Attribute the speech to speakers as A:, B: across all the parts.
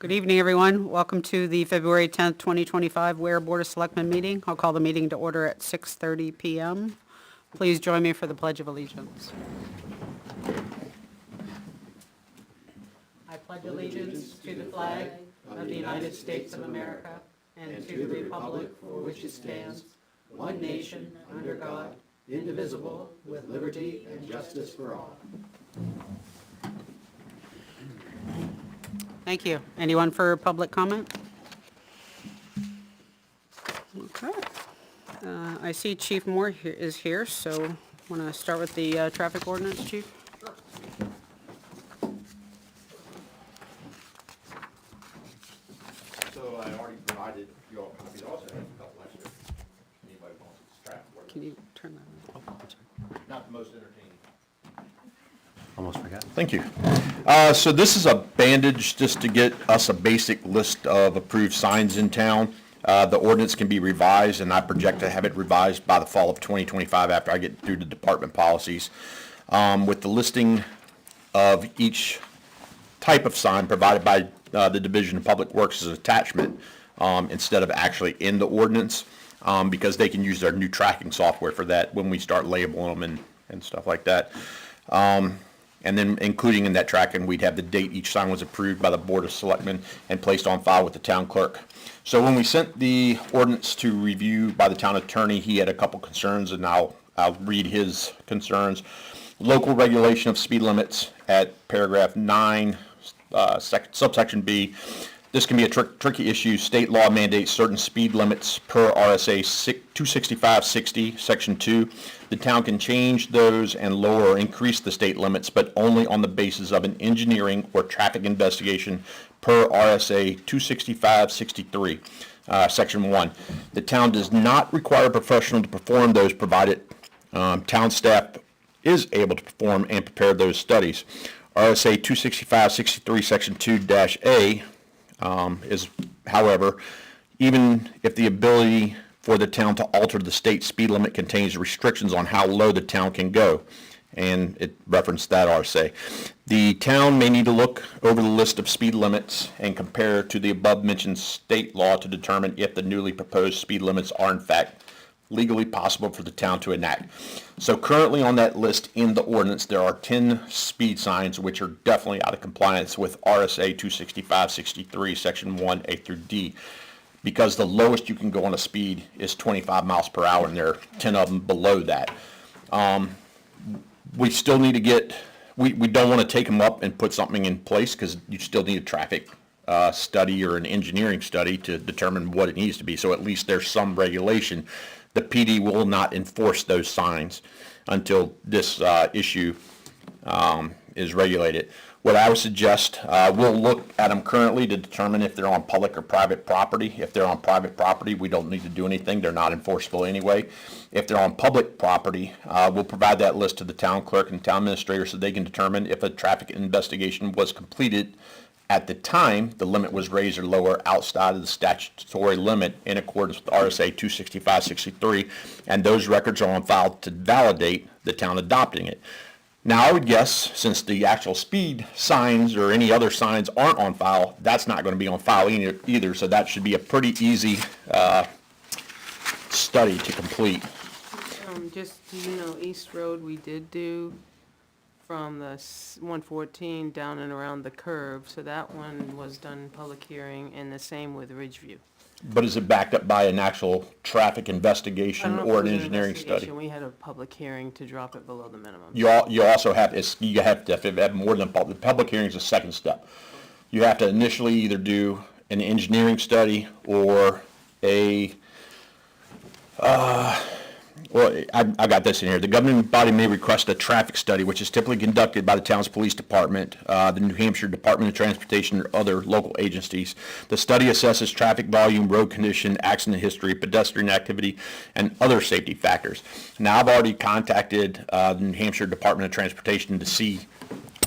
A: Good evening, everyone. Welcome to the February 10th, 2025 Ware Board of Selectmen meeting. I'll call the meeting to order at 6:30 p.m. Please join me for the Pledge of Allegiance. I pledge allegiance to the flag of the United States of America and to the republic for which it stands, one nation, under God, indivisible, with liberty and justice for all. Thank you. Anyone for public comment? Okay. I see Chief Moore is here, so want to start with the traffic ordinance, Chief?
B: So I already provided you all copies. I also have a couple extra. Anybody wants this traffic ordinance?
A: Can you turn that on?
B: Not the most entertaining.
C: Almost forgot.
D: Thank you. So this is a bandage just to get us a basic list of approved signs in town. The ordinance can be revised, and I project to have it revised by the fall of 2025 after I get through the department policies. With the listing of each type of sign provided by the Division of Public Works as an attachment instead of actually in the ordinance, because they can use their new tracking software for that when we start labeling them and stuff like that. And then including in that tracking, we'd have the date each sign was approved by the Board of Selectmen and placed on file with the town clerk. So when we sent the ordinance to review by the town attorney, he had a couple concerns, and I'll read his concerns. Local regulation of speed limits at paragraph 9, subsection B. This can be a tricky issue. State law mandates certain speed limits per RSA 265-60, section 2. The town can change those and lower or increase the state limits, but only on the basis of an engineering or traffic investigation per RSA 265-63, section 1. The town does not require a professional to perform those, provided town staff is able to perform and prepare those studies. RSA 265-63, section 2-A is, however, even if the ability for the town to alter the state speed limit contains restrictions on how low the town can go, and it referenced that RSA. The town may need to look over the list of speed limits and compare to the above mentioned state law to determine if the newly proposed speed limits are in fact legally possible for the town to enact. So currently on that list in the ordinance, there are 10 speed signs which are definitely out of compliance with RSA 265-63, section 1A through D, because the lowest you can go on a speed is 25 miles per hour, and there are 10 of them below that. We still need to get, we don't want to take them up and put something in place, because you still need a traffic study or an engineering study to determine what it needs to be. So at least there's some regulation. The PD will not enforce those signs until this issue is regulated. What I would suggest, we'll look at them currently to determine if they're on public or private property. If they're on private property, we don't need to do anything. They're not enforceable anyway. If they're on public property, we'll provide that list to the town clerk and town administrator so they can determine if a traffic investigation was completed at the time the limit was raised or lower outside of the statutory limit in accordance with RSA 265-63, and those records are on file to validate the town adopting it. Now, I would guess, since the actual speed signs or any other signs aren't on file, that's not going to be on file either, so that should be a pretty easy study to complete.
E: Just, East Road, we did do from the 114 down and around the curve, so that one was done public hearing, and the same with Ridgeview.
D: But is it backed up by an actual traffic investigation or an engineering study?
E: We had a public hearing to drop it below the minimum.
D: You also have, you have to have more than the public hearing is the second step. You have to initially either do an engineering study or a well, I got this in here. The governing body may request a traffic study, which is typically conducted by the town's police department, the New Hampshire Department of Transportation, or other local agencies. The study assesses traffic volume, road condition, accident history, pedestrian activity, and other safety factors. Now, I've already contacted the New Hampshire Department of Transportation to see,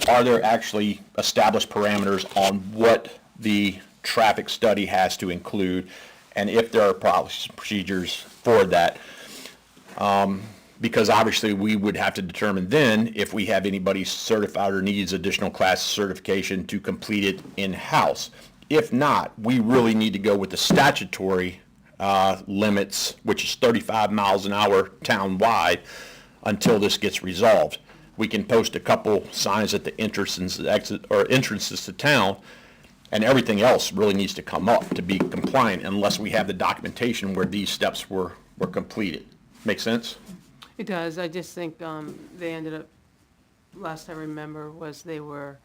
D: are there actually established parameters on what the traffic study has to include, and if there are policies and procedures for that. Because obviously we would have to determine then if we have anybody certified or needs additional class certification to complete it in-house. If not, we really need to go with the statutory limits, which is 35 miles an hour town-wide, until this gets resolved. We can post a couple signs at the entrances, entrances to town, and everything else really needs to come up to be compliant unless we have the documentation where these steps were completed. Make sense?
E: It does, I just think, they ended up, last I remember, was they were,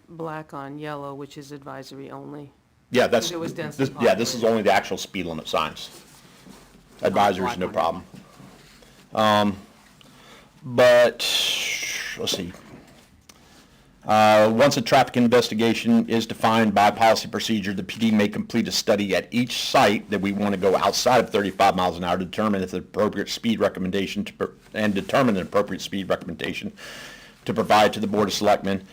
E: black on yellow, which is advisory only.
D: Yeah, that's,
E: It was densely
D: yeah, this is only the actual speed limit signs. Advisory's no problem. But, let's see. Once a traffic investigation is defined by policy procedure, the PD may complete a study at each site that we want to go outside of 35 miles an hour to determine if the appropriate speed recommendation and determine an appropriate speed recommendation to provide to the Board of Selectmen.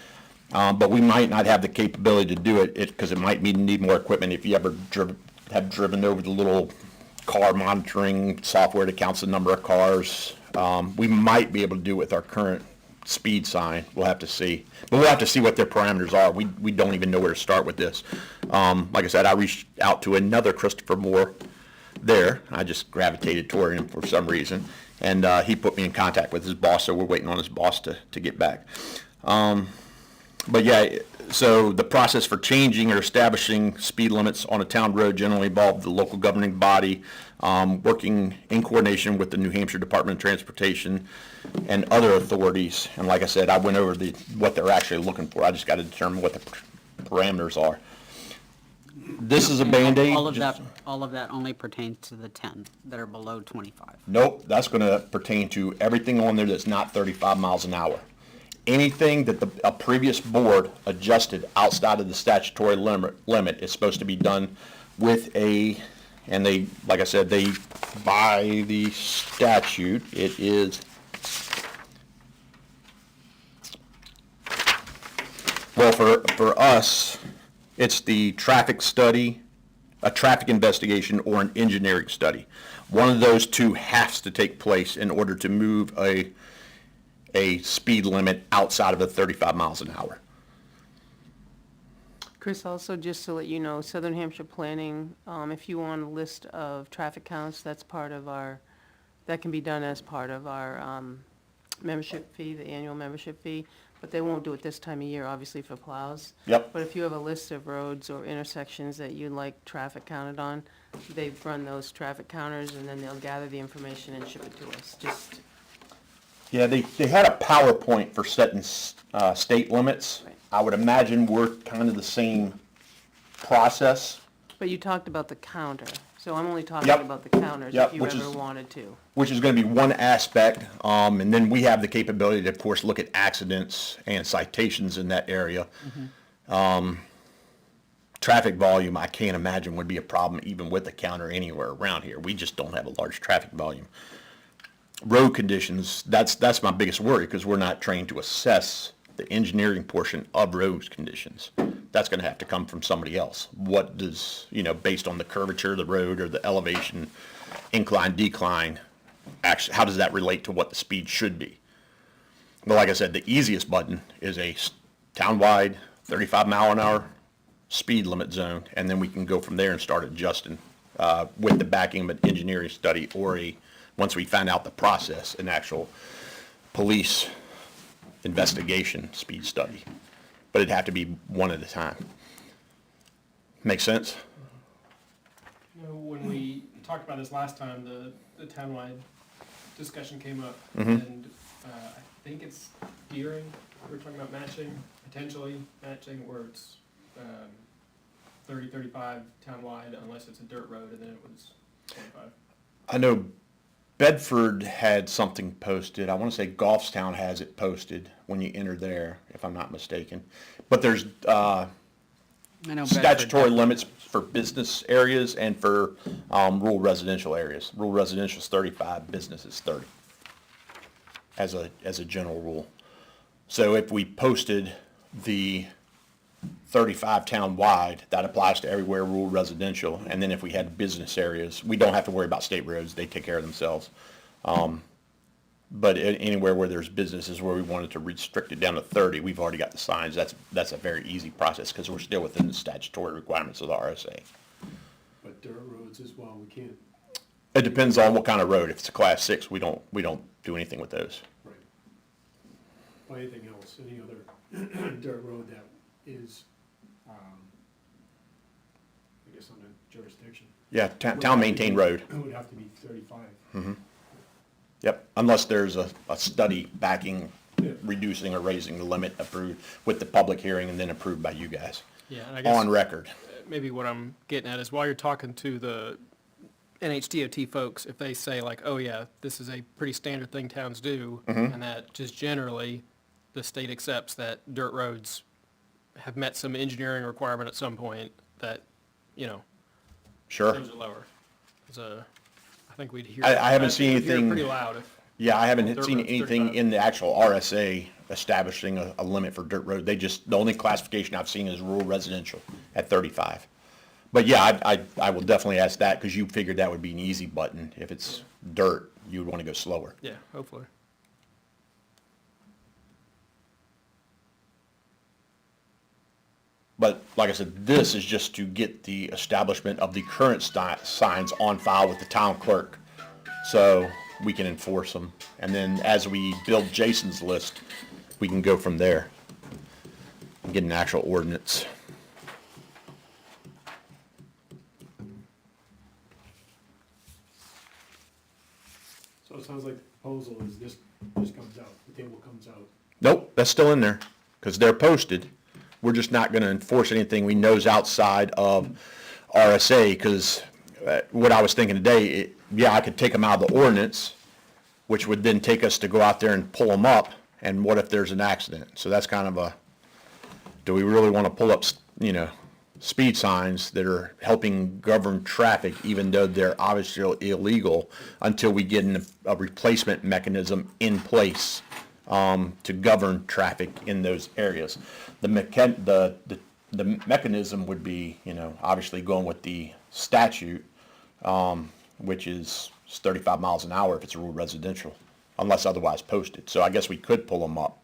D: But we might not have the capability to do it because it might need more equipment. If you ever have driven over the little car monitoring software that counts the number of cars, we might be able to do it with our current speed sign. We'll have to see. But we'll have to see what their parameters are. We don't even know where to start with this. Like I said, I reached out to another Christopher Moore there. I just gravitated toward him for some reason. And he put me in contact with his boss, so we're waiting on his boss to get back. But yeah, so the process for changing or establishing speed limits on a town road generally involve the local governing body working in coordination with the New Hampshire Department of Transportation and other authorities. And like I said, I went over what they're actually looking for. I just got to determine what the parameters are. This is a Band-Aid.
A: All of that only pertains to the 10 that are below 25.
D: Nope, that's going to pertain to everything on there that's not 35 miles an hour. Anything that a previous board adjusted outside of the statutory limit is supposed to be done with and they, like I said, they, by the statute, it is, well, for us, it's the traffic study, a traffic investigation, or an engineering study. One of those two has to take place in order to move a speed limit outside of the 35 miles an hour.
E: Chris, also just to let you know, Southern Hampshire Planning, if you want a list of traffic counts, that can be done as part of our membership fee, the annual membership fee, but they won't do it this time of year, obviously, for plows.
D: Yep.
E: But if you have a list of roads or intersections that you'd like traffic counted on, they run those traffic counters, and then they'll gather the information and ship it to us.
D: Yeah, they had a PowerPoint for setting state limits.
E: Right.
D: I would imagine we're kind of the same process,
E: But you talked about the counter, so I'm only talking
D: Yep.
E: about the counters
D: Yep,
E: if you
D: which
E: ever
D: is-
E: wanted to.
D: which is going to be one aspect. And then we have the capability to, of course, look at accidents and citations in that area. Traffic volume, I can't imagine would be a problem even with a counter anywhere around here. We just don't have a large traffic volume. Road conditions, that's my biggest worry because we're not trained to assess the engineering portion of road conditions. That's going to have to come from somebody else. What does, based on the curvature of the road or the elevation, incline, decline, actually, how does that relate to what the speed should be? But like I said, the easiest button is a town-wide 35 mile an hour speed limit zone, and then we can go from there and start adjusting with the backing of an engineering study or once we find out the process, an actual police investigation speed study. But it'd have to be one at a time. Make sense?
F: When we talked about this last time, the townwide discussion came up, and I think it's Deering, we were talking about potentially matching, where it's 30, 35 townwide, unless it's a dirt road, and then it was 25.
D: I know Bedford had something posted. I want to say Goffstown has it posted when you enter there, if I'm not mistaken. But there's
A: I know
D: statutory limits for business areas and for rural residential areas. Rural residential is 35, business is 30, as a general rule. So if we posted the 35 town-wide, that applies to everywhere rural residential. And then if we had business areas, we don't have to worry about state roads. They take care of themselves. But anywhere where there's businesses where we wanted to restrict it down to 30, we've already got the signs. That's a very easy process because we're still within the statutory requirements of the RSA.
G: But dirt roads as well, we can't,
D: It depends on what kind of road. If it's a class 6, we don't do anything with those.
G: right. By anything else, any other dirt road that is, I guess under jurisdiction.
D: Yeah, town maintained road.
G: It would have to be 35.
D: Yep, unless there's a study backing,
F: Yeah.
D: reducing or raising the limit approved with the public hearing and then approved by you guys.
F: Yeah, and I guess
D: On record.
F: maybe what I'm getting at is while you're talking to the NHDOT folks, if they say like, oh yeah, this is a pretty standard thing towns do, and that just generally the state accepts that dirt roads have met some engineering requirement at some point, that, you know,
D: Sure.
F: those are lower. 'Cause, I think we'd hear.
D: I haven't
F: think
D: seen
F: we'd hear it
D: anything-
F: Pretty loud if.
D: Yeah, I haven't
F: Dirt
D: seen
F: roads,
D: anything
F: 35.
D: in the actual RSA establishing a limit for dirt road. The only classification I've seen is rural residential at 35. But yeah, I will definitely ask that because you figured that would be an easy button. If it's dirt, you would want to go slower.
F: Yeah, hopefully.
D: But like I said, this is just to get the establishment of the current signs on file with the town clerk, so we can enforce them. And then as we build Jason's list, we can go from there and get an actual ordinance.
G: So it sounds like the proposal is this comes out, the table comes out.
D: Nope, that's still in there, because they're posted. We're just not gonna enforce anything we know's outside of RSA, because what I was thinking today, I could take them out of the ordinance, which would then take us to go out there and pull them up, and what if there's an accident? So that's kind of do we really wanna pull up, speed signs that are helping govern traffic, even though they're obviously illegal, until we get a replacement mechanism in place to govern traffic in those areas. The mechanism would be, obviously going with the statute, which is 35 miles an hour if it's rural residential, unless otherwise posted. So I guess we could pull them up.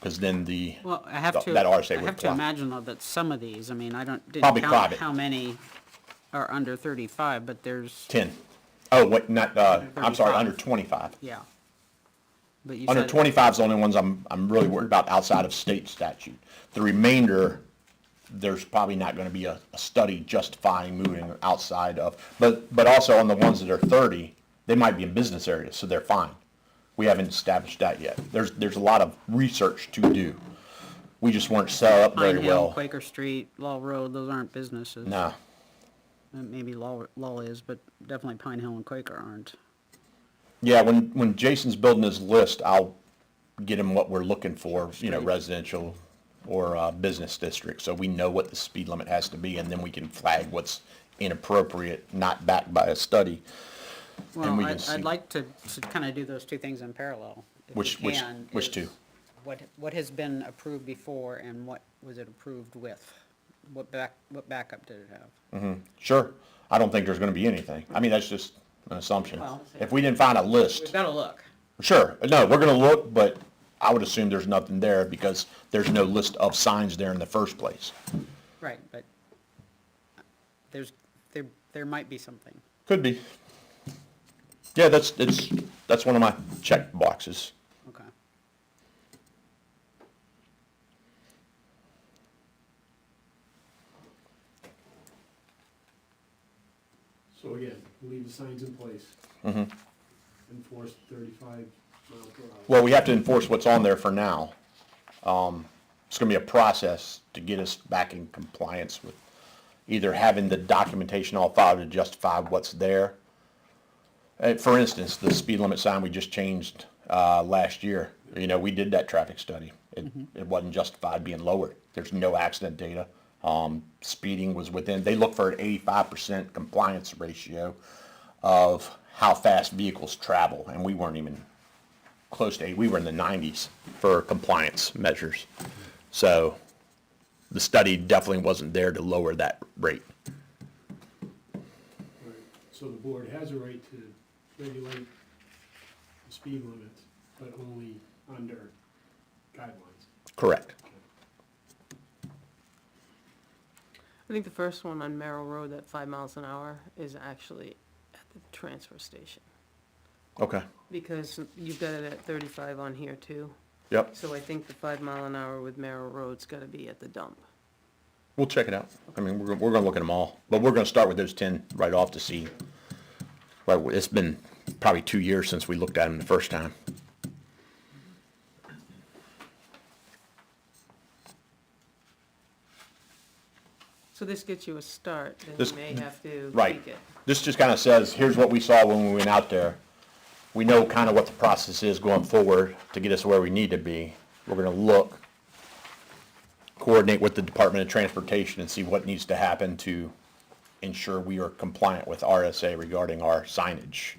D: Because then
A: Well, I have to,
D: that
A: I
D: RSA would
A: have to
D: apply.
A: imagine though that some of these, I mean, didn't
D: Probably
A: count
D: private.
A: how many are under 35, but there's,
D: 10. Oh, wait, not, I'm sorry,
A: 35.
D: under 25.
A: yeah. But you
D: Under
A: said,
D: 25 is the only ones I'm really worried about outside of state statute. The remainder, there's probably not gonna be a study justifying moving outside of, but also on the ones that are 30, they might be in business areas, so they're fine. We haven't established that yet. There's a lot of research to do. We just weren't set up
A: Pine
D: very
A: Hill,
D: well.
A: Quaker Street, Law Road, those aren't businesses.
D: No,
A: Maybe Law is, but definitely Pine Hill and Quaker aren't.
D: yeah, when Jason's building his list, I'll get him what we're looking for, residential or business district, so we know what the speed limit has to be, and then we can flag what's inappropriate, not backed by a study.
A: Well,
D: we can see-
A: I'd like to kind of do those two things in parallel. if we
D: Which
A: can,
D: two?
A: is What has been approved before and what was it approved with? What backup did it have?
D: Sure. I don't think there's gonna be anything. I mean, that's just an assumption.
A: Well-
D: If we didn't find a
A: We've
D: list,
A: got to look.
D: sure, no, we're gonna look, but I would assume there's nothing there because there's no list of signs there in the first place.
A: Right, but there might be something.
D: Could be. Yeah, that's one of my check boxes.
A: Okay.
G: So again, leave the signs in place. Enforce 35 mile per hour.
D: Well, we have to enforce what's on there for now. It's gonna be a process to get us back in compliance with either having the documentation all filed to justify what's there. For instance, the speed limit sign we just changed, last year, we did that traffic study. It wasn't justified being lowered. There's no accident data. Speeding was within, they look for an 85% compliance ratio of how fast vehicles travel, and we weren't even close to 80, we were in the 90s for compliance measures. So the study definitely wasn't there to lower that rate.
G: Right. So the board has a right to regulate the speed limits, but only under guidelines.
D: Correct.
E: I think the first one on Merrill Road, that 5 miles an hour, is actually at the transfer station.
D: Okay.
E: Because you've got it at 35 on here too.
D: Yep.
E: So I think the 5 mile an hour with Merrill Road's gotta be at the dump.
D: We'll check it out. I mean, we're gonna look at them all, but we're gonna start with those 10 right off to see. Well, it's been probably 2 years since we looked at them the first time.
E: So this gets you a start, then
D: This-
E: you may have to
D: Right.
E: tweak it.
D: This just kind of says, here's what we saw when we went out there. We know kind of what the process is going forward to get us where we need to be. We're gonna look, coordinate with the Department of Transportation and see what needs to happen to ensure we are compliant with RSA regarding our signage.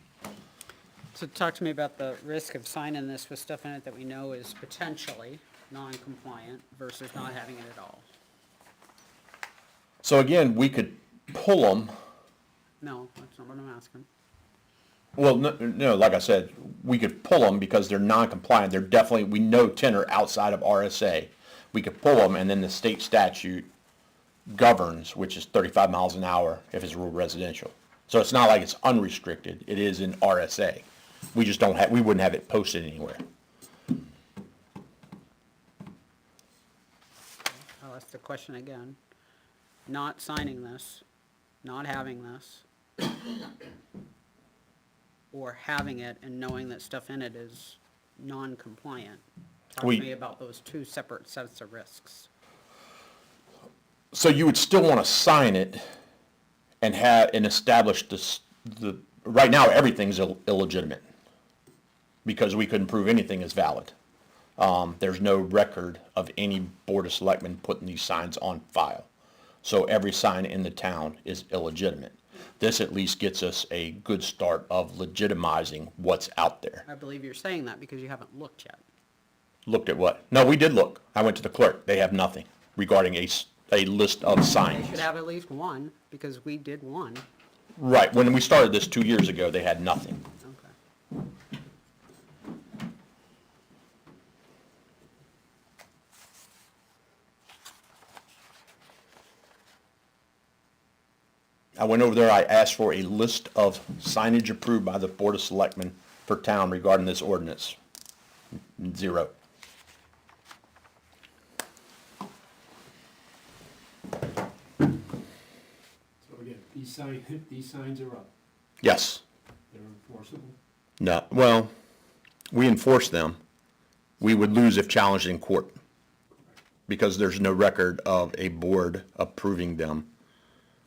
A: So talk to me about the risk of signing this with stuff in it that we know is potentially non-compliant versus not having it at all.
D: So again, we could pull them.
A: No, that's not what I'm asking.
D: Well, no, like I said, we could pull them because they're non-compliant. They're definitely, we know 10 are outside of RSA. We could pull them, and then the state statute governs, which is 35 miles an hour if it's rural residential. So it's not like it's unrestricted. It is in RSA. We just don't have, we wouldn't have it posted anywhere.
A: I'll ask the question again. Not signing this, not having this, or having it and knowing that stuff in it is non-compliant. Talk to
D: We-
A: me about those two separate sets of risks.
D: So you would still want to sign it and have, and establish right now, everything's illegitimate because we couldn't prove anything is valid. There's no record of any Board of Selectmen putting these signs on file. So every sign in the town is illegitimate. This at least gets us a good start of legitimizing what's out there.
A: I believe you're saying that because you haven't looked yet.
D: Looked at what? No, we did look. I went to the clerk. They have nothing regarding a list of
A: They
D: signs.
A: should have at least one, because we did one.
D: Right, when we started this 2 years ago, they had nothing.
A: Okay.
D: I went over there, I asked for a list of signage approved by the Board of Selectmen for town regarding this ordinance. Zero.
G: So again, these signs are up,
D: Yes.
G: they're enforceable.
D: No, well, we enforce them. We would lose if challenged in court because there's no record of a board approving them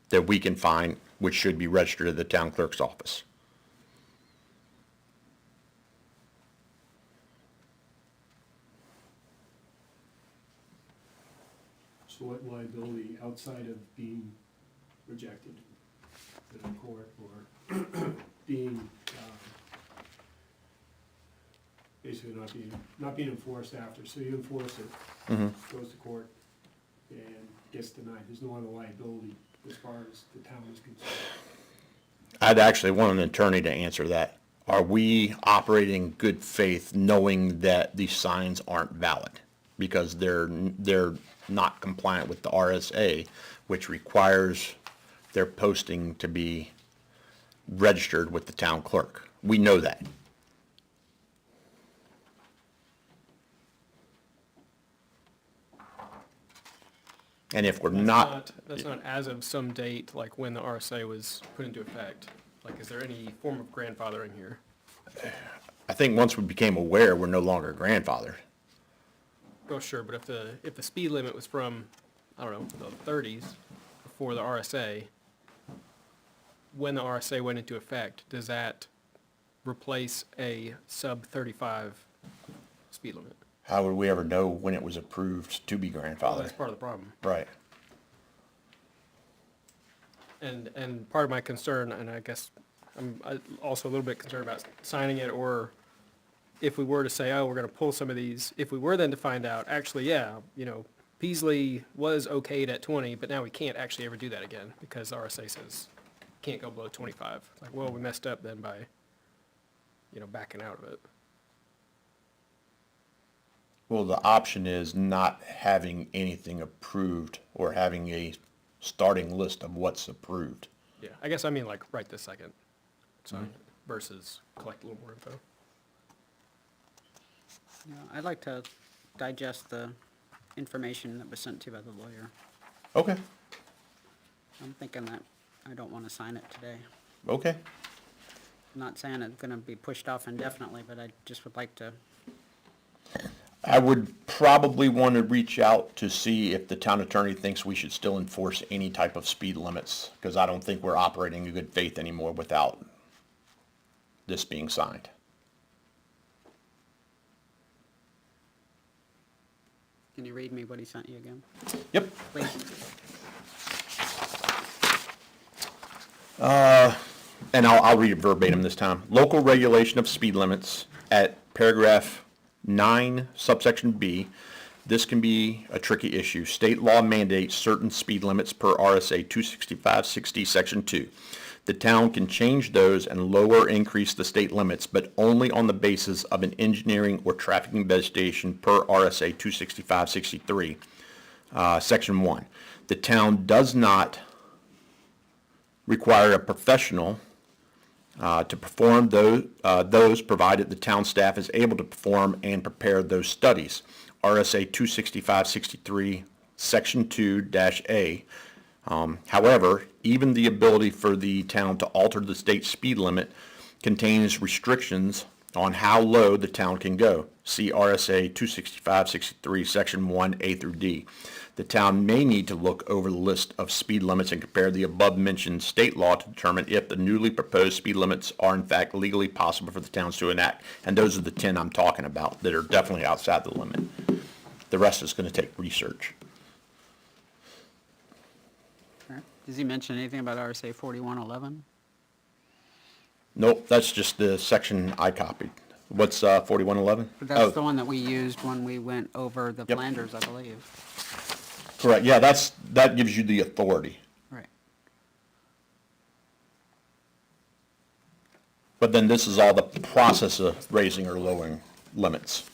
D: that we can find, which should be registered at the town clerk's office.
G: So what liability outside of being rejected in a court or being, basically not being enforced after, so you enforce it, goes to court and gets denied, there's no other liability as far as the town is concerned.
D: I'd actually want an attorney to answer that. Are we operating in good faith knowing that these signs aren't valid? Because they're not compliant with the RSA, which requires their posting to be registered with the town clerk. We know that. And if we're not,
F: That's not as of some date, like when the RSA was put into effect. Like, is there any form of grandfathering here?
D: I think once we became aware, we're no longer grandfathered.
F: Oh, sure, but if the speed limit was from, I don't know, the thirties, before the RSA, when the RSA went into effect, does that replace a sub-35 speed limit?
D: How would we ever know when it was approved to be
F: Well,
D: grandfathered?
F: that's part of the problem.
D: Right.
F: And part of my concern, and I guess I'm also a little bit concerned about signing it, or if we were to say, oh, we're gonna pull some of these, if we were then to find out, actually, yeah, you know, Peasley was okayed at 20, but now we can't actually ever do that again, because the RSA says can't go below 25. Like, well, we messed up then by backing out of it.
D: Well, the option is not having anything approved or having a starting list of what's approved.
F: Yeah, I guess I mean like right this second, so versus collect a little more info.
A: Yeah, I'd like to digest the information that was sent to you by the lawyer.
D: Okay,
A: I'm thinking that I don't want to sign it today.
D: okay.
A: I'm not saying it's gonna be pushed off indefinitely, but I just would like to,
D: I would probably want to reach out to see if the town attorney thinks we should still enforce any type of speed limits, because I don't think we're operating in good faith anymore without this being signed.
A: can you read me what he sent you again,
D: Yep.
A: please?
D: And I'll read it verbatim this time. Local regulation of speed limits at paragraph 9, subsection B. This can be a tricky issue. State law mandates certain speed limits per RSA 265-60, section 2. The town can change those and lower or increase the state limits, but only on the basis of an engineering or traffic investigation per RSA 265-63, section 1. The town does not require a professional to perform those provided the town staff is able to perform and prepare those studies. RSA 265-63, section 2-A. However, even the ability for the town to alter the state speed limit contains restrictions on how low the town can go. See RSA 265-63, section 1A through D. The town may need to look over the list of speed limits and compare the above-mentioned state law to determine if the newly proposed speed limits are in fact legally possible for the towns to enact. And those are the 10 I'm talking about that are definitely outside the limit. The rest is going to take research.
A: Okay. Does he mention anything about RSA 4111?
D: Nope, that's just the section I copied. What's 4111?
A: That's the one that we used when we went over the
D: Yep.
A: Flanders, I believe.
D: Correct, yeah, that gives you the authority.
A: Right.
D: But then this is all the process of raising or lowering limits.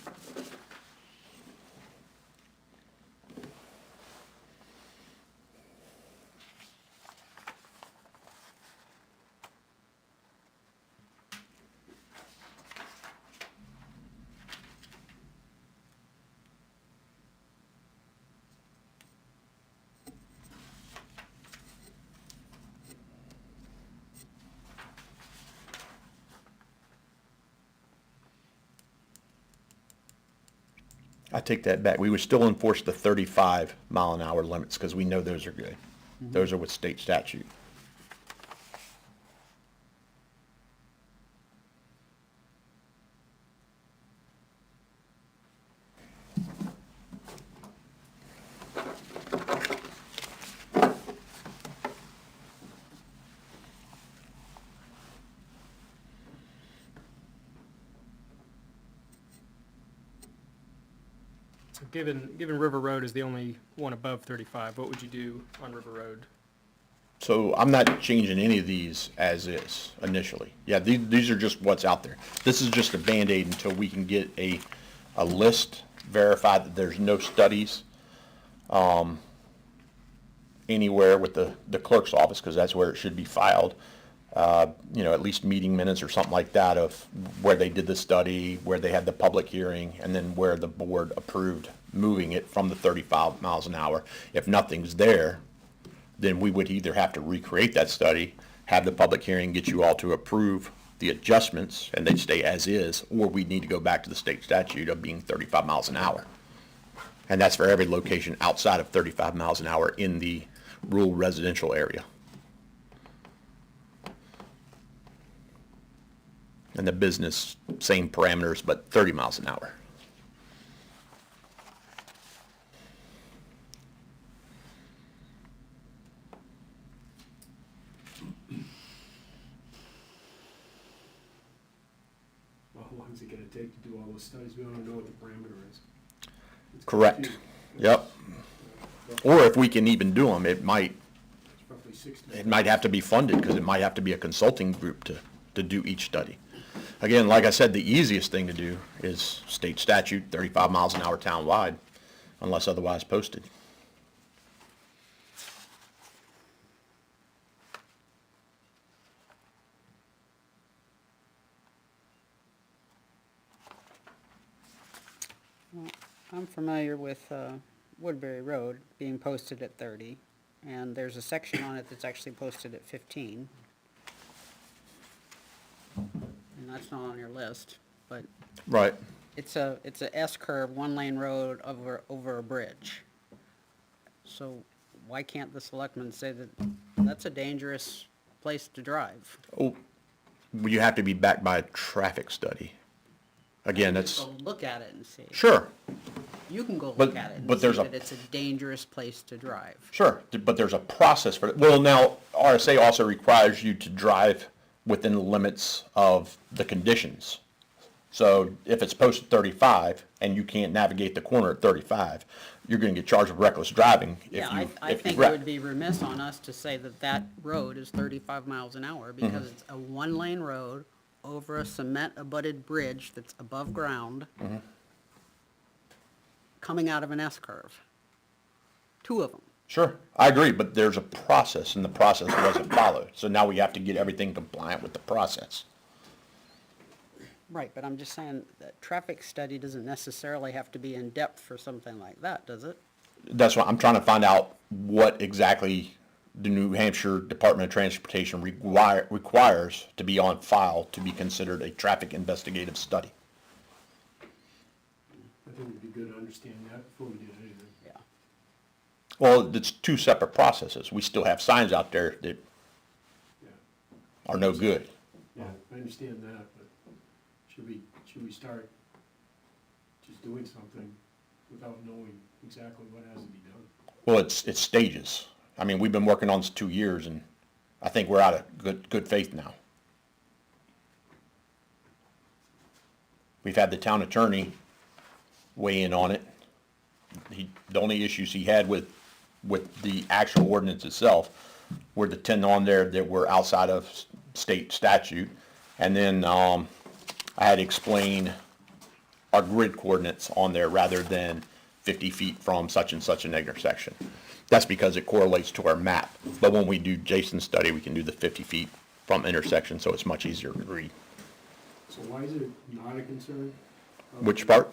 D: I take that back. We would still enforce the 35 mile an hour limits because we know those are good. Those are with state statute.
F: So given River Road is the only one above 35, what would you do on River Road?
D: So I'm not changing any of these as is initially. Yeah, these are just what's out there. This is just a Band-Aid until we can get a list verified that there's no studies anywhere with the clerk's office, because that's where it should be filed. At least meeting minutes or something like that of where they did the study, where they had the public hearing, and then where the board approved moving it from the 35 miles an hour. If nothing's there, then we would either have to recreate that study, have the public hearing, get you all to approve the adjustments, and they'd stay as is, or we'd need to go back to the state statute of being 35 miles an hour. And that's for every location outside of 35 miles an hour in the rural residential area. And the business, same parameters, but 30 miles an hour.
G: Well, how long is it gonna take to do all those studies? We don't know what the parameter is. It's
D: Correct.
G: confusing.
D: Yep. Or if we can even do them, it might
G: It's roughly 60.
D: have to be funded, because it might have to be a consulting group to do each study. Again, like I said, the easiest thing to do is state statute, 35 miles an hour townwide, unless otherwise posted.
A: I'm familiar with Woodbury Road being posted at 30, and there's a section on it that's actually posted at 15. And that's not on your list, but
D: Right.
A: it's a S-curve, one-lane road over a bridge. So why can't the selectmen say that that's a dangerous place to drive?
D: Oh, you have to be backed by a traffic study. Again, that's,
A: Go look at it and see.
D: sure,
A: You can go
D: But-
A: look at it and
D: but
A: see
D: there's a-
A: that it's a dangerous place to drive.
D: sure, but there's a process for it. Well, now, RSA also requires you to drive within the limits of the conditions. So if it's posted 35 and you can't navigate the corner at 35, you're gonna get charged with reckless driving if
A: Yeah,
D: you,
A: I
D: if you
A: think it
D: wreck.
A: would be remiss on us to say that that road is 35 miles an hour because it's a one-lane road over a cement-abutted bridge that's above ground, coming out of an S-curve. Two of them.
D: Sure, I agree, but there's a process, and the process wasn't followed. So now we have to get everything compliant with the process.
A: Right, but I'm just saying that traffic study doesn't necessarily have to be in-depth for something like that, does it?
D: That's what I'm trying to find out, what exactly the New Hampshire Department of Transportation requires to be on file to be considered a traffic investigative study.
G: I think it'd be good to understand that before we did anything.
A: Yeah.
D: Well, it's two separate processes. We still have signs out there that
G: Yeah,
D: are no good.
G: yeah, I understand that, but should we start just doing something without knowing exactly what has to be done?
D: Well, it's stages. I mean, we've been working on this 2 years, and I think we're out of good faith now. We've had the town attorney weigh in on it. The only issues he had with the actual ordinance itself were the 10 on there that were outside of state statute. And then, I had explained our grid coordinates on there rather than 50 feet from such and such an intersection. That's because it correlates to our map. But when we do Jason's study, we can do the 50 feet from intersection, so it's much easier to read.
G: So why is it not a concern?
D: Which part?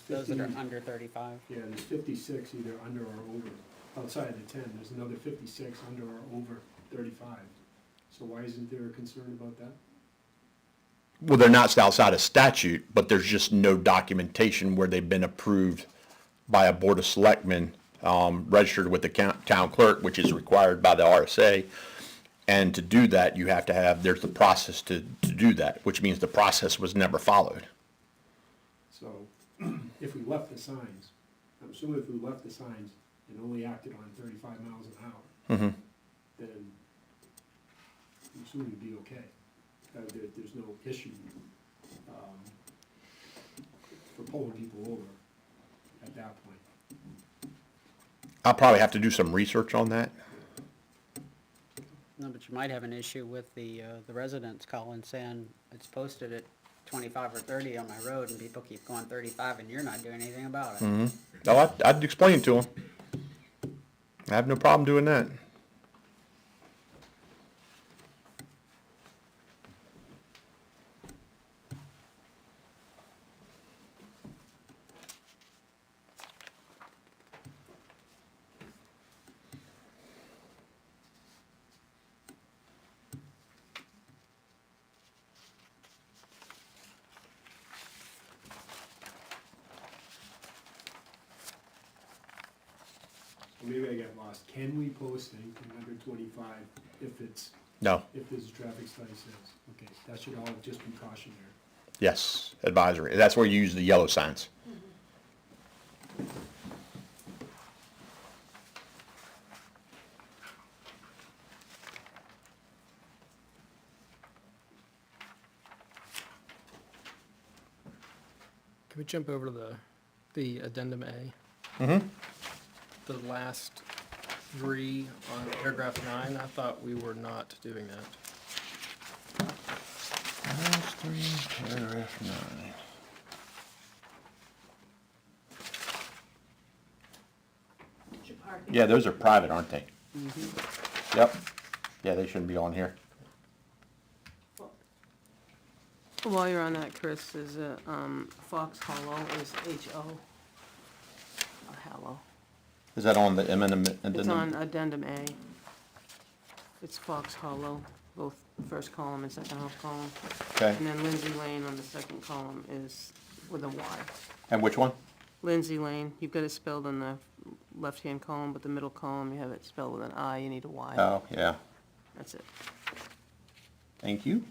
A: Those that are
G: 50
A: under 35.
G: Yeah, there's 56 either under or over, outside of the 10, there's another 56 under or over 35. So why isn't there a concern about that?
D: Well, they're not outside of statute, but there's just no documentation where they've been approved by a board of selectmen, registered with the town clerk, which is required by the RSA. And to do that, you have to have, there's the process to do that, which means the process was never followed.
G: So if we left the signs, I'm assuming if we left the signs and only acted on 35 miles an hour, then I'm assuming it'd be okay. There's no issue for pulling people over at that point.
D: I'll probably have to do some research on that.
A: No, but you might have an issue with the residents calling saying it's posted at 25 or 30 on my road and people keep going 35 and you're not doing anything about it.
D: No, I'd explain it to them. I have no problem doing that.
G: Maybe I got lost. Can we post anything under 25 if it's,
D: No,
G: if there's a traffic study says? Okay, that should all just be cautionary.
D: yes, advisory. That's where you use the yellow signs.
F: Can we jump over to the addendum A? The last three on paragraph 9, I thought we were not doing that.
D: Class 3, paragraph 9. Yeah, those are private, aren't they? Yep. Yeah, they shouldn't be on here.
E: While you're on that, Chris, is Fox Hollow is H-O. Hallow.
D: Is that on the amendment?
E: It's on addendum A. It's Fox Hollow, both first column and second half column.
D: Okay.
E: And then Lindsay Lane on the second column is with a Y.
D: And which one?
E: Lindsay Lane, you've got it spelled in the left-hand column, but the middle column, you have it spelled with an I, you need a Y.
D: Oh, yeah.
E: That's it.
D: Thank you.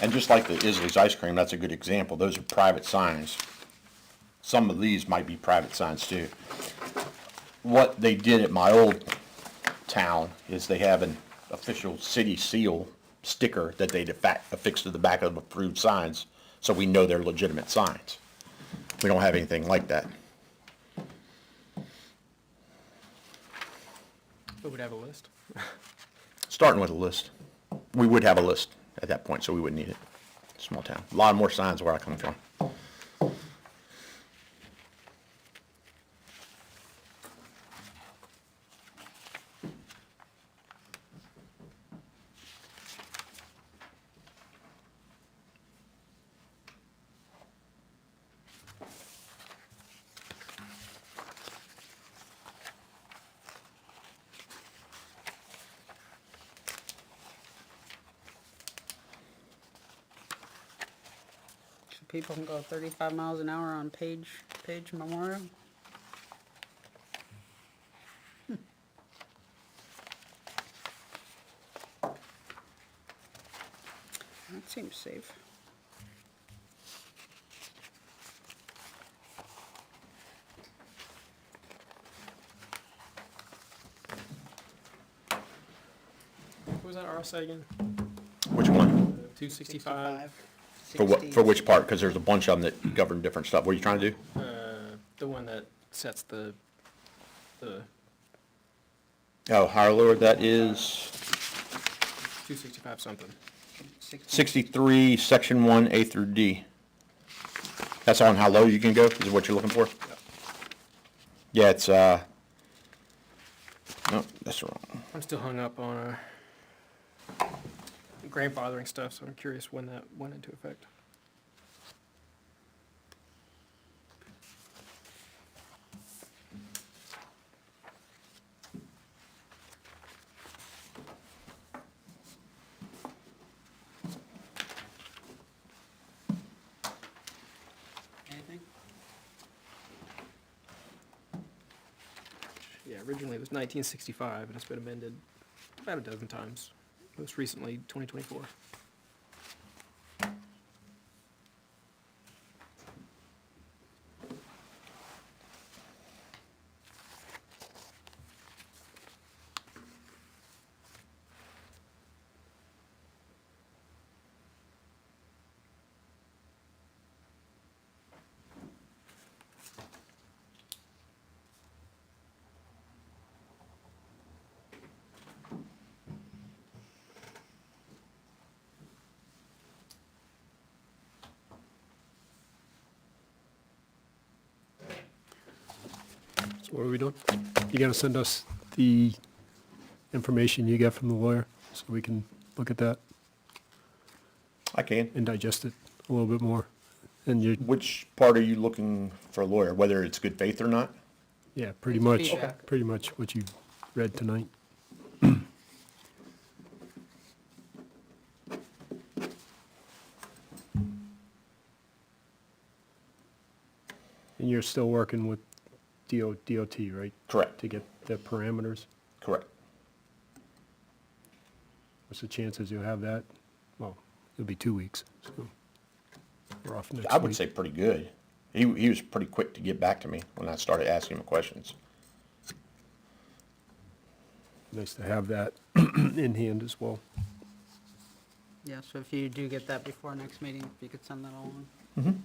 D: And just like the Isley's Ice Cream, that's a good example. Those are private signs. Some of these might be private signs too. What they did at my old town is they have an official city seal sticker that they affix to the back of approved signs, so we know they're legitimate signs. We don't have anything like that.
F: We would have a list.
D: Starting with a list. We would have a list at that point, so we wouldn't need it. Small town. A lot more signs where I come from.
A: So people can go 35 miles an hour on Page Memorial? That seems safe.
F: What was that RSA again?
D: Which one?
F: 265.
D: For what? For which part? Because there's a bunch of them that govern different stuff. What are you trying to do?
F: The one that sets the
D: Oh, higher lower, that is
F: 265 something.
D: 63, section 1, A through D. That's on how low you can go, is what you're looking for?
F: Yep.
D: Yeah, it's, no, that's wrong.
F: I'm still hung up on grandfathering stuff, so I'm curious when that went into effect.
A: Anything?
F: Yeah, originally it was 1965, and it's been amended about a dozen times. Most recently, 2024.
G: So what are we doing? You gotta send us the information you get from the lawyer, so we can look at that
D: I can.
G: and digest it a little bit more. And you,
D: Which part are you looking for a lawyer, whether it's good faith or not?
G: yeah, pretty
E: It's
G: much,
E: feedback.
G: pretty much what you read tonight. And you're still working with DOT, right?
D: Correct,
G: To get the parameters?
D: correct.
G: What's the chances you'll have that? Well, it'll be 2 weeks, so we're off next week.
D: I would say pretty good. He was pretty quick to get back to me when I started asking him questions.
G: Nice to have that in hand as well.
A: Yeah, so if you do get that before next meeting, if you could send that all on. Anything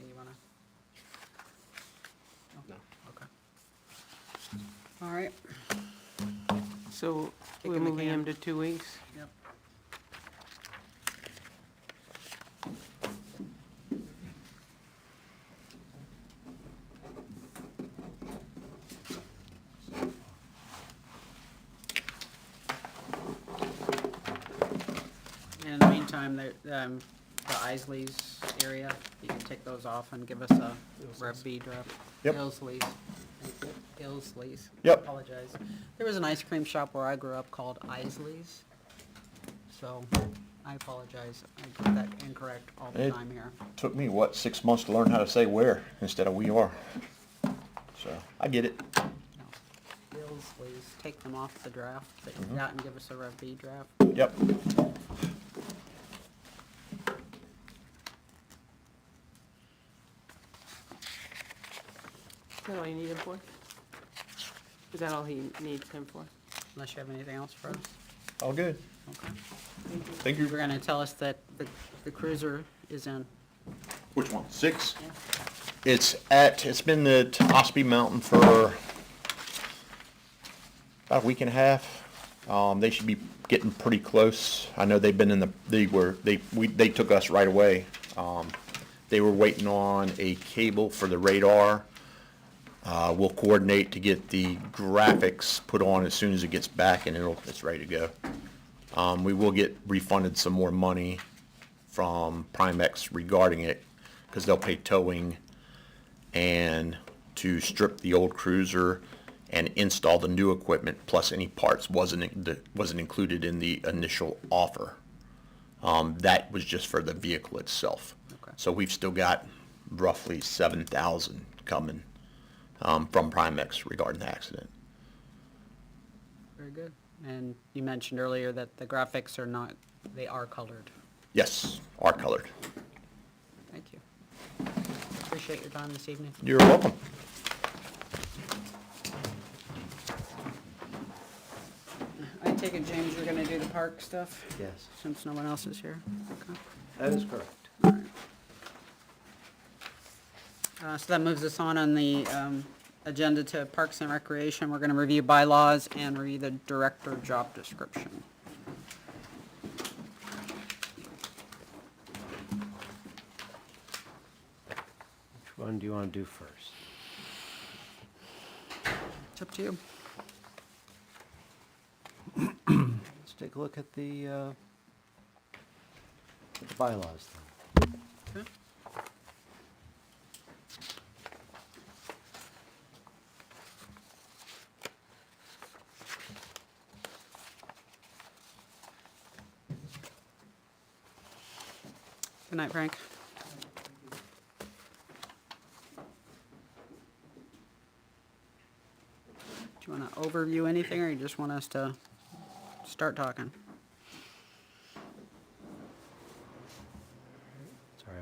A: you wanna?
G: No.
A: Okay. All right.
E: So we're
A: Kicking the
E: moving
A: can.
E: him to 2 weeks?
A: Yep. And in the meantime, the Isley's area, you can take those off and give us a Rev B draft.
D: Yep.
A: Ilsley's. Ilsley's.
D: Yep.
A: Apologize. There was an ice cream shop where I grew up called Isley's. So I apologize. I get that incorrect all the
D: It-
A: time here.
D: Took me, what, 6 months to learn how to say where instead of we are. So, I get it.
A: No. Ilsley's. Take them off the draft that you've got and give us a Rev B draft.
D: Yep.
E: Is that all you need him for? Is that all he needs him for?
A: Unless you have anything else for us?
D: All good.
A: Okay.
D: Thank
A: You
D: you.
A: were gonna tell us that the cruiser is in.
D: Which one? 6?
A: Yeah.
D: It's been at Ospey Mountain for about a week and a half. They should be getting pretty close. I know they've been they took us right away. They were waiting on a cable for the radar. We'll coordinate to get the graphics put on as soon as it gets back, and it's ready to go. We will get refunded some more money from Primex regarding it, because they'll pay towing and to strip the old cruiser and install the new equipment, plus any parts wasn't included in the initial offer. That was just for the vehicle itself.
A: Okay.
D: So we've still got roughly 7,000 coming from Primex regarding the accident.
A: Very good. And you mentioned earlier that the graphics are not, they are colored.
D: Yes, are colored.
A: Thank you. Appreciate your time this evening.
D: You're welcome.
A: I take it, James, you're gonna do the park stuff,
C: Yes,
A: since no one else is here? Okay.
C: that is correct.
A: So that moves us on the agenda to Parks and Recreation. We're gonna review bylaws and review the director job description.
C: Which one do you want to do first?
A: It's up to you.
C: Let's take a look at the bylaws then.
A: Okay. Good night, Frank. Do you want to overview anything, or you just want us to start talking?
C: Sorry,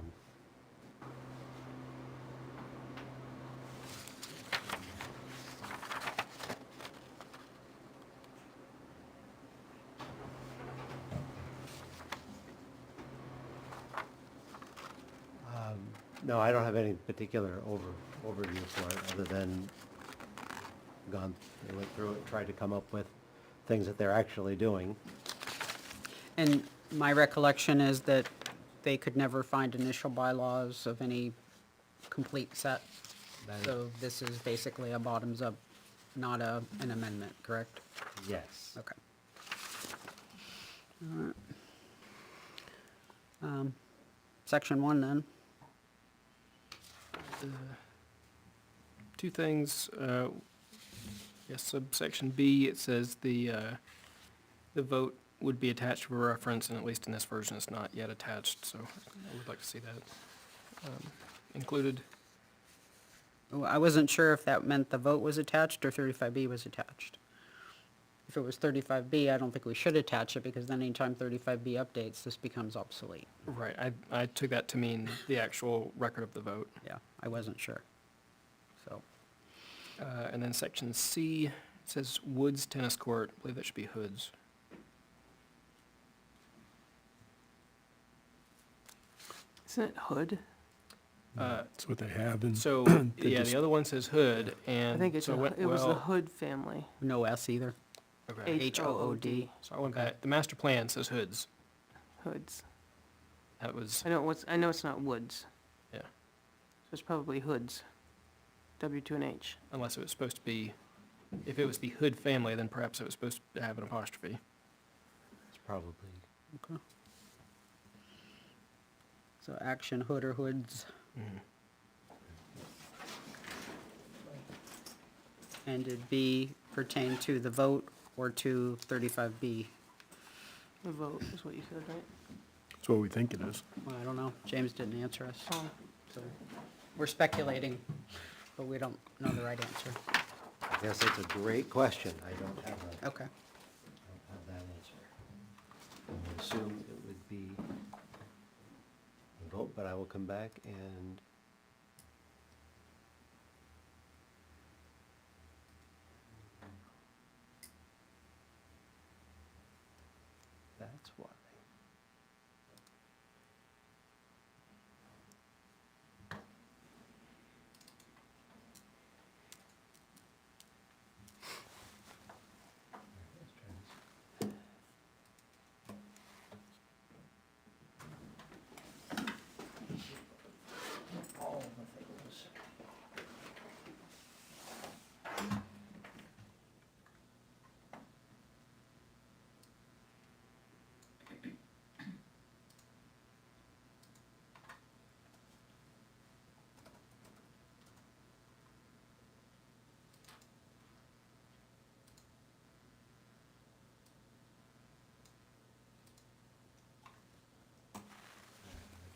C: no, I don't have any particular overview for it, other than they went through it, tried to come up with things that they're actually doing.
A: And my recollection is that they could never find initial bylaws of any complete set.
C: That is-
A: So this is basically a bottoms-up, not an amendment, correct?
C: Yes.
A: Okay. All right. Section 1 then.
F: Two things, yes, subsection B, it says the vote would be attached for reference, and at least in this version, it's not yet attached, so I would like to see that included.
A: Oh, I wasn't sure if that meant the vote was attached or 35B was attached. If it was 35B, I don't think we should attach it, because then anytime 35B updates, this becomes obsolete.
F: Right, I took that to mean the actual record of the vote.
A: Yeah, I wasn't sure. So,
F: And then section C says Woods Tennis Court. I believe that should be Hoods.
E: Isn't it Hood?
G: That's what they have in.
F: So,
G: They
F: yeah,
G: just-
F: the other one says Hood, and
E: I think it's,
F: so
E: it was the
F: well,
E: Hood family.
A: No S either.
F: okay.
E: H-O-O-D.
F: So I went back. The master plan says Hoods.
E: Hoods.
F: That was,
E: I know it's not Woods.
F: yeah,
E: So it's probably Hoods. W-2
F: unless it was supposed to be, if it was the Hood family, then perhaps it was supposed to have an apostrophe.
C: It's probably,
A: Okay. So action hood or hoods, and did B pertain to the vote or to 35B?
E: The vote is what you said, right?
G: That's what we think it is.
A: Well, I don't know. James didn't answer us,
E: Oh,
A: so we're speculating, but we don't know the right answer.
C: I guess it's a great question. I don't have
A: Okay.
C: that answer. I would assume it would be a vote, but I will come back and that's why. All the things.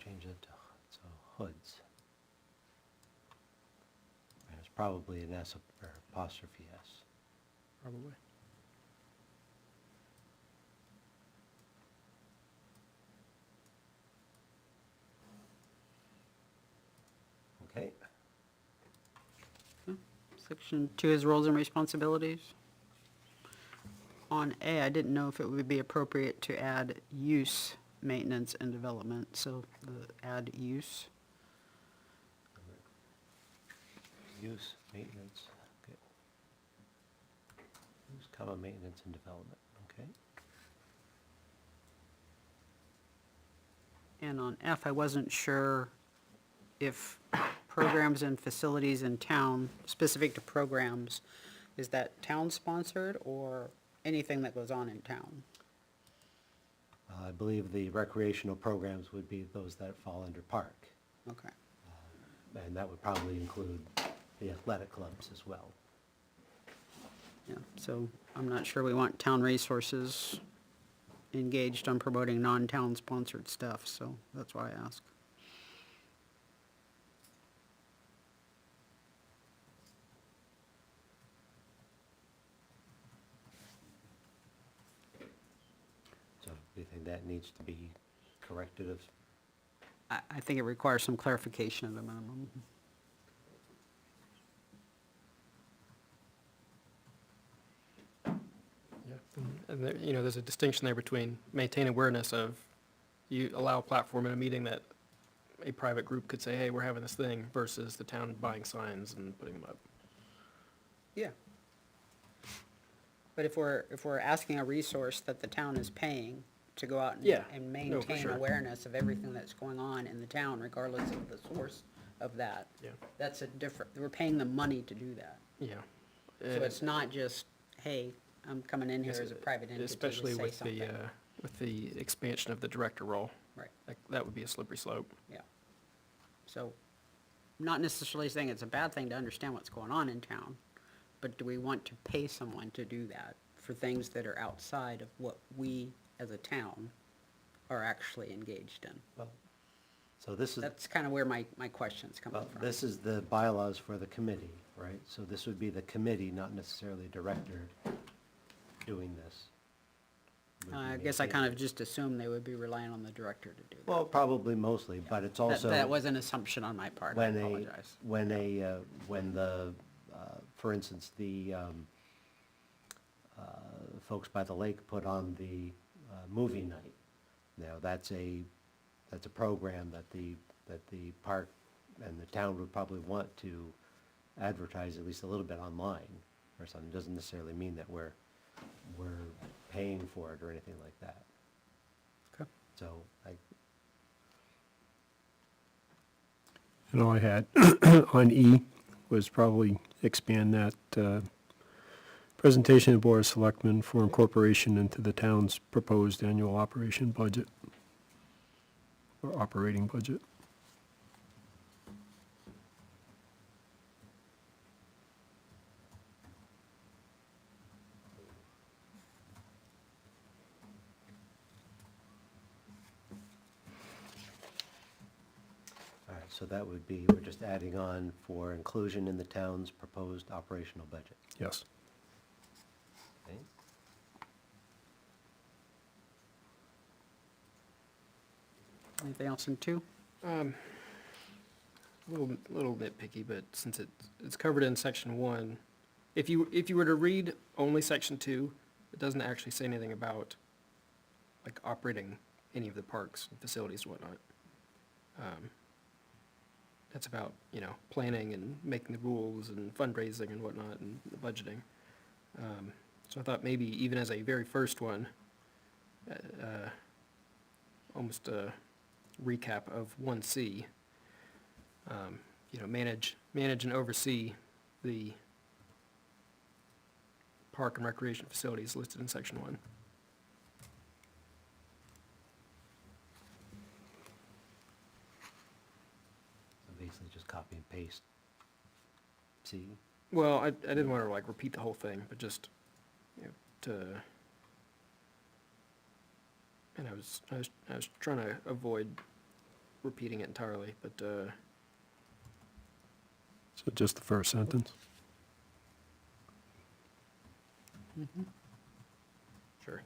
C: Change it to so hoods. And it's probably an S or apostrophe S.
F: Probably.
C: Okay.
A: Section 2 is roles and responsibilities. On A, I didn't know if it would be appropriate to add use, maintenance, and development, so add use.
C: Use, maintenance, okay. Use, comma, maintenance and development, okay.
A: And on F, I wasn't sure if programs and facilities in town, specific to programs, is that town-sponsored or anything that goes on in town?
C: I believe the recreational programs would be those that fall under park.
A: Okay.
C: And that would probably include the athletic clubs as well.
A: Yeah, so I'm not sure we want town resources engaged on promoting non-town sponsored stuff, so that's why I ask.
C: So do you think that needs to be corrected of,
A: I think it requires some clarification at a minimum.
F: Yeah, and there, you know, there's a distinction there between maintain awareness of, you allow a platform in a meeting that a private group could say, hey, we're having this thing, versus the town buying signs and putting them up.
A: Yeah. But if we're asking a resource that the town is paying to go out
F: Yeah.
A: and
F: No, for
A: maintain
F: sure.
A: awareness of everything that's going on in the town, regardless of the source of that,
F: Yeah.
A: that's a different, we're paying them money to do that.
F: Yeah.
A: So it's not just, hey, I'm coming in here as a private entity to
F: Especially
A: say
F: with
A: something.
F: with the expansion of the director role.
A: Right,
F: That would be a slippery slope.
A: yeah. So, not necessarily saying it's a bad thing to understand what's going on in town, but do we want to pay someone to do that for things that are outside of what we, as a town, are actually engaged in?
C: well, so this is,
A: That's kind of where my question's coming
C: well,
A: from.
C: this is the bylaws for the committee, right? So this would be the committee, not necessarily director doing this. Would be
A: I guess I
C: maintaining
A: kind of just assumed they would be relying on the director to do that.
C: Well, probably mostly, but it's also.
A: That was an assumption on my part, I
C: When
A: apologize.
C: when the for instance, the folks by the lake put on the movie night. Now, that's a program that the park and the town would probably want to advertise at least a little bit online or something. Doesn't necessarily mean that we're paying for it or anything like that.
G: Okay.
C: So
G: And all I had on E was probably expand that presentation of Board of Selectmen for incorporation into the town's proposed annual operation budget, or operating budget.
C: all right, so that would be, we're just adding on for inclusion in the town's proposed operational budget.
G: Yes.
C: Okay.
A: Anything else in 2?
F: A little nitpicky, but since it's covered in section 1, if you were to read only section 2, it doesn't actually say anything about, like, operating any of the parks and facilities and whatnot. That's about, planning and making the rules and fundraising and whatnot and the budgeting. So I thought maybe even as a very first one, almost a recap of 1C, manage and oversee the park and recreation facilities listed in section 1.
C: So basically just copy and paste. See?
F: Well, I didn't want to like repeat the whole thing, but just, and I was trying to avoid repeating it entirely, but,
G: So just the first sentence?
F: sure.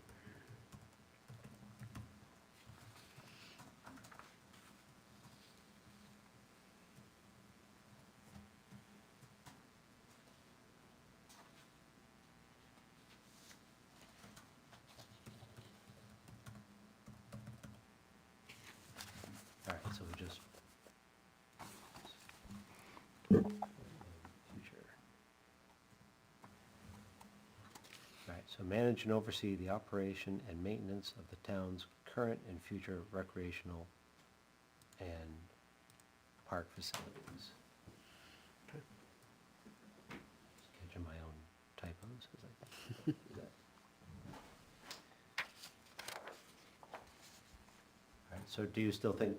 C: All right, so we just. Future. All right, so manage and oversee the operation and maintenance of the town's current and future recreational and park facilities. Just catching my own typos as I do that. All right, so do you still think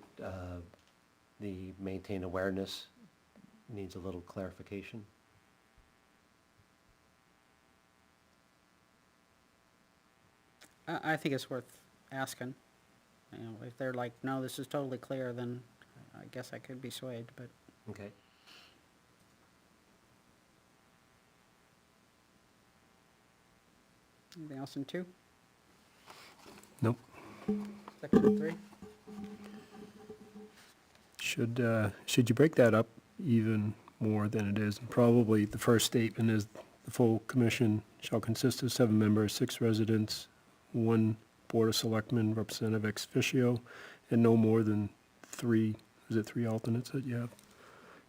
C: the maintain awareness needs a little clarification?
A: I think it's worth asking. If they're like, no, this is totally clear, then I guess I could be swayed, but
C: Okay.
A: anything else in 2?
G: Nope.
A: Section 3?
G: Should you break that up even more than it is? Probably the first statement is the full commission shall consist of 7 members, 6 residents, 1 Board of Selectmen representative ex officio, and no more than 3, is it 3 alternates that you have?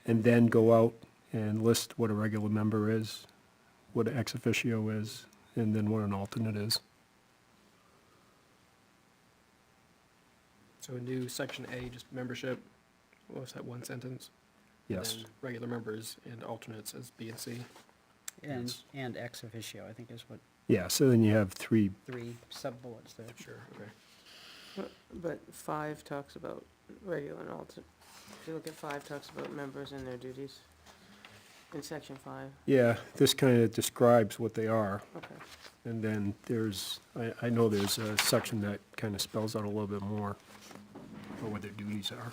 G: And then go out and list what a regular member is, what an ex officio is, and then what an alternate is.
F: So a new section A, just membership, what was that, one sentence? And
G: Yes.
F: then regular members and alternates as B and C.
A: And ex officio, I think is what,
G: Yeah, so then you have 3,
A: 3 sub-bullets there.
F: Sure, okay.
E: But 5 talks about regular and alternate. If you look at 5, talks about members and their duties in section 5.
G: yeah, this kind of describes what they are.
E: Okay.
G: And then there's, I know there's a section that kind of spells out a little bit more about what their duties are.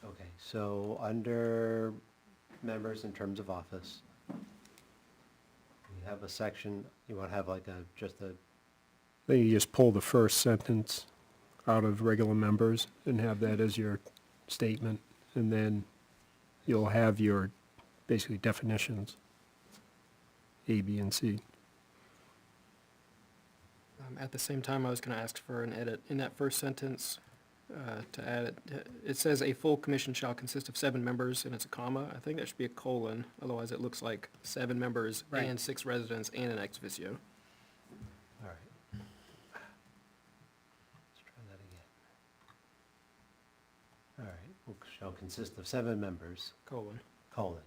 C: Okay, so under members in terms of office, you have a section, you want to have like just a,
G: Then you just pull the first sentence out of regular members and have that as your statement, and then you'll have your, basically definitions, A, B, and C.
F: At the same time, I was gonna ask for an edit in that first sentence, to add it. It says a full commission shall consist of 7 members, and it's a comma. I think that should be a colon, otherwise it looks like 7 members
A: Right.
F: and 6 residents and an ex officio.
C: All right. Let's try that again. All right, shall consist of 7 members,
F: Colon.
C: colon.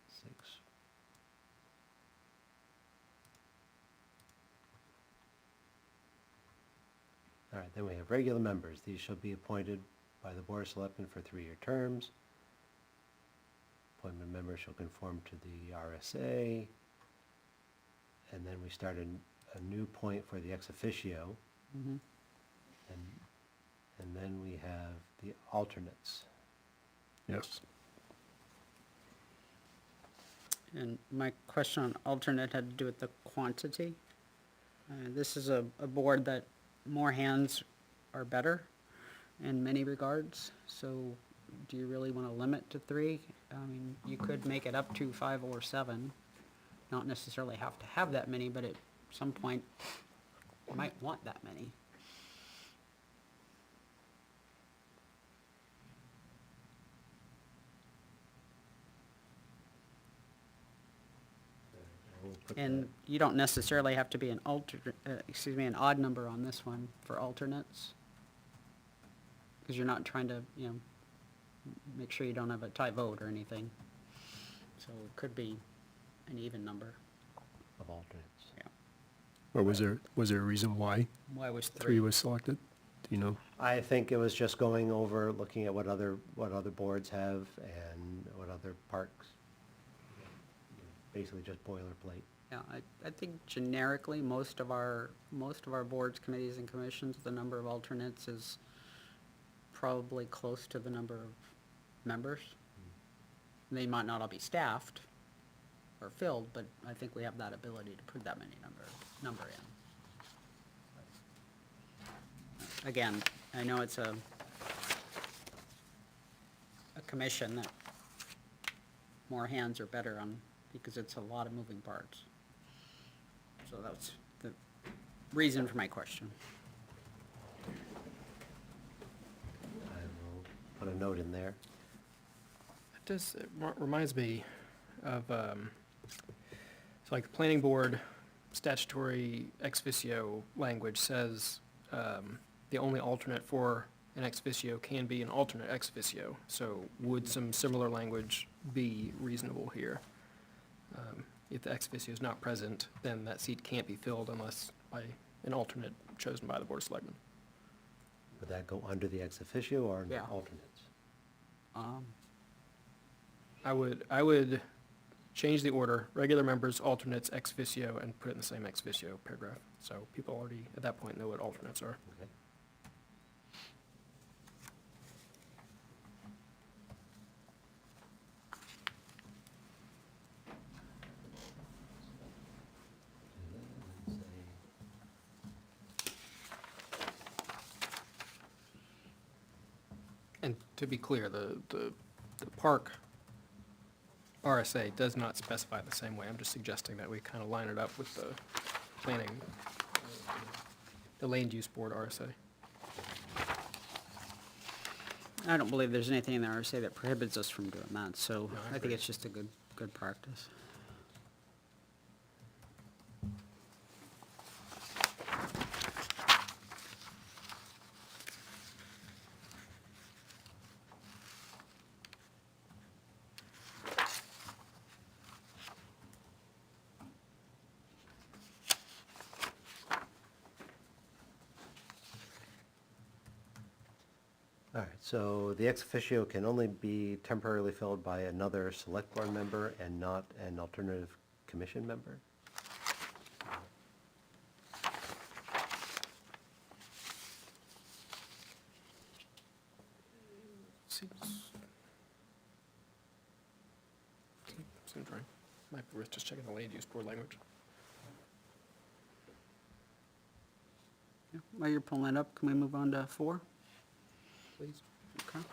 C: 6. All right, then we have regular members. These shall be appointed by the Board of Selectmen for 3-year terms. Appointment members shall conform to the RSA. And then we start a new point for the ex officio.
A: Mhm.
C: And then we have the alternates.
G: Yes.
A: And my question on alternate had to do with the quantity. This is a board that more hands are better in many regards, so do you really want to limit to 3? I mean, you could make it up to 5 or 7, not necessarily have to have that many, but at some point, you might want that many.
C: We'll put
A: And you don't necessarily have to be an an odd number on this one for alternates. Because you're not trying to, make sure you don't have a tie vote or anything. So it could be an even number.
C: of alternates.
G: Or was there a reason why
A: Why was
G: 3 was selected? Do you know?
C: I think it was just going over, looking at what other boards have and what other parks. Basically just boilerplate.
A: Yeah, I think generically, most of our boards, committees, and commissions, the number of alternates is probably close to the number of members. They might not all be staffed or filled, but I think we have that ability to put that many number in. Again, I know it's a commission that more hands are better on, because it's a lot of moving parts. So that's the reason for my question.
C: I will put a note in there.
F: It reminds me of, so like the planning board statutory ex officio language says, the only alternate for an ex officio can be an alternate ex officio. So would some similar language be reasonable here? If the ex officio is not present, then that seat can't be filled unless by an alternate chosen by the Board of Selectmen.
C: Would that go under the ex officio or under
A: Yeah.
C: alternates?
F: I would change the order, regular members, alternates, ex officio, and put it in the same ex officio paragraph. So people already, at that point, know what alternates are.
C: Okay.
F: And to be clear, the park RSA does not specify the same way. I'm just suggesting that we kind of line it up with the planning, the land use board RSA.
A: I don't believe there's anything in the RSA that prohibits us from doing that, so
F: No, I
A: I think
F: agree.
A: it's just a good practice.
C: All right, so the ex officio can only be temporarily filled by another select board member and not an alternative commission member?
F: Seems right. Might be worth just checking the land use board language.
A: Yeah, while you're pulling that up, can we move on to 4? please. Okay.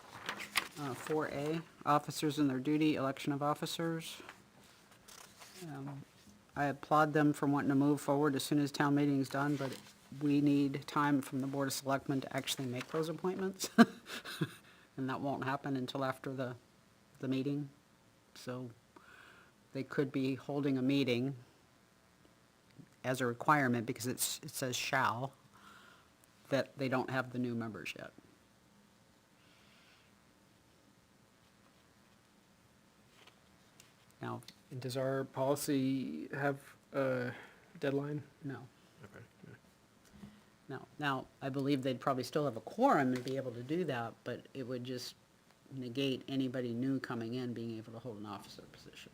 A: 4A, officers and their duty, election of officers. I applaud them for wanting to move forward as soon as town meeting's done, but we need time from the Board of Selectmen to actually make those appointments. And that won't happen until after the meeting. So they could be holding a meeting as a requirement, because it says shall, that they don't have the new members yet. Now,
F: And does our policy have a deadline?
A: no.
F: Okay.
A: No. Now, I believe they'd probably still have a quorum and be able to do that, but it would just negate anybody new coming in being able to hold an officer position.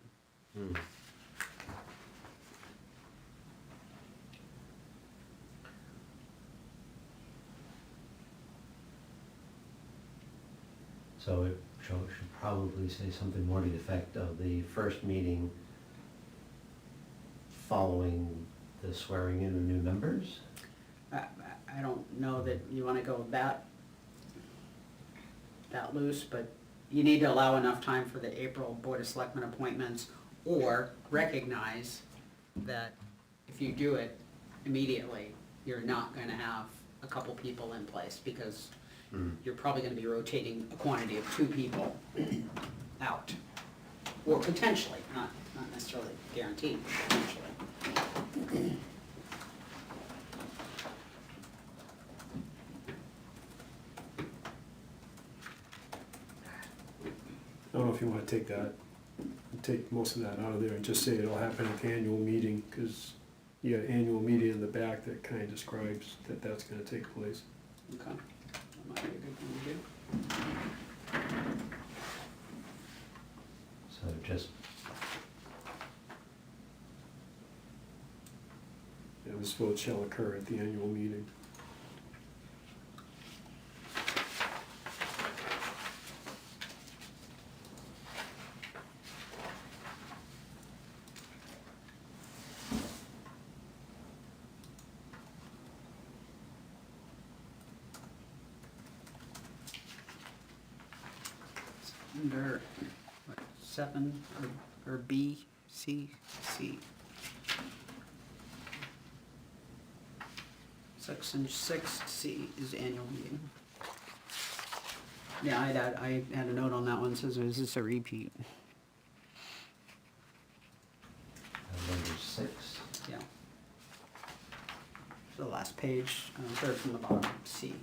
C: So it should probably say something more to the effect of the first meeting following the swearing in of new members?
A: I don't know that you wanna go that loose, but you need to allow enough time for the April Board of Selectmen appointments, or recognize that if you do it immediately, you're not gonna have a couple people in place, because you're probably gonna be rotating a quantity of 2 people out. Or potentially, not necessarily guaranteed, potentially.
G: I don't know if you wanna take most of that out of there and just say it'll happen at the annual meeting, cause you got annual meeting in the back that kinda describes that that's gonna take place.
A: Okay. That might be a good thing to do.
C: So just,
G: Yeah, this vote shall occur at the annual meeting.
A: Under, what, 7, or B, C, C. Section 6C is annual meeting. Yeah, I had a note on that one, says, is this a repeat?
C: number 6.
A: Yeah. The last page, 3rd from the bottom, C.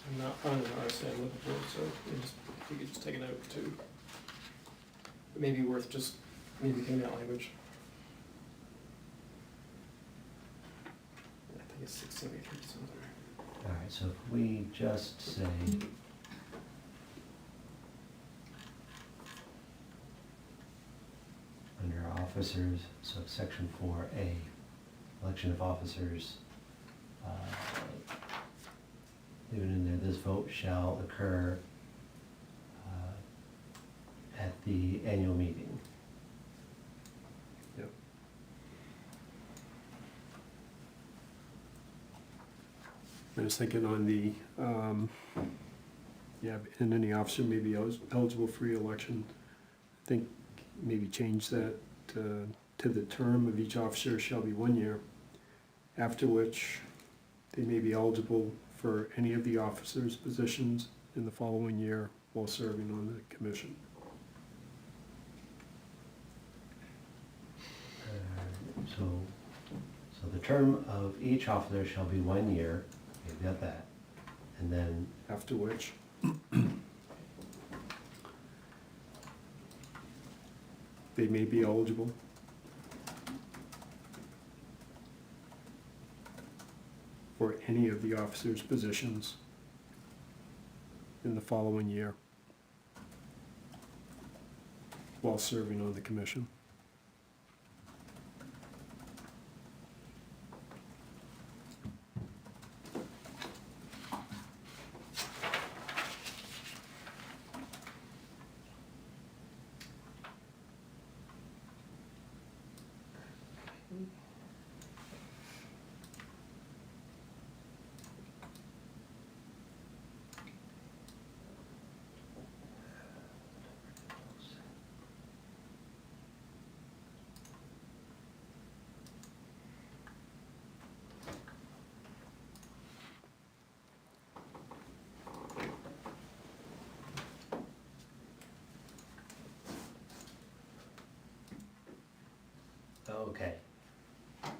F: I'm not finding the RSA I'm looking for, so we could just take it out too. It may be worth just mimicking that language. I think it's 673 something.
C: All right, so if we just say, under officers, so section 4A, election of officers, leave it in there, this vote shall occur at the annual meeting.
G: Yep. I was thinking on the, yeah, and any officer may be eligible for re-election. I think maybe change that to the term of each officer shall be 1 year, after which they may be eligible for any of the officers' positions in the following year while serving on the commission.
C: So the term of each officer shall be 1 year, you've got that, and then,
G: After which they may be eligible for any of the officers' positions in the following year while serving on the commission.
C: Okay. So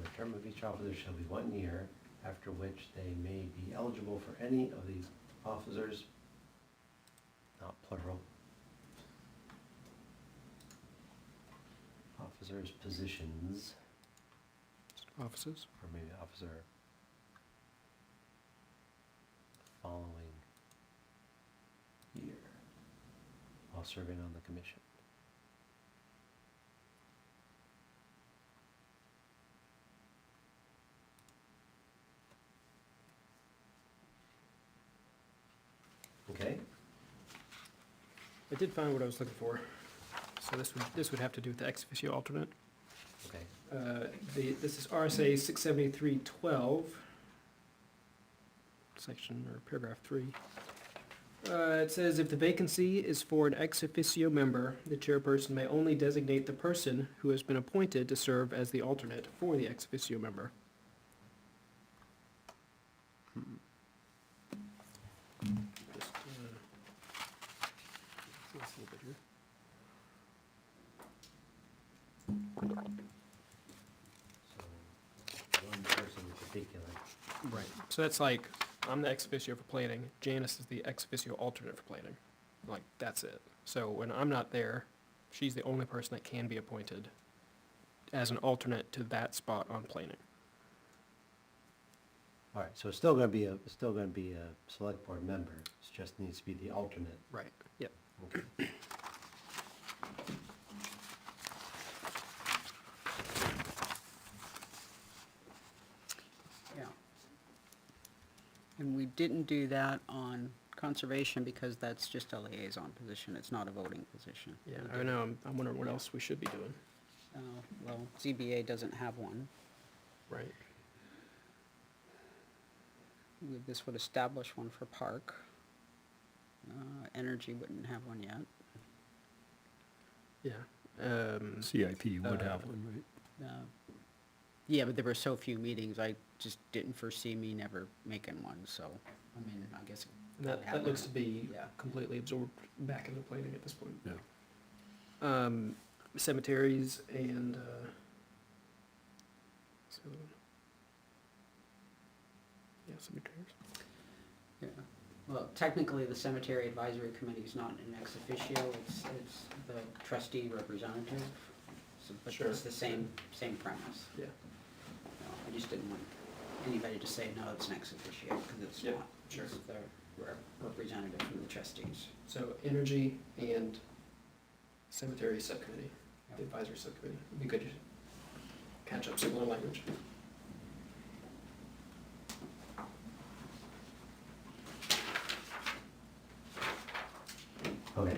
C: the term of each officer shall be 1 year, after which they may be eligible for any of these officers, not plural, officers' positions,
G: Offices?
C: or maybe officer following year, while serving on the commission. Okay,
F: I did find what I was looking for. So this would have to do with the ex officio alternate.
C: okay.
F: This is RSA 673-12, section or paragraph 3. It says, if the vacancy is for an ex officio member, the chairperson may only designate the person who has been appointed to serve as the alternate for the ex officio member. Just, let's see a bit here.
C: So, one person in particular.
F: Right. So that's like, I'm the ex officio for planning, Janice is the ex officio alternate for planning. Like, that's it. So when I'm not there, she's the only person that can be appointed as an alternate to that spot on planning.
C: All right, so it's still gonna be a select board member, it just needs to be the alternate.
F: Right. Yep.
C: Okay.
A: Yeah. And we didn't do that on conservation because that's just a liaison position, it's not a voting position.
F: Yeah, I know, I'm wondering what else we should be doing.
A: Well, ZBA doesn't have one.
F: Right.
A: This would establish one for park. Energy wouldn't have one yet.
F: Yeah.
G: CIP would
F: Uh,
G: have one, right?
A: Yeah, but there were so few meetings, I just didn't foresee me never making one, so, I mean, I guess.
F: And that looks to be
A: Yeah.
F: completely absorbed back into planning at this point.
G: Yeah.
F: Cemeteries and, so, yeah, cemeteries.
A: Yeah, well, technically, the cemetery advisory committee is not an ex officio, it's the trustee representative. But
F: Sure.
A: it's the same premise.
F: Yeah.
A: I just didn't want anybody to say, no, it's an ex officio, because it's
F: Yeah,
A: not.
F: sure.
A: It's the representative from the trustees.
F: So energy and cemetery subcommittee, the advisory subcommittee. It'd be good to catch up similar language.
C: Okay,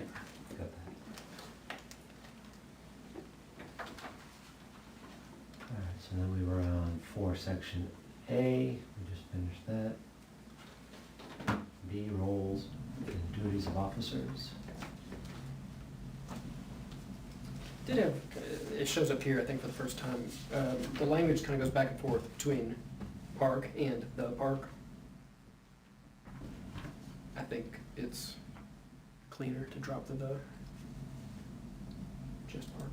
C: got that. All right, so then we were on 4, section A, we just finished that. B, roles and duties of officers.
F: Did have, it shows up here, I think, for the first time. The language kind of goes back and forth between park and the park. I think it's cleaner to drop the just park.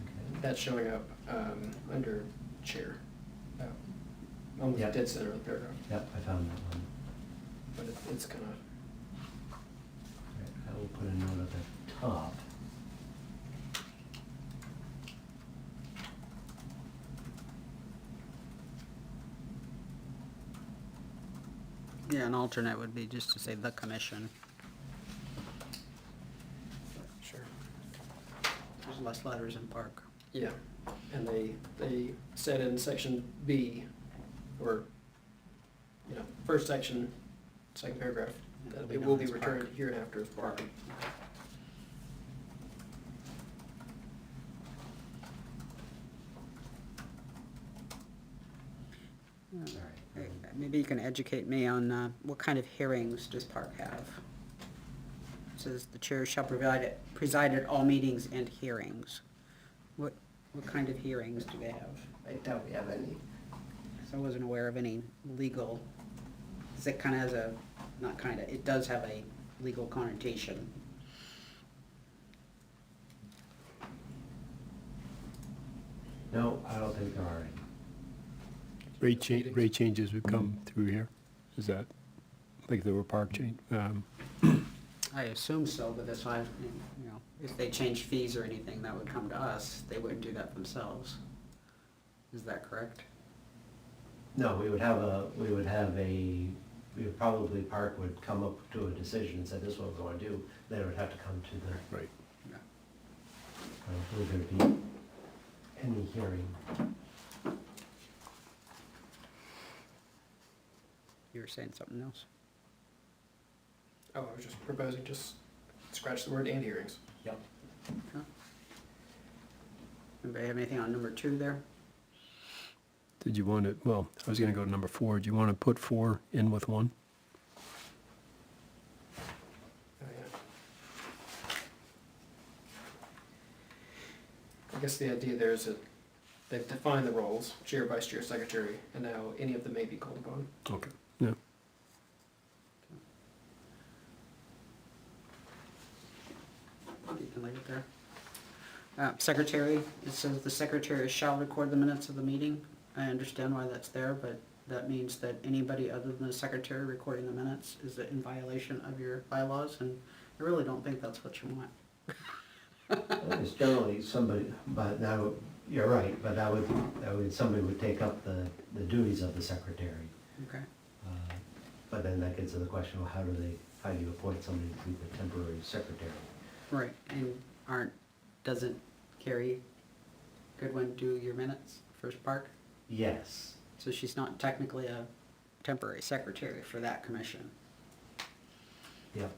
C: Okay.
F: That's showing up under chair, almost
C: Yep.
F: dead center of the paragraph,
C: Yep, I found that one.
F: but it's kind of,
C: All right, I will put a note at the top.
A: Yeah, an alternate would be just to say the commission.
F: sure.
A: There's less letters in park.
F: Yeah, and they said in section B, or, first section, second paragraph, that it will be returned hereinafter as park.
C: All right.
A: Maybe you can educate me on what kind of hearings does park have? It says the chair shall preside at all meetings and hearings. What kind of hearings do they have?
C: I doubt we have any.
A: So I wasn't aware of any legal, is it kind of as a not kinda, it does have a legal connotation.
C: No, I don't think there are any.
G: Rate changes would come through here, is that, like there were park change,
A: I assume so, but that's why, you know, if they change fees or anything, that would come to us, they wouldn't do that themselves. Is that correct?
C: No, we would probably, Park would come up to a decision and say, this is what we're going to do, then it would have to come to the,
G: right.
A: Yeah.
C: I don't believe there'd be any hearing.
A: You were saying something else?
F: Oh, I was just proposing, just scratch the word and hearings.
C: Yep.
A: Anybody have anything on number 2 there?
G: Did you want it, well, I was gonna go to number 4, do you wanna put 4 in with 1?
F: Oh, yeah. I guess the idea there is that they've defined the roles, chair, vice chair, secretary, and now any of them may be called upon.
G: Okay, yeah.
A: You can leave it there. Secretary, it says the secretary shall record the minutes of the meeting. I understand why that's there, but that means that anybody other than the secretary recording the minutes is in violation of your bylaws, and I really don't think that's what you want.
C: It's generally somebody, but now, you're right, but that would, somebody would take up the duties of the secretary.
A: Okay.
C: But then that gets to the question, well, how do you appoint somebody to be the temporary secretary?
A: Right, and doesn't Carrie Goodwin do your minutes, First Park?
C: Yes.
A: So she's not technically a temporary secretary for that commission.
C: Yep.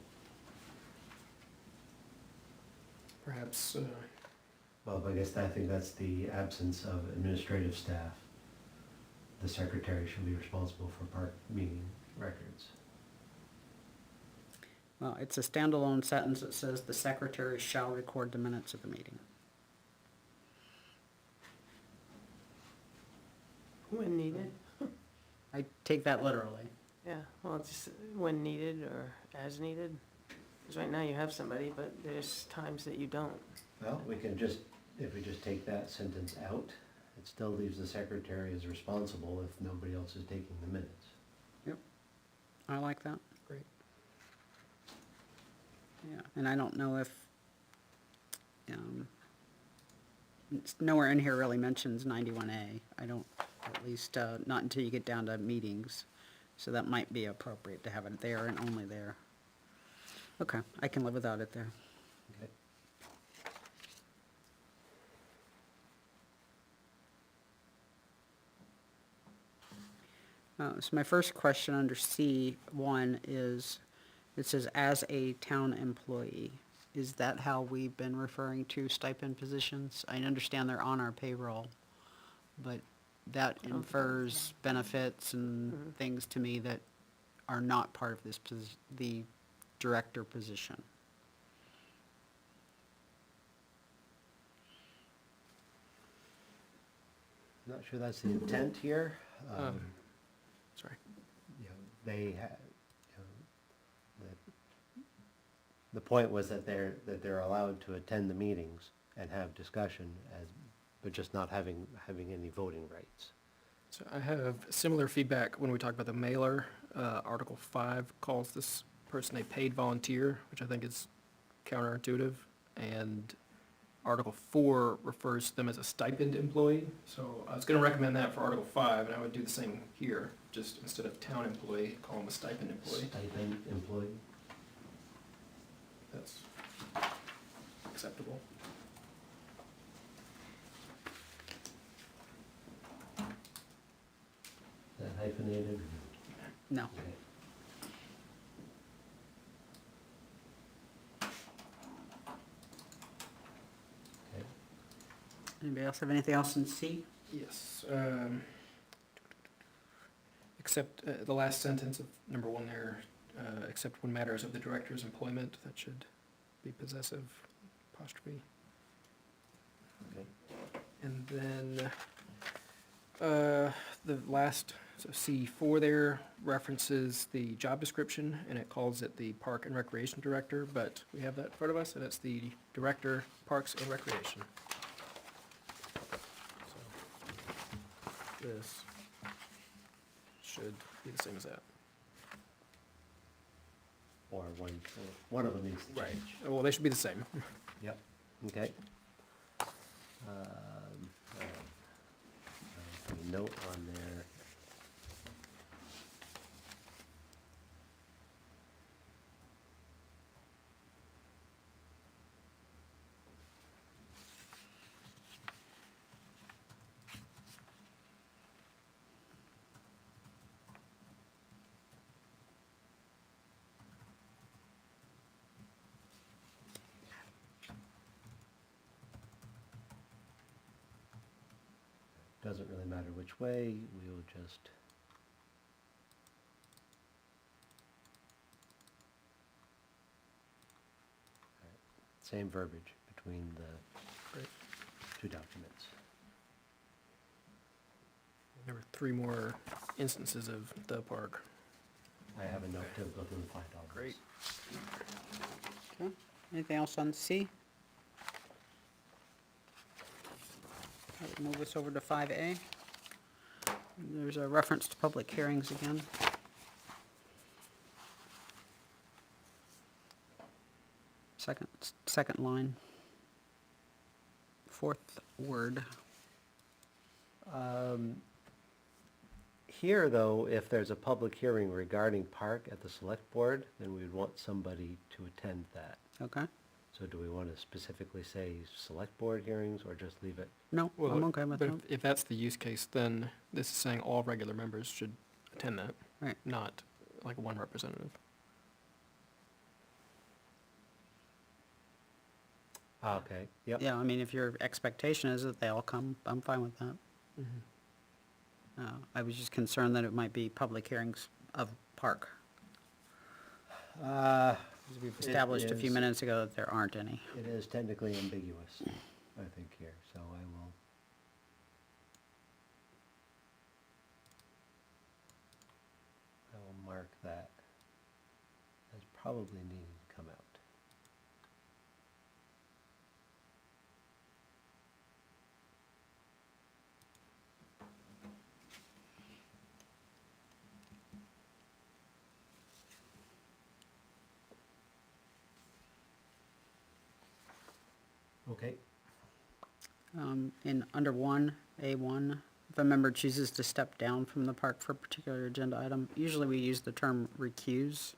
F: Perhaps,
C: Well, I think that's the absence of administrative staff. The secretary should be responsible for park meeting records.
A: Well, it's a standalone sentence that says the secretary shall record the minutes of the meeting.
E: When needed,
A: I take that literally.
E: yeah, well, just when needed or as needed. Because right now you have somebody, but there's times that you don't.
C: Well, we can just, if we just take that sentence out, it still leaves the secretary as responsible if nobody else is taking the minutes.
A: I like that.
F: great.
A: Yeah, and I don't know if, it's nowhere in here really mentions 91A. I don't, at least, not until you get down to meetings. So that might be appropriate to have it there and only there. Okay, I can live without it there.
C: Okay.
A: So my first question under C1 is, it says as a town employee. Is that how we've been referring to stipend positions? I understand they're on our payroll, but that infers benefits and things to me that are not part of this the director position.
C: Not sure that's the intent here.
F: Sorry.
C: You know, they ha the point was that they're allowed to attend the meetings and have discussion but just not having any voting rights.
F: So I have similar feedback when we talk about the mailer. Article 5 calls this person a paid volunteer, which I think is counterintuitive. And Article 4 refers to them as a stipend employee. So I was going to recommend that for Article 5, and I would do the same here. Just instead of town employee, call them a stipend employee.
C: Stipend employee?
F: That's acceptable.
C: Is that hyphenated?
A: No.
C: Okay. Okay.
A: Anybody else have anything else in C?
F: Yes. Except the last sentence of number 1 there, except when matters of the director's employment, that should be possessive apostrophe.
C: Okay.
F: And then the last So C4 there references the job description, and it calls it the Park and Recreation Director, but we have that in front of us, and it's the Director, Parks and Recreation. So this should be the same as that.
C: Or one of them needs to change.
F: Well, they should be the same.
C: Yep, okay. All right. Put a note on there. Doesn't really matter which way, we will just. All right, same verbiage between the
F: Great.
C: two documents.
F: There were 3 more instances of the park.
C: I have a note to go through and find all those.
F: Great.
A: Okay. Anything else on C? That would move us over to 5A. There's a reference to public hearings again. Second line. Fourth word.
C: Here, though, if there's a public hearing regarding park at the select board, then we'd want somebody to attend that.
A: Okay?
C: So do we want to specifically say select board hearings, or just leave it?
A: No, I'm okay with
F: But
A: that.
F: if that's the use case, then this is saying all regular members should attend that,
A: Right.
F: not like one representative.
C: Okay, yep.
A: Yeah, I mean, if your expectation is that they all come, I'm fine with that. I was just concerned that it might be public hearings of park. As we've
C: It
A: established a few
C: is-
A: minutes ago that there aren't any.
C: It is technically ambiguous, I think, here, so I will mark that as probably needing to come out. Okay,
A: In under 1A1, if a member chooses to step down from the park for a particular agenda item, usually we use the term recuse,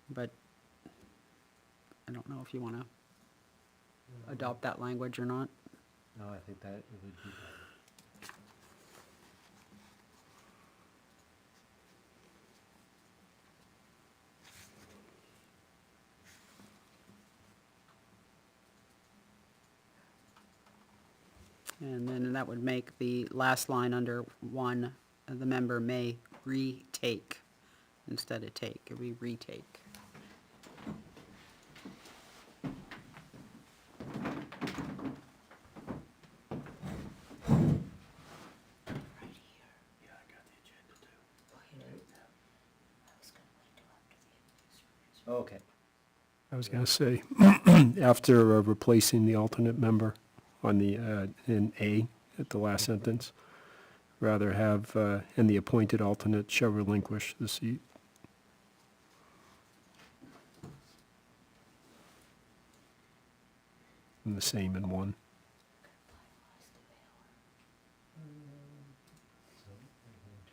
A: but I don't know if you want to adopt that language or not.
C: no, I think that it would be better.
A: And then that would make the last line under 1, the member may retake instead of take. It would be retake.
C: Okay,
G: I was gonna say, after replacing the alternate member on the, in A, at the last sentence, rather have, and the appointed alternate shall relinquish the seat. And the same in 1.
C: so we're going to.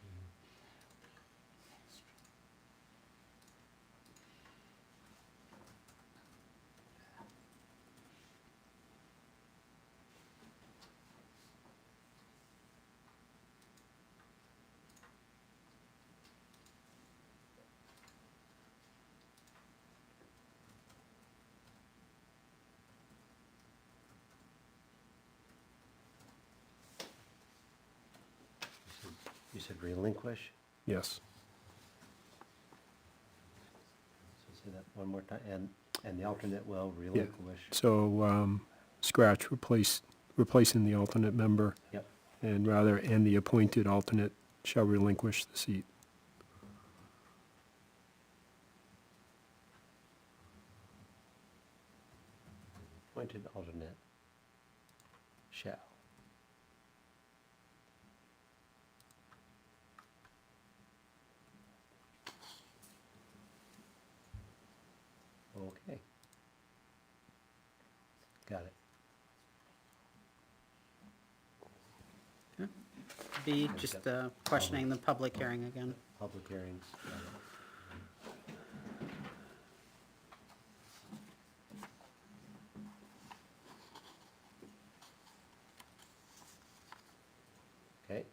C: You said relinquish,
G: Yes.
C: so say that one more time, and the alternate will relinquish.
G: So, scratch, replacing the alternate member,
C: Yep,
G: and rather, and the appointed alternate shall relinquish the seat.
C: Appointed alternate shall. Okay. Got it.
A: B, just questioning the public hearing again.
C: Public hearings. Got it. Okay.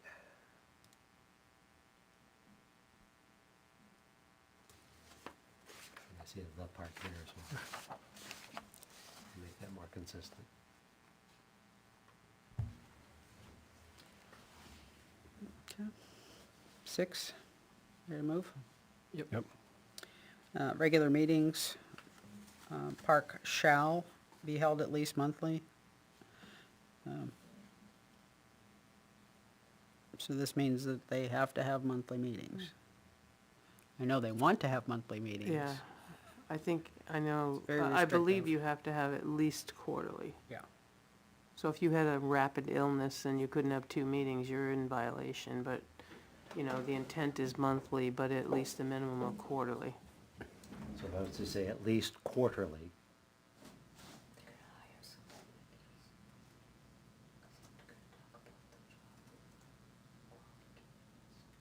C: I see the part there as well. Make that more consistent.
A: Okay. 6, ready to move?
G: Yep.
A: Regular meetings, park shall be held at least monthly. So this means that they have to have monthly meetings. I know they want to have monthly meetings.
E: Yeah, I think, I know,
A: It's very
E: I believe
A: restrictive.
E: you have to have at least quarterly.
A: Yeah.
E: So if you had a rapid illness and you couldn't have 2 meetings, you're in violation, but, you know, the intent is monthly, but at least a minimum of quarterly.
C: So if I was to say at least quarterly,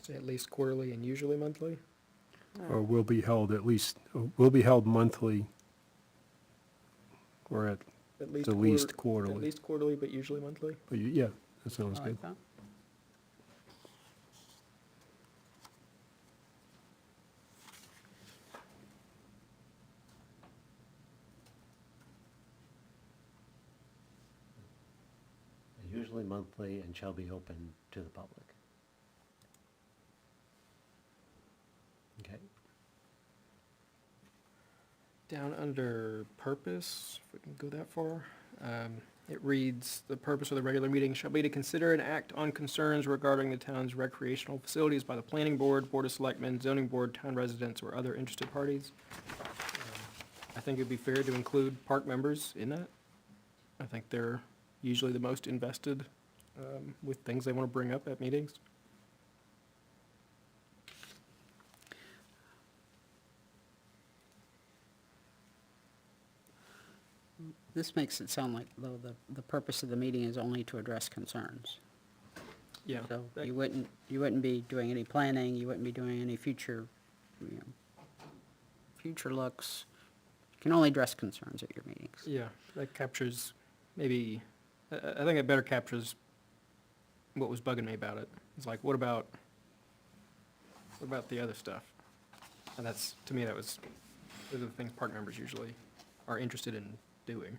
F: Say at least quarterly and usually monthly?
G: Or will be held will be held monthly, or at
F: At least
G: the least quarterly.
F: At least quarterly, but usually monthly?
G: But yeah, that sounds
A: I
G: good.
A: like that.
C: usually monthly and shall be open to the public. Okay.
F: Down under purpose, if we can go that far, it reads, "The purpose of the regular meeting shall be to consider and act on concerns regarding the town's recreational facilities by the planning board, board of selectmen, zoning board, town residents, or other interested parties." I think it'd be fair to include park members in that. I think they're usually the most invested with things they want to bring up at meetings.
A: This makes it sound like, though, the purpose of the meeting is only to address concerns.
F: Yeah.
A: So
F: that-
A: you wouldn't be doing any planning, you wouldn't be doing any future, future looks. You can only address concerns at your meetings.
F: Yeah, that captures, maybe, I think it better captures what was bugging me about it. It's like, what about the other stuff? And that's, to me, those are the things park members usually are interested in doing.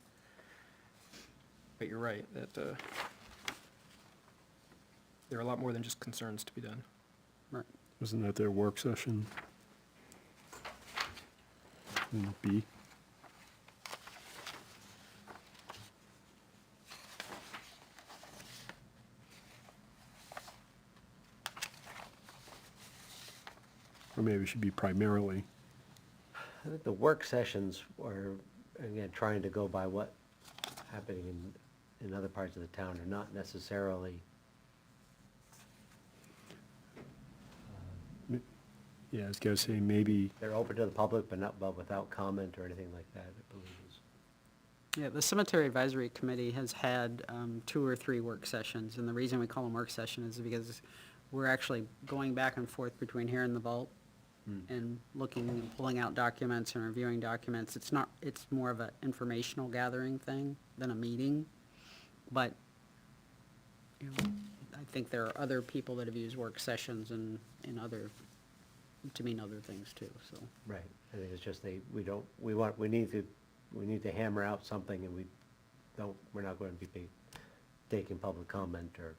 F: But you're right, that, there are a lot more than just concerns to be done.
A: Right.
G: Isn't that their work session? In B? Or maybe it should be primarily.
C: I think the work sessions are, again, trying to go by what happening in other parts of the town are not necessarily,
G: Yeah, I was gonna say maybe,
C: they're open to the public, but without comment or anything like that, I believe is.
A: Yeah, the Cemetery Advisory Committee has had 2 or 3 work sessions, and the reason we call them work session is because we're actually going back and forth between here and the vault and looking and pulling out documents and reviewing documents. It's more of an informational gathering thing than a meeting, but, you know, I think there are other people that have used work sessions and to mean other things too, so.
C: Right, I think it's just we need to hammer out something and we're not going to be taking public comment or,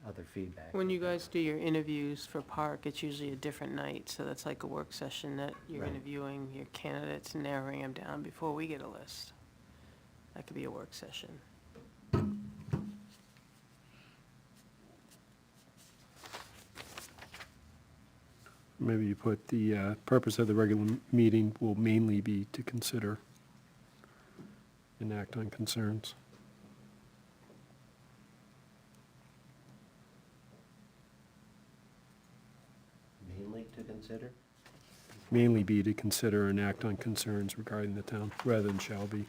C: other feedback.
E: When you guys do your interviews for park, it's usually a different night, so that's like a work session that you're
C: Right.
E: interviewing your candidates, narrowing them down before we get a list. That could be a work session.
G: maybe you put the purpose of the regular meeting will mainly be to consider and act on concerns.
C: Mainly to consider?
G: Mainly be to consider and act on concerns regarding the town, rather than shall be.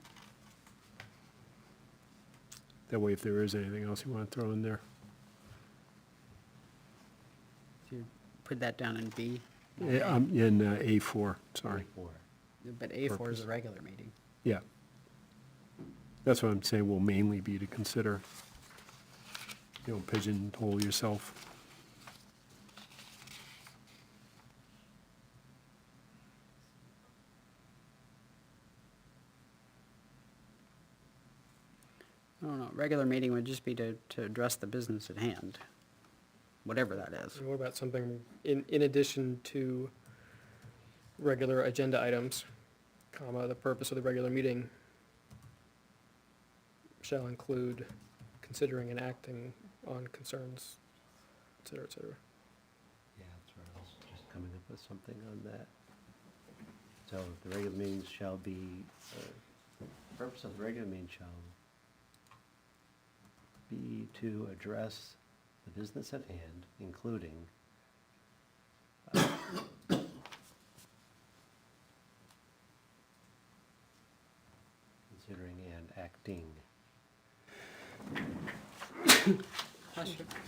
G: That way, if there is anything else you want to throw in there.
A: So you put that down in B,
G: I'm in A4, sorry.
C: Or
A: but A4 is
G: Purpose.
A: a regular meeting.
G: Yeah. That's what I'm saying, will mainly be to consider. You don't pigeonhole yourself.
A: I don't know, regular meeting would just be to address the business at hand, whatever that is.
F: And what about something in addition to regular agenda items, comma, the purpose of the regular meeting shall include considering and acting on concerns, et cetera, et cetera.
C: Yeah, that's where I was just coming up with something on that. So the regular meetings shall be, purpose of the regular meeting shall be to address the business at hand, including considering and acting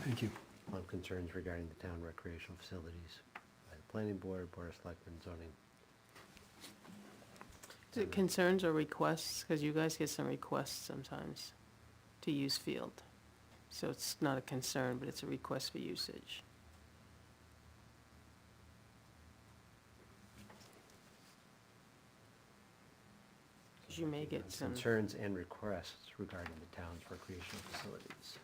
G: Thank you.
C: on concerns regarding the town recreational facilities by the planning board, board of selectmen, zoning.
E: Is it concerns or requests? Because you guys get some requests sometimes to use field. So it's not a concern, but it's a request for usage. Because you may get some,
C: Concerns and requests regarding the town's recreational facilities.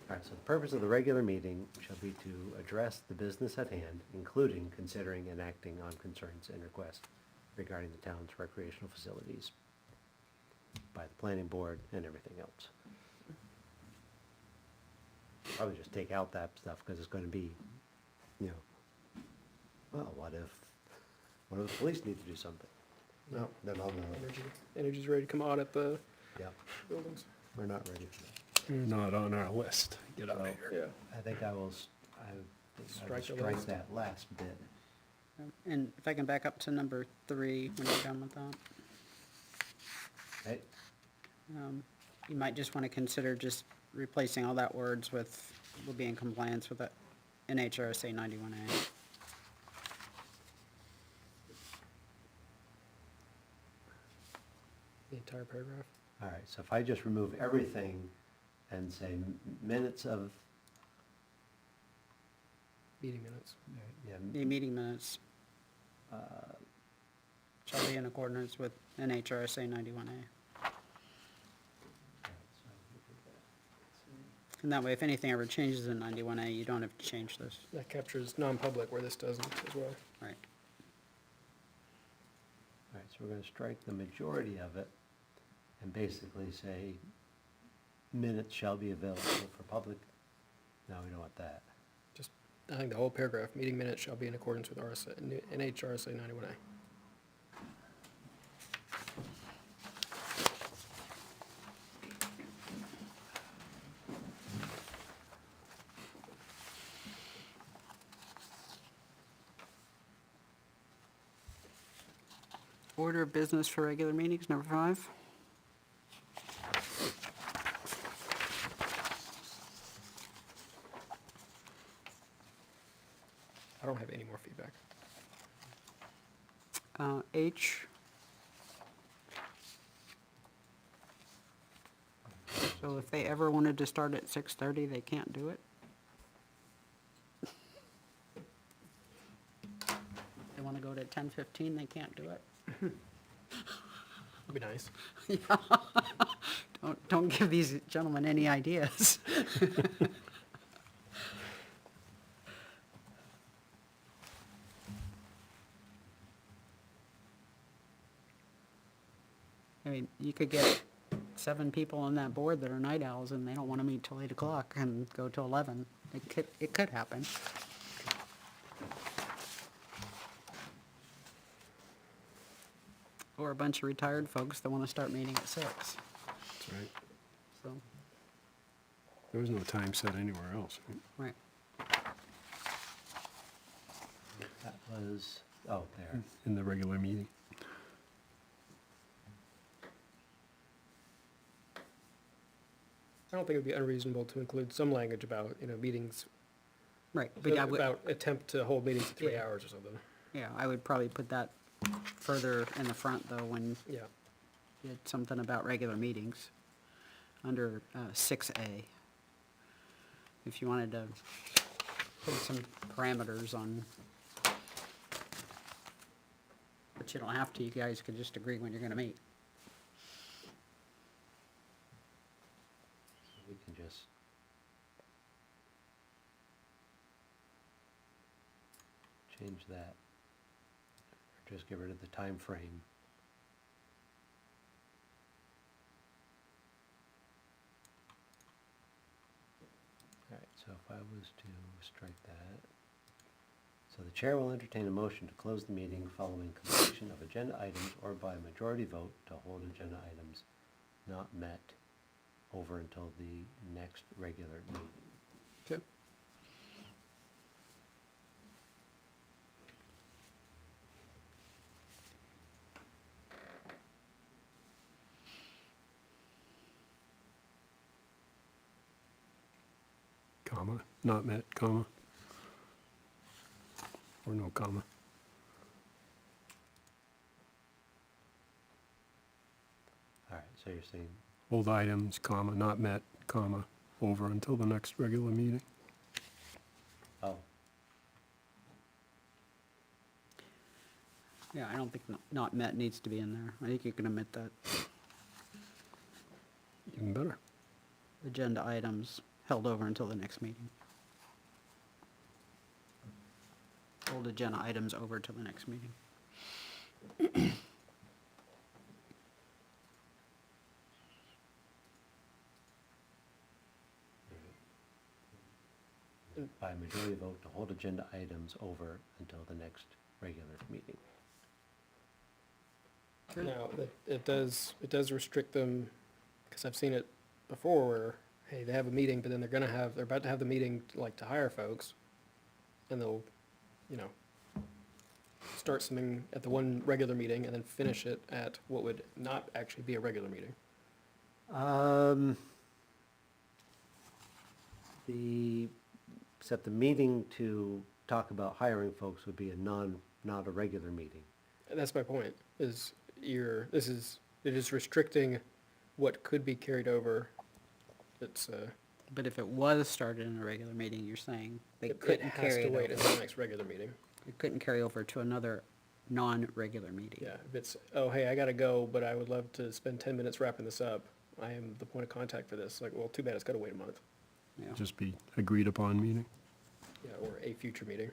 C: All right, so the purpose of the regular meeting shall be to address the business at hand, including considering and acting on concerns and requests regarding the town's recreational facilities by the planning board and everything else. Probably just take out that stuff, because it's gonna be, you know, well, what if the police need to do something? No, then I'll know.
F: Energy's ready to come audit the
C: Yeah,
F: buildings.
C: we're not ready for that.
G: Not on our list. Get out of here.
F: Yeah.
C: I think I will
F: Strike the
C: strike
F: list.
C: that last bit.
A: And if I can back up to number 3, when you're done with that.
C: Okay,
A: You might just want to consider just replacing all that words with, will be in compliance with the NHRSA 91A.
F: The entire paragraph.
C: all right, so if I just remove everything and say minutes of,
F: Meeting minutes.
C: yeah,
A: The meeting minutes
C: uh,
A: shall be in accordance with NHRSA 91A. And that way, if anything ever changes in 91A, you don't have to change this.
F: That captures non-public where this doesn't as well.
A: Right.
C: all right, so we're gonna strike the majority of it and basically say minutes shall be available for public. No, we don't want that.
F: I think the whole paragraph, meeting minutes shall be in accordance with NHRSA 91A.
A: Order of business for regular meetings, number 5.
F: I don't have any more feedback.
A: H. So if they ever wanted to start at 6:30, they can't do it? They want to go to 10:15, they can't do it?
F: That'd be nice.
A: Don't give these gentlemen any ideas. I mean, you could get 7 people on that board that are night owls and they don't want to meet till 8 o'clock and go till 11. It could happen.
H: Or a bunch of retired folks that wanna start meeting at 6,
G: That's right.
H: so,
G: There was no time set anywhere else. Right?
H: right.
C: That was, oh, there.
G: In the regular meeting.
F: I don't think it would be unreasonable to include some language about, meetings,
H: Right, but I would,
F: about attempt to hold meetings in 3
H: Yeah.
F: hours or something.
H: yeah, I would probably put that further in the front, though, when
F: Yeah.
H: you had something about regular meetings, under 6A. If you wanted to put some parameters on, but you don't have to, you guys could just agree when you're gonna meet.
C: We can just change that. Or just get rid of the time frame. Alright, so if I was to strike that. So the chair will entertain a motion to close the meeting following completion of agenda items or by majority vote to hold agenda items not met over until the next regular meeting.
F: Okay.
G: Comma, not met, comma. Or no comma.
C: Alright, so you're saying,
G: Hold items, comma, not met, comma, over until the next regular meeting.
C: oh,
H: Yeah, I don't think not met needs to be in there. I think you can omit that.
G: Even better.
H: Agenda items held over until the next meeting. Hold agenda items over till the next meeting.
C: by majority vote to hold agenda items over until the next regular meeting.
F: Now, it does restrict them, because I've seen it before where, hey, they have a meeting, but then they're about to have the meeting, like, to hire folks, and they'll, start something at the one regular meeting and then finish it at what would not actually be a regular meeting.
C: Except the meeting to talk about hiring folks would be not a regular meeting.
F: And that's my point, it is restricting what could be carried over. It's,
H: But if it was started in a regular meeting, you're saying they
F: it
H: couldn't
F: has
H: carry
F: to
H: it
F: wait
H: over.
F: until the next regular meeting.
H: It couldn't carry over to another non-regular meeting.
F: Yeah, if it's, oh, hey, I gotta go, but I would love to spend 10 minutes wrapping this up. I am the point of contact for this. Like, well, too bad, it's gotta wait a month.
H: Yeah.
G: Just be agreed upon meeting.
F: Yeah, or a future meeting.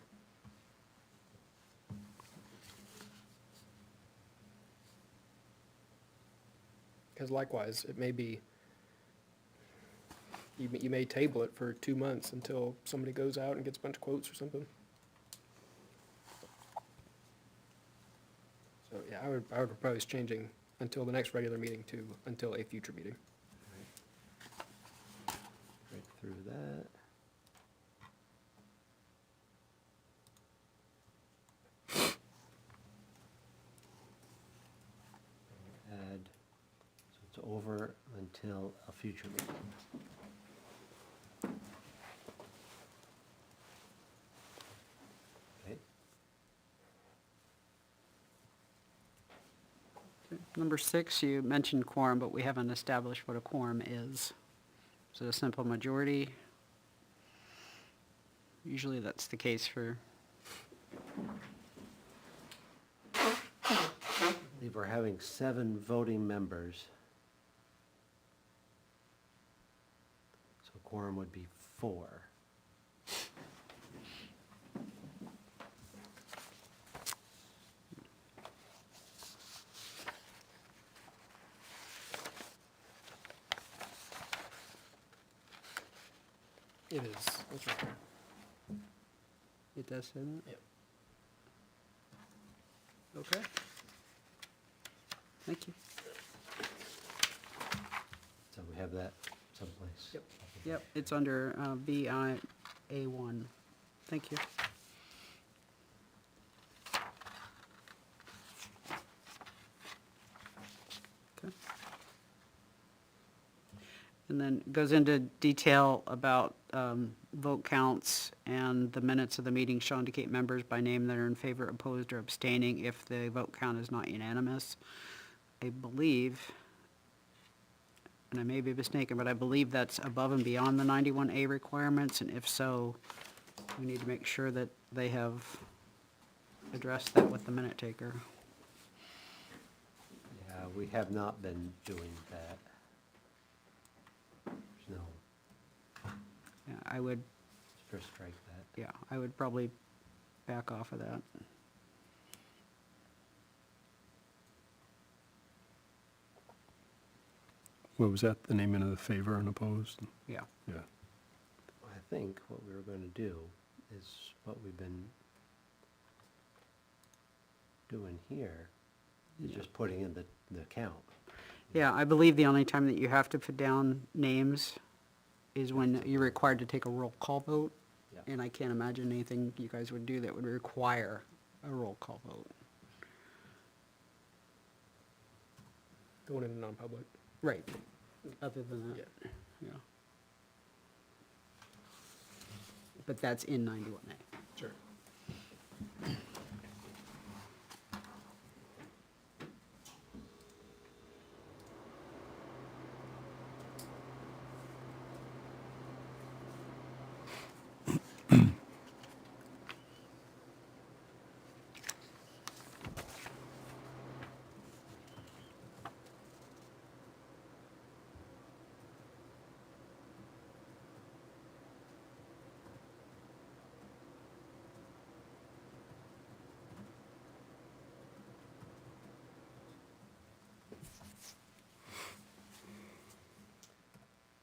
F: Because likewise, it may be, you may table it for 2 months until somebody goes out and gets a bunch of quotes or something. So, yeah, I would propose changing until the next regular meeting to until a future meeting.
C: Right through that. Add, so it's over until a future meeting. Okay,
H: Number 6, you mentioned quorum, but we haven't established what a quorum is. Is it a simple majority? Usually that's the case for,
C: I believe we're having 7 voting members. So quorum would be 4.
F: It is, that's right there.
H: it does, isn't it?
F: Yep.
H: Okay. Thank you.
C: So we have that someplace.
H: Yep, it's under BIA1. Thank you. Okay. And then it goes into detail about vote counts, and the minutes of the meeting shall indicate members by name that are in favor, opposed, or abstaining if the vote count is not unanimous. I believe, and I may be mistaken, but I believe that's above and beyond the 91A requirements, and if so, we need to make sure that they have addressed that with the minute taker.
C: Yeah, we have not been doing that. There's no,
H: Yeah, I would,
C: first strike that.
H: yeah, I would probably back off of that.
G: What was that, the naming of the favor and opposed?
H: Yeah,
G: Yeah.
C: I think what we were going to do is what we've been doing here, is just putting in the count.
H: yeah, I believe the only time that you have to put down names is when you're required to take a roll call vote.
C: Yeah.
H: And I can't imagine anything you guys would do that would require a roll call vote.
F: Going into non-public.
H: Right. Other than that, yeah. But that's in 91A.
F: Sure.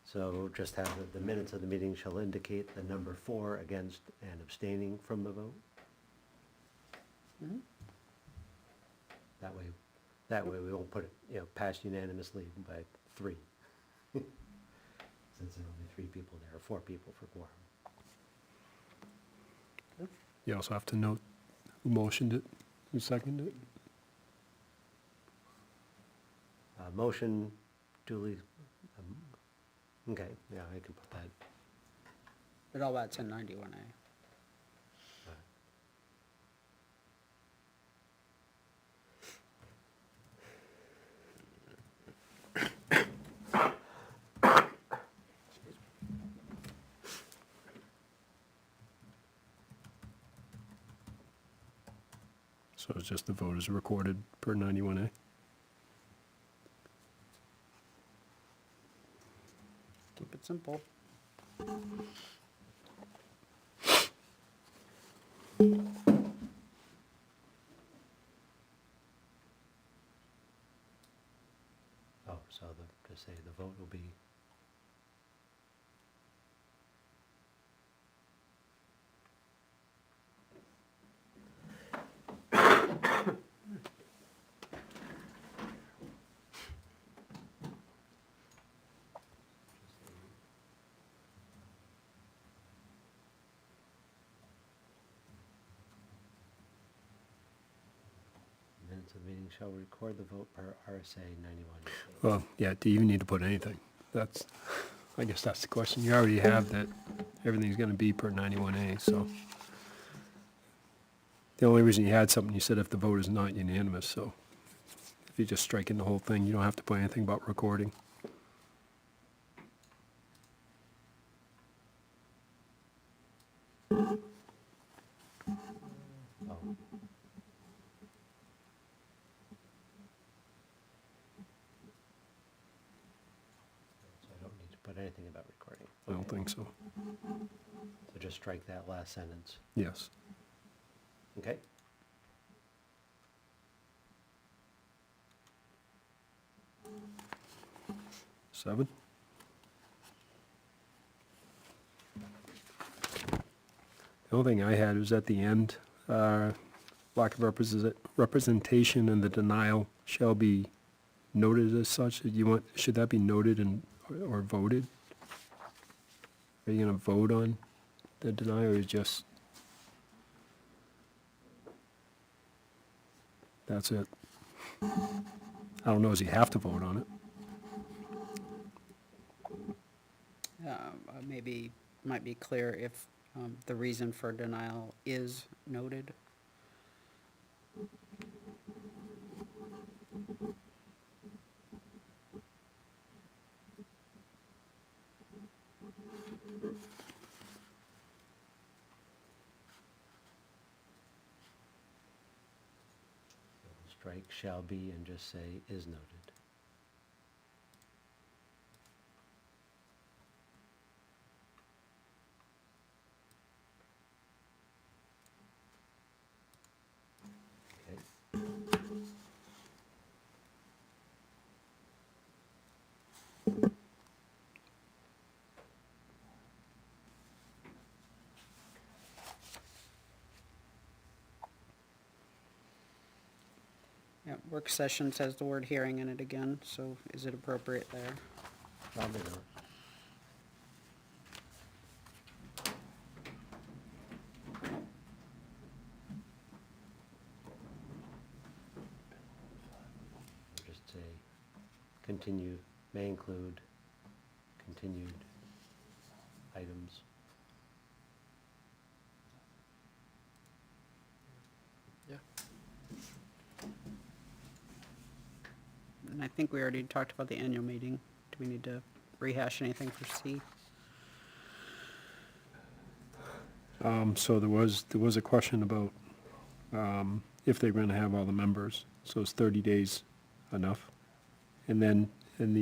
C: So just have the minutes of the meeting shall indicate the number for, against, and abstaining from the vote.
H: Mhm.
C: That way we won't put it, passed unanimously by 3. Since there are only 3 people there, or 4 people for quorum.
G: You also have to note who motioned it, who seconded it.
C: Motion duly, okay, yeah, I can put that.
H: But all that's in 91A.
G: So it's just the vote is recorded per 91A.
H: Keep it simple.
C: Oh, so to say the vote will be. Minutes of the meeting shall record the vote per RSA 91.
G: Well, yeah, do you even need to put anything? I guess that's the question. You already have that everything's gonna be per 91A, so. The only reason you had something, you said if the vote is not unanimous, so if you just strike in the whole thing, you don't have to put anything about recording.
C: Oh. So I don't need to put anything about recording.
G: I don't think so.
C: So just strike that last sentence,
G: Yes.
C: okay?
G: Seven? The only thing I had was at the end, lack of representation and the denial shall be noted as such? Should that be noted or voted? Are you gonna vote on the denial, or just? That's it? I don't know, does he have to vote on it?
H: Maybe, might be clear if the reason for denial is noted.
C: Strike shall be and just say is noted. Okay.
H: Yeah, work session says the word hearing in it again, so is it appropriate there?
C: Probably not. Just say continue, may include continued items.
H: And I think we already talked about the annual meeting. Do we need to rehash anything for C?
G: So there was a question about, if they're gonna have all the members, so is 30 days enough? And then in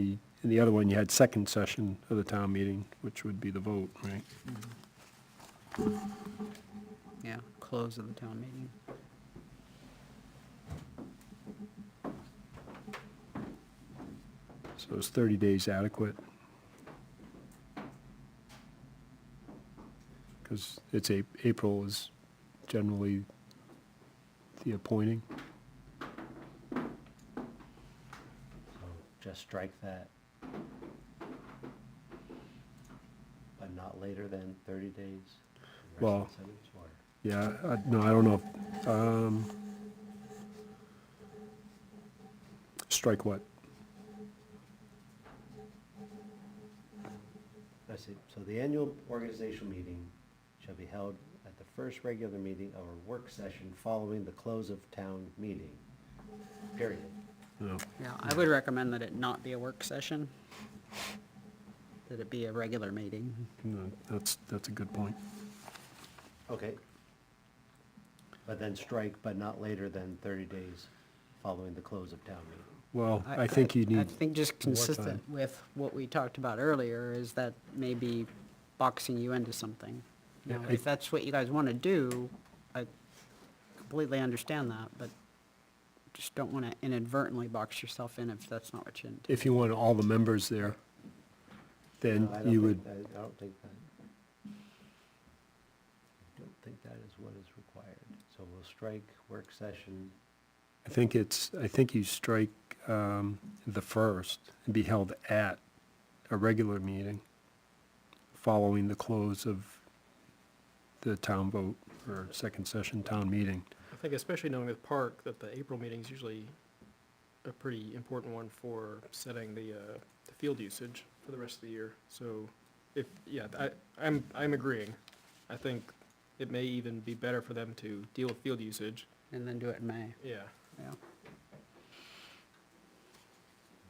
G: the other one, you had second session of the town meeting, which would be the vote, right?
H: Yeah, close of the town meeting.
G: So is 30 days adequate? Because April is generally the appointing.
C: So just strike that. But not later than 30 days? The rest of the
G: Well-
C: sentence, or-
G: Yeah, no, I don't know. Strike what?
C: I see. So the annual organizational meeting shall be held at the first regular meeting or work session following the close of town meeting, period.
G: No.
H: Yeah, I would recommend that it not be a work session. That it be a regular meeting.
G: No, that's a good point.
C: Okay. But then strike, but not later than 30 days following the close of town meeting.
G: Well, I think you
H: I
G: need,
H: think just
G: more
H: consistent
G: time.
H: with what we talked about earlier is that maybe boxing you into something.
G: Yeah,
H: Now,
G: I-
H: if that's what you guys want to do, I completely understand that, but just don't want to inadvertently box yourself in if that's not what you intend.
G: if you want all the members there, then
C: No, I don't
G: you
C: think
G: would,
C: that- I don't think that. I don't think that is what is required. So we'll strike work session.
G: I think you strike the first and be held at a regular meeting following the close of the town vote or second session town meeting.
F: I think especially knowing with Park, that the April meeting is usually a pretty important one for setting the field usage for the rest of the year. So I'm agreeing. I think it may even be better for them to deal with field usage.
H: And then do it in May,
F: Yeah.
H: yeah.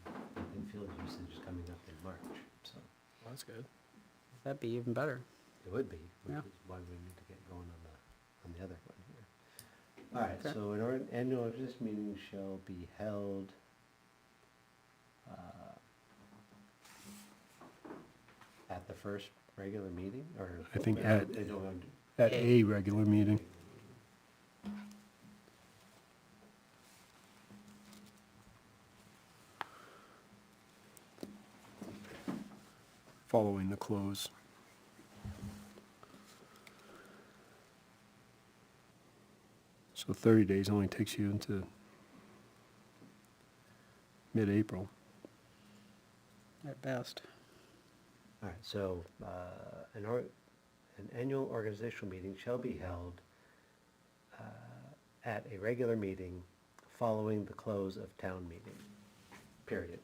C: I think field usage is coming up in March, so
F: Well, that's good.
H: That'd be even better.
C: it would be, which
H: Yeah.
C: is why we need to get going on the other one here. All right,
H: Okay.
C: so an annual organizational meeting shall be held at the first regular meeting, or?
G: I think
C: they
G: at-
C: don't want to-
G: At a regular meeting. Following the close. So 30 days only takes you into mid-April.
H: At best.
C: All right, so, an annual organizational meeting shall be held at a regular meeting following the close of town meeting, period.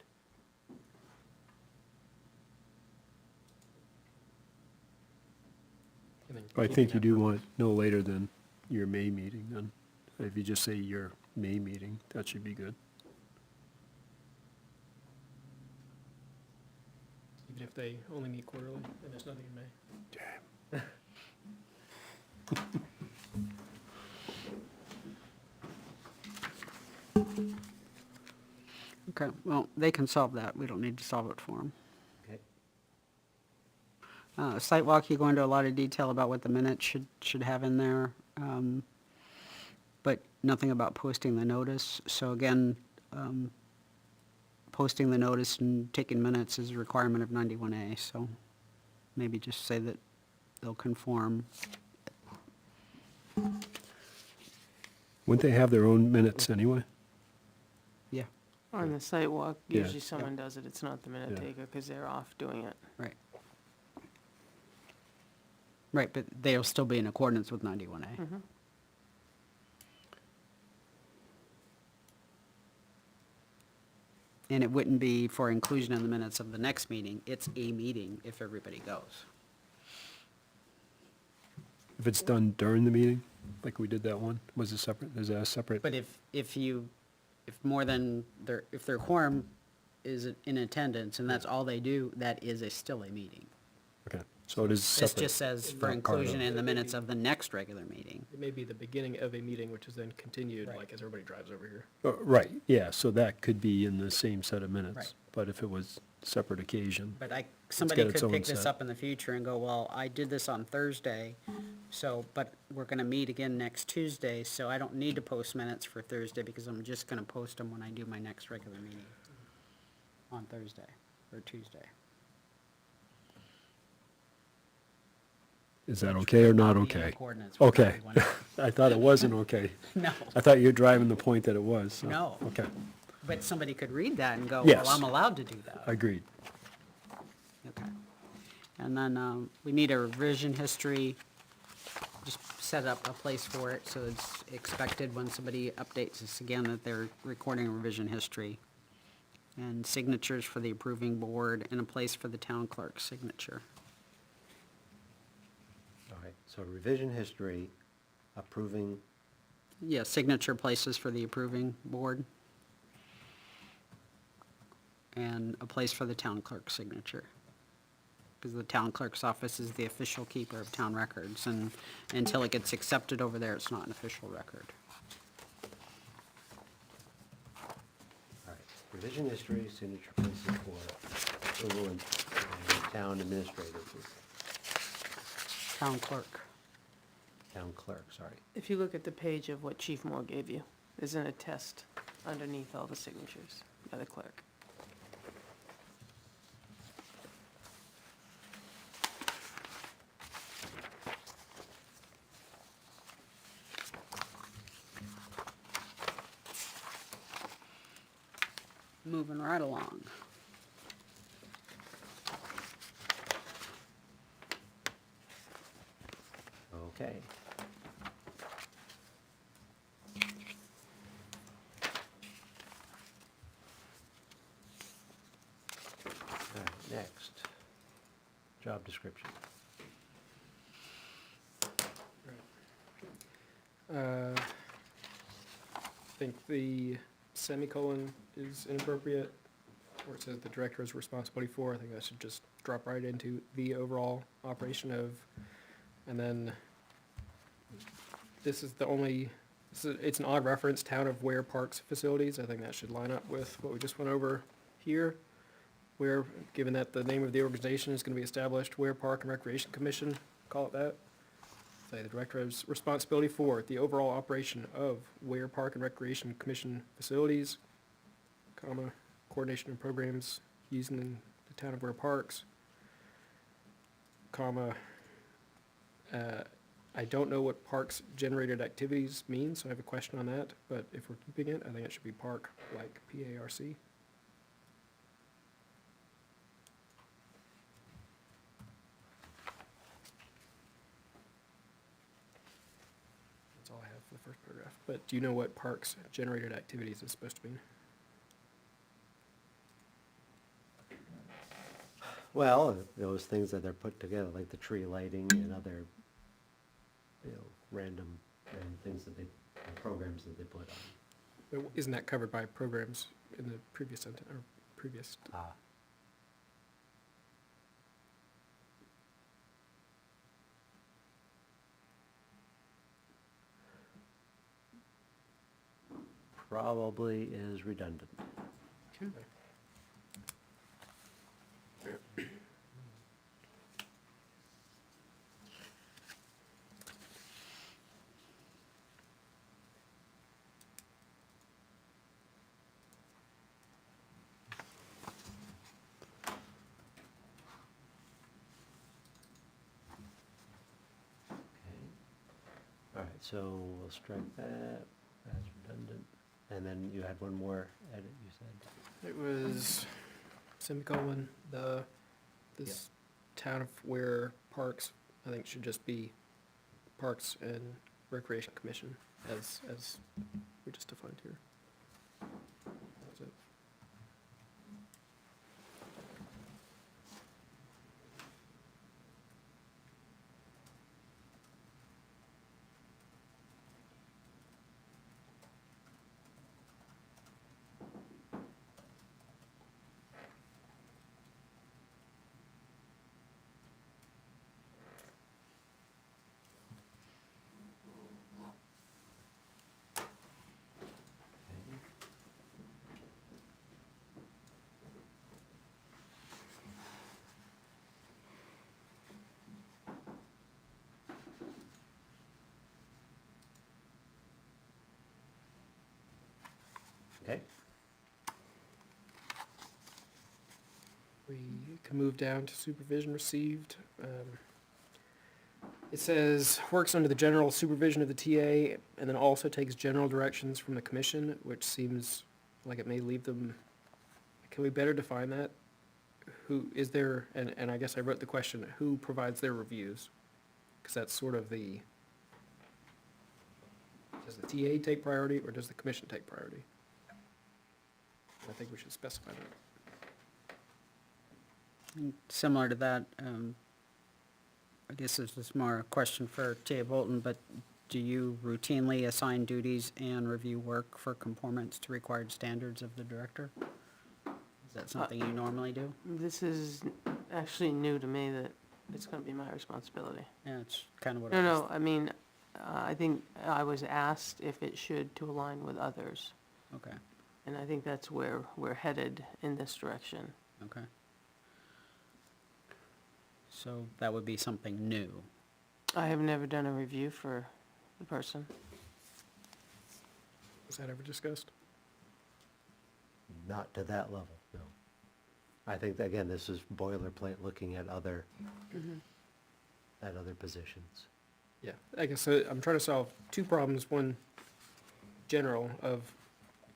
F: And then
G: I
F: keeping
G: think you
F: that
G: do
F: for-
G: want no later than your May meeting then. If you just say your May meeting, that should be good.
F: Even if they only meet quarterly, and there's nothing in May.
H: Okay, well, they can solve that. We don't need to solve it for them.
C: Okay.
H: Site walk, you go into a lot of detail about what the minutes should have in there, but nothing about posting the notice. So again, posting the notice and taking minutes is a requirement of 91A, so maybe just say that they'll conform.
G: Wouldn't they have their own minutes anyway?
H: Yeah,
E: On the site walk,
G: Yeah.
E: usually someone does it, it's not the minute
G: Yeah.
E: taker, because they're off doing it.
H: right. Right, but they'll still be in accordance with 91A.
E: Mhm.
H: And it wouldn't be for inclusion in the minutes of the next meeting. It's a meeting if everybody goes.
G: If it's done during the meeting, like we did that one, was it separate? Is that a separate?
H: But if more than if their quorum is in attendance and that's all they do, that is still a meeting.
G: Okay, so it is
H: This
G: separate.
H: just says for
G: not part of.
H: inclusion in the minutes of the next regular meeting.
F: It may be the beginning of a meeting, which is then continued,
H: Right.
F: like as everybody drives over here.
G: Right, yeah, so that could be in the same set of minutes.
H: Right.
G: But if it was separate occasion,
H: But somebody
G: got its
H: could
G: own
H: pick this
G: set.
H: up in the future and go, well, I did this on Thursday, so, but we're gonna meet again next Tuesday, so I don't need to post minutes for Thursday because I'm just gonna post them when I do my next regular meeting on Thursday or Tuesday.
G: is that okay or not
H: Be in
G: okay?
H: accordance with
G: Okay.
H: everyone else.
G: I thought it wasn't okay.
H: No,
G: I thought you were driving the point that it was. so,
H: No.
G: Okay,
H: but somebody could read that and go,
G: Yes.
H: well, I'm allowed to do that.
G: agreed.
H: Okay. And then, we need a revision history, just set up a place for it, so it's expected when somebody updates this again that they're recording a revision history. And signatures for the approving board, and a place for the town clerk's signature.
C: All right, so revision history, approving,
H: Yeah, signature places for the approving board. And a place for the town clerk's signature. Because the town clerk's office is the official keeper of town records, and until it gets accepted over there, it's not an official record.
C: all right, revision history, signature places for approval and town administrator,
H: Town clerk.
C: town clerk, sorry.
E: If you look at the page of what Chief Moore gave you, there's an attest underneath all the signatures by the clerk.
H: Moving right along.
C: Okay. All right, next, job description.
F: I think the semicolon is inappropriate, where it says the director has responsibility for. I think that should just drop right into the overall operation of, and then this is the only, it's an odd reference, town of Ware Parks Facilities. I think that should line up with what we just went over here, where, given that the name of the organization is gonna be established, Ware Park and Recreation Commission, call it that. Say the director has responsibility for the overall operation of Ware Park and Recreation Commission facilities, comma, coordination of programs used in the town of Ware Parks, comma, I don't know what parks generated activities means, so I have a question on that, but if we're keeping it, I think it should be park, like P-A-R-C. paragraph, but do you know what parks generated activities is supposed to mean?
C: Well, those things that are put together, like the tree lighting and other, random things that programs that they put on.
F: But isn't that covered by programs in the previous sentence, or previous?
C: Probably is redundant. All right, so we'll strike that, that's redundant. And then you had one more edit, you said?
F: It was semicolon, this town of Ware parks, I think should just be Parks and Recreation Commission as we just defined here. That's it.
C: Okay,
F: We can move down to supervision received. It says, works under the general supervision of the TA, and then also takes general directions from the commission, which seems like it may leave them, can we better define that? Who, is there, and I guess I wrote the question, who provides their reviews? Because that's sort of the, does the TA take priority, or does the commission take priority? I think we should specify that.
H: Similar to that, I guess this is more a question for Tia Bolton, but do you routinely assign duties and review work for conformance to required standards of the director? Is that something you normally do?
E: This is actually new to me, that it's gonna be my responsibility.
H: Yeah, it's kind of what
E: No, I mean, I think I was asked if it should to align with others,
H: Okay,
E: and I think that's where we're headed in this direction.
H: okay. So that would be something new.
E: I have never done a review for the person.
F: Was that ever discussed?
C: not to that level, no. I think, again, this is boilerplate looking at other, at other positions.
F: Yeah, I guess I'm trying to solve two problems. One, general, of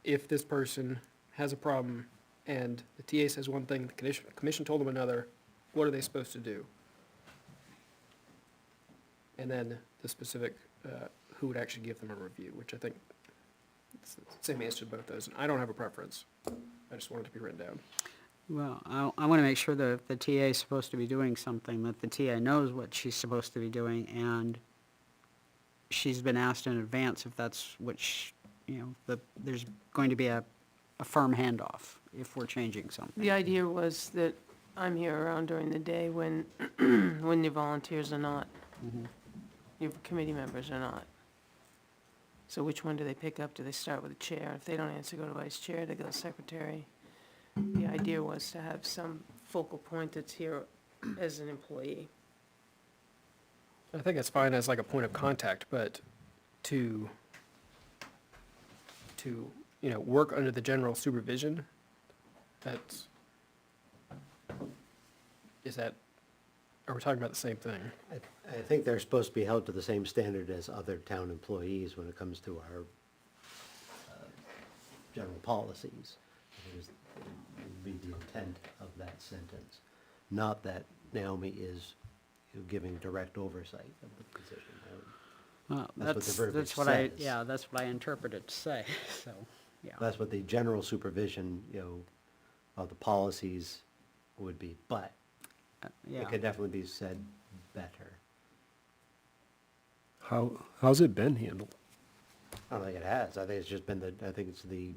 F: if this person has a problem and the TA says one thing, the commission told them another, what are they supposed to do? And then the specific, who would actually give them a review, which I think it's the same answer to both those. And I don't have a preference. I just want it to be written down.
H: Well, I want to make sure that if the TA is supposed to be doing something, that the TA knows what she's supposed to be doing, and she's been asked in advance if that's what, there's going to be a firm handoff if we're changing something.
E: The idea was that I'm here around during the day when, when your volunteers are not, your committee members are not. So which one do they pick up? Do they start with the chair? If they don't answer, go to vice chair, they go to secretary. The idea was to have some focal point that's here as an employee.
F: I think that's fine as like a point of contact, but to work under the general supervision, are we talking about the same thing?
C: I think they're supposed to be held to the same standard as other town employees when it comes to our general policies. Would be the intent of that sentence, not that Naomi is giving direct oversight of the position.
H: Well,
C: That's what the verbiage
H: that's what I,
C: says.
H: yeah, that's what I interpret it to say, so, yeah.
C: That's what the general supervision, of the policies would be, but
H: Yeah.
C: it could definitely be said better.
G: How's it been handled?
C: I don't think it has. I think it's just been I think it's the,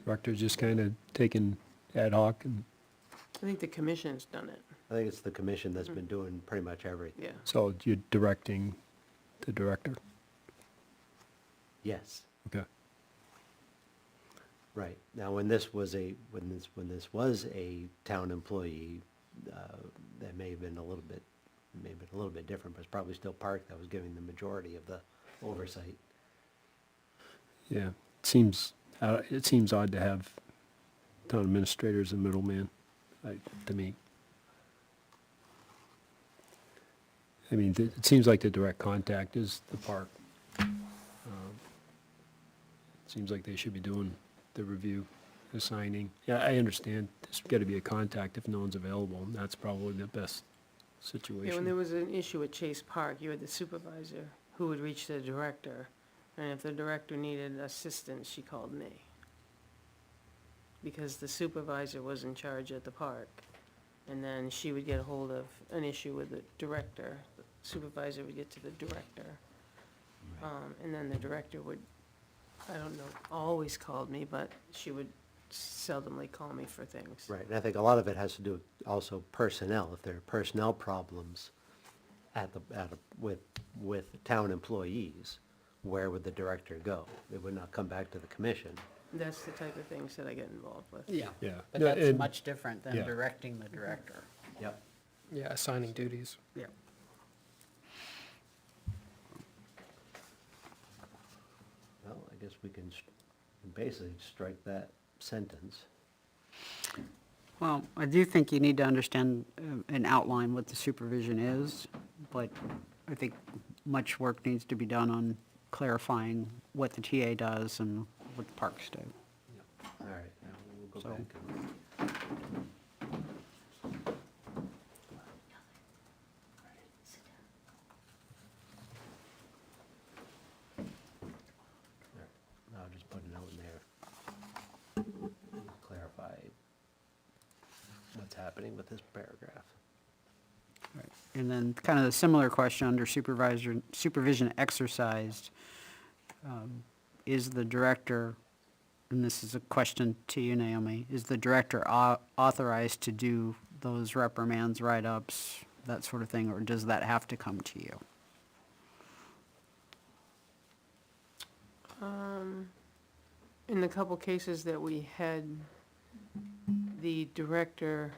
G: Director's just kind of taken ad hoc and,
E: I think the commission's done it,
C: I think it's the commission that's been doing pretty much everything.
E: yeah.
G: so you're directing the director?
C: Yes,
G: Okay.
C: right. Now, when this was a town employee, that may have been a little bit different, but it's probably still Park that was giving the majority of the oversight.
G: Yeah, it seems odd to have town administrator as a middleman, to me. I mean, it seems like the direct contact is the park. It seems like they should be doing the review, assigning. Yeah, I understand, there's gotta be a contact if no one's available, and that's probably the best
E: Yeah, when there
G: situation.
E: was an issue at Chase Park, you had the supervisor who would reach the director, and if the director needed assistance, she called me. Because the supervisor was in charge at the park, and then she would get a hold of an issue with the director, the supervisor would get to the director. And then the director would, I don't know, always called me, but she would seldomly call me for things.
C: Right, and I think a lot of it has to do with also personnel. If there are personnel problems with town employees, where would the director go? It would not come back to the commission.
E: That's the type of things that I get involved with.
H: Yeah.
G: Yeah.
H: But
G: No,
H: that's
G: and-
H: much different than
G: yeah.
H: directing the director.
C: Yep.
F: Yeah, assigning duties.
H: Yeah.
C: Well, I guess we can basically strike that sentence.
H: Well, I do think you need to understand and outline what the supervision is, but I think much work needs to be done on clarifying what the TA does and what the parks do.
C: All right, now we'll go
H: So-
C: back. I'll just put a note in there. Clarify what's happening with this paragraph.
H: Right. And then kind of a similar question under supervision exercised, is the director, and this is a question to you, Naomi, is the director authorized to do those reprimands, write-ups, that sort of thing, or does that have to come to you?
E: In the couple cases that we had, the director,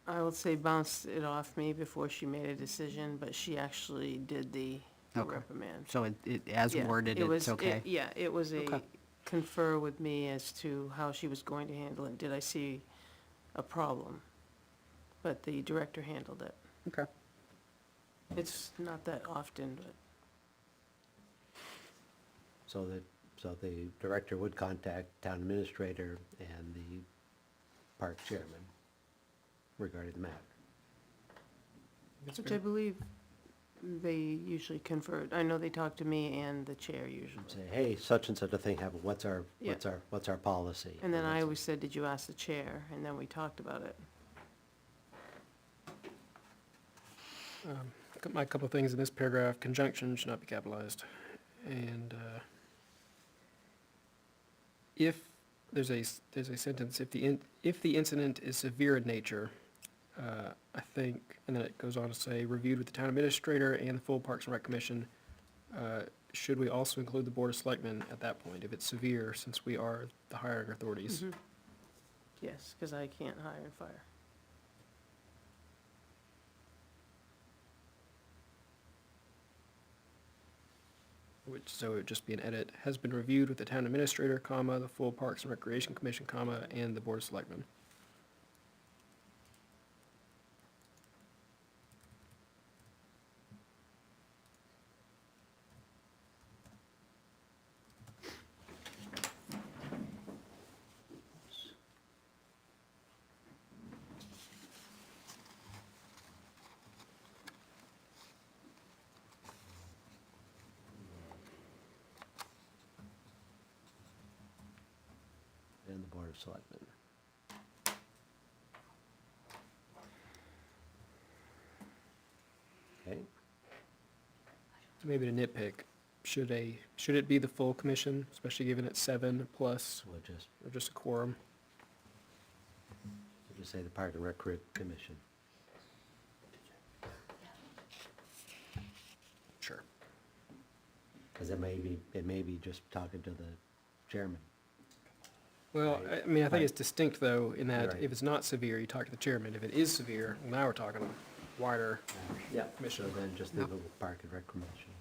E: I would say bounced it off me before she made a decision, but she actually did the
H: Okay.
E: reprimand.
H: So as
E: Yeah,
H: worded,
E: it was-
H: it's okay?
E: Yeah, it was a
H: Okay.
E: confer with me as to how she was going to handle it. Did I see a problem? But the director handled it.
H: Okay.
E: It's not that often, but
C: So the director would contact town administrator and the park chairman regarding the matter.
E: which I believe they usually conferred. I know they talk to me and the chair usually.
C: Say, hey, such and such a thing happened, what's our
E: Yeah.
C: policy?
E: And then I
C: that's-
E: always said, did you ask the chair? And then we talked about it.
F: My couple of things in this paragraph, conjunction should not be capitalized. And if, there's a sentence, if the incident is severe in nature, I think, and then it goes on to say, reviewed with the town administrator and the full Parks and Rec Commission, should we also include the Board of Selectmen at that point, if it's severe, since we are the hiring authorities?
E: Mhm. Yes, because I can't hire and fire.
F: So it would just be an edit, has been reviewed with the town administrator, comma, the full Parks and Recreation Commission, comma, and the Board of Selectmen.
C: Board of Selectmen. Okay,
F: So maybe to nitpick, should it be the full commission, especially given it's 7 plus,
C: we'll just,
F: or just a quorum?
C: we'll just say the Park and Rec Commission.
F: Sure.
C: Because it may be just talking to the chairman.
F: Well,
C: Right.
F: I mean, I think
C: Right.
F: it's distinct though, in that
C: Right.
F: if it's not severe, you talk to the chairman. If it is severe, well, now we're talking wider.
C: Yeah. So
F: Commission.
C: then just leave it with Park and Rec Commission.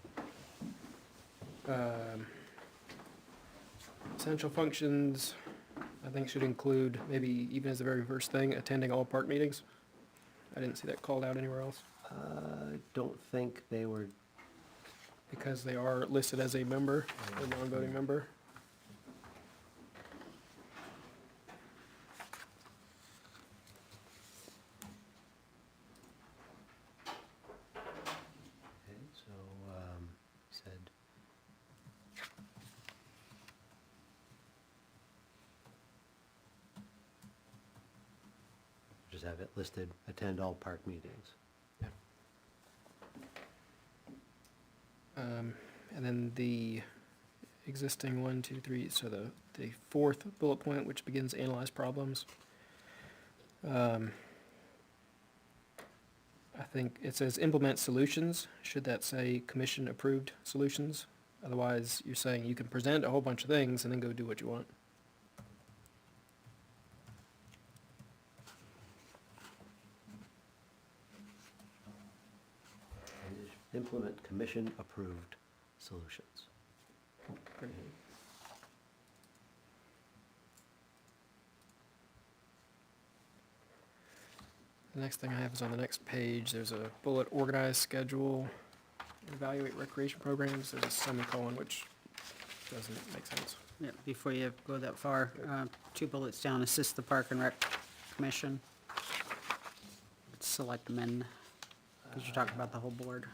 F: Essential functions, I think should include, maybe even as the very first thing, attending all park meetings. I didn't see that called out anywhere else,
C: Don't think they were,
F: because they are listed as a member, a non-voting member.
C: okay, so, said. Just have it listed, attend all park meetings.
F: And then the existing 1, 2, 3, so the fourth bullet point, which begins analyze problems. I think it says implement solutions. Should that say commission approved solutions? Otherwise, you're saying you can present a whole bunch of things and then go do what you want.
C: Implement commission-approved solutions.
F: The next thing I have is on the next page. There's a bullet, organize, schedule, evaluate recreation programs. There's a semicolon, which doesn't make sense.
H: Yeah, before you go that far, 2 bullets down, assist the Park and Rec Commission. Selectmen, because you're talking about the whole board.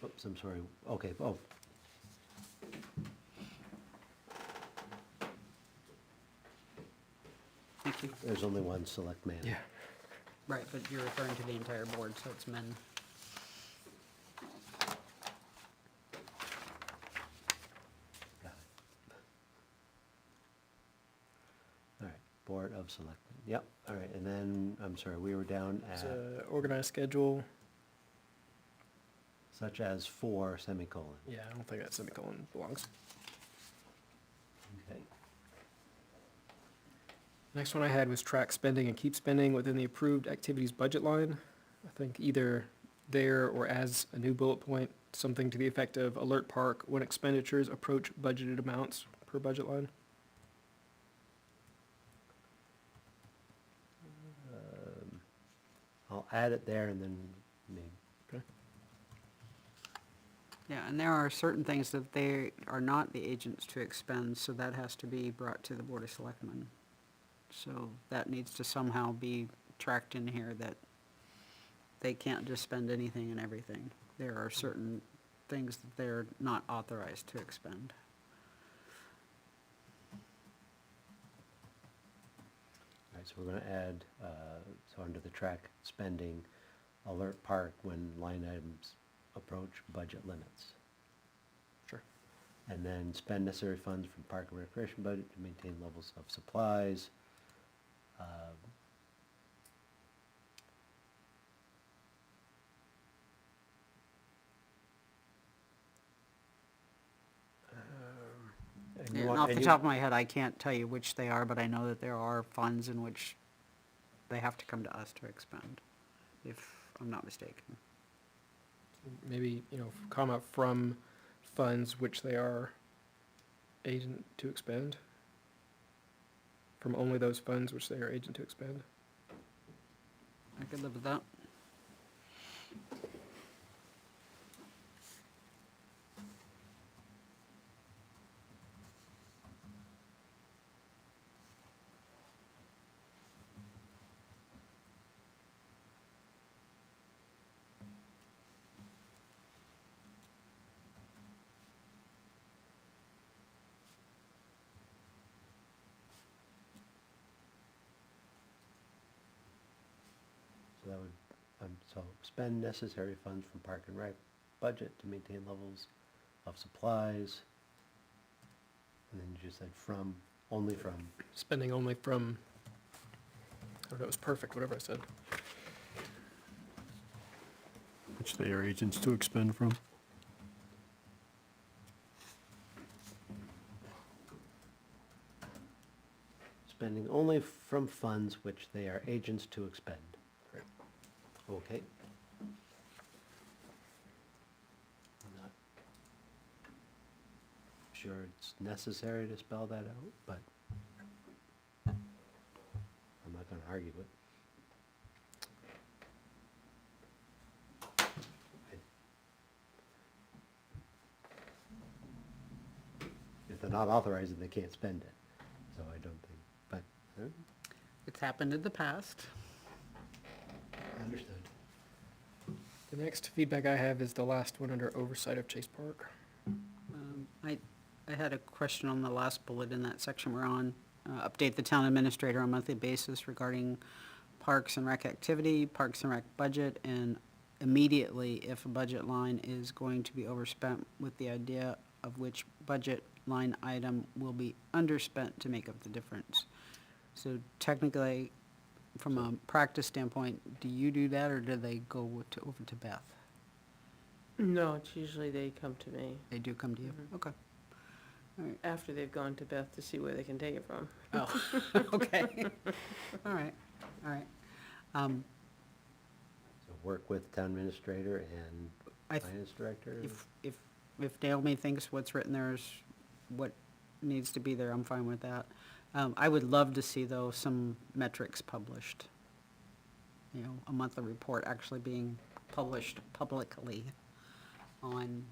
C: Oops, I'm sorry. Okay, oh.
H: Thank you.
C: There's only one select man.
F: Yeah.
H: Right, but you're referring to the entire board, so it's men.
C: Got it. All right, Board of Selectmen. Yep, all right, and then, I'm sorry, we were down
F: It's
C: at
F: organize, schedule.
C: such as for semicolon.
F: Yeah, I don't think that semicolon belongs.
C: Okay.
F: Next one I had was track spending and keep spending within the approved activities budget line. I think either there or as a new bullet point, something to the effect of alert park when expenditures approach budgeted amounts per budget line.
C: I'll add it there and then maybe,
H: Yeah, and there are certain things that they are not the agents to expend, so that has to be brought to the Board of Selectmen. So that needs to somehow be tracked in here, that they can't just spend anything and everything. There are certain things that they're not authorized to expend.
C: all right, so we're gonna add, so under the track spending, alert park when line items approach budget limits.
F: Sure.
C: And then spend necessary funds from park and recreation budget to maintain levels of supplies. And you
H: And
C: want-
H: off
C: and
H: the
C: you-
H: top of my head, I can't tell you which they are, but I know that there are funds in which they have to come to us to expend, if I'm not mistaken.
F: Maybe, comma, from funds which they are agent to expend. From only those funds which they are agent to expend.
H: I could live with that.
C: spend necessary funds from Park and Rec budget to maintain levels of supplies. And then you just said from, only from,
F: Spending only from, I don't know, it was perfect, whatever I said.
G: Which they are agents to expend from.
C: spending only from funds which they are agents to expend.
F: Correct.
C: Okay. Not sure it's necessary to spell that out, but I'm not gonna argue it. If they're not authorizing, they can't spend it, so I don't think, but,
H: It's happened in the past.
C: understood.
F: The next feedback I have is the last one under oversight of Chase Park.
H: I had a question on the last bullet in that section we're on. Update the town administrator on a monthly basis regarding Parks and Rec activity, Parks and Rec budget, and immediately if a budget line is going to be overspent with the idea of which budget line item will be underspent to make up the difference. So technically, from a practice standpoint, do you do that, or do they go over to Beth?
E: No, it's usually they come to me
H: They do come to you?
E: Mhm.
H: Okay. All right.
E: after they've gone to Beth to see where they can take it from.
H: Oh, okay. All right, all right.
C: So work with town administrator and
H: I th-
C: finance director.
H: If Naomi thinks what's written there is what needs to be there, I'm fine with that. I would love to see, though, some metrics published. You know, a monthly report actually being published publicly on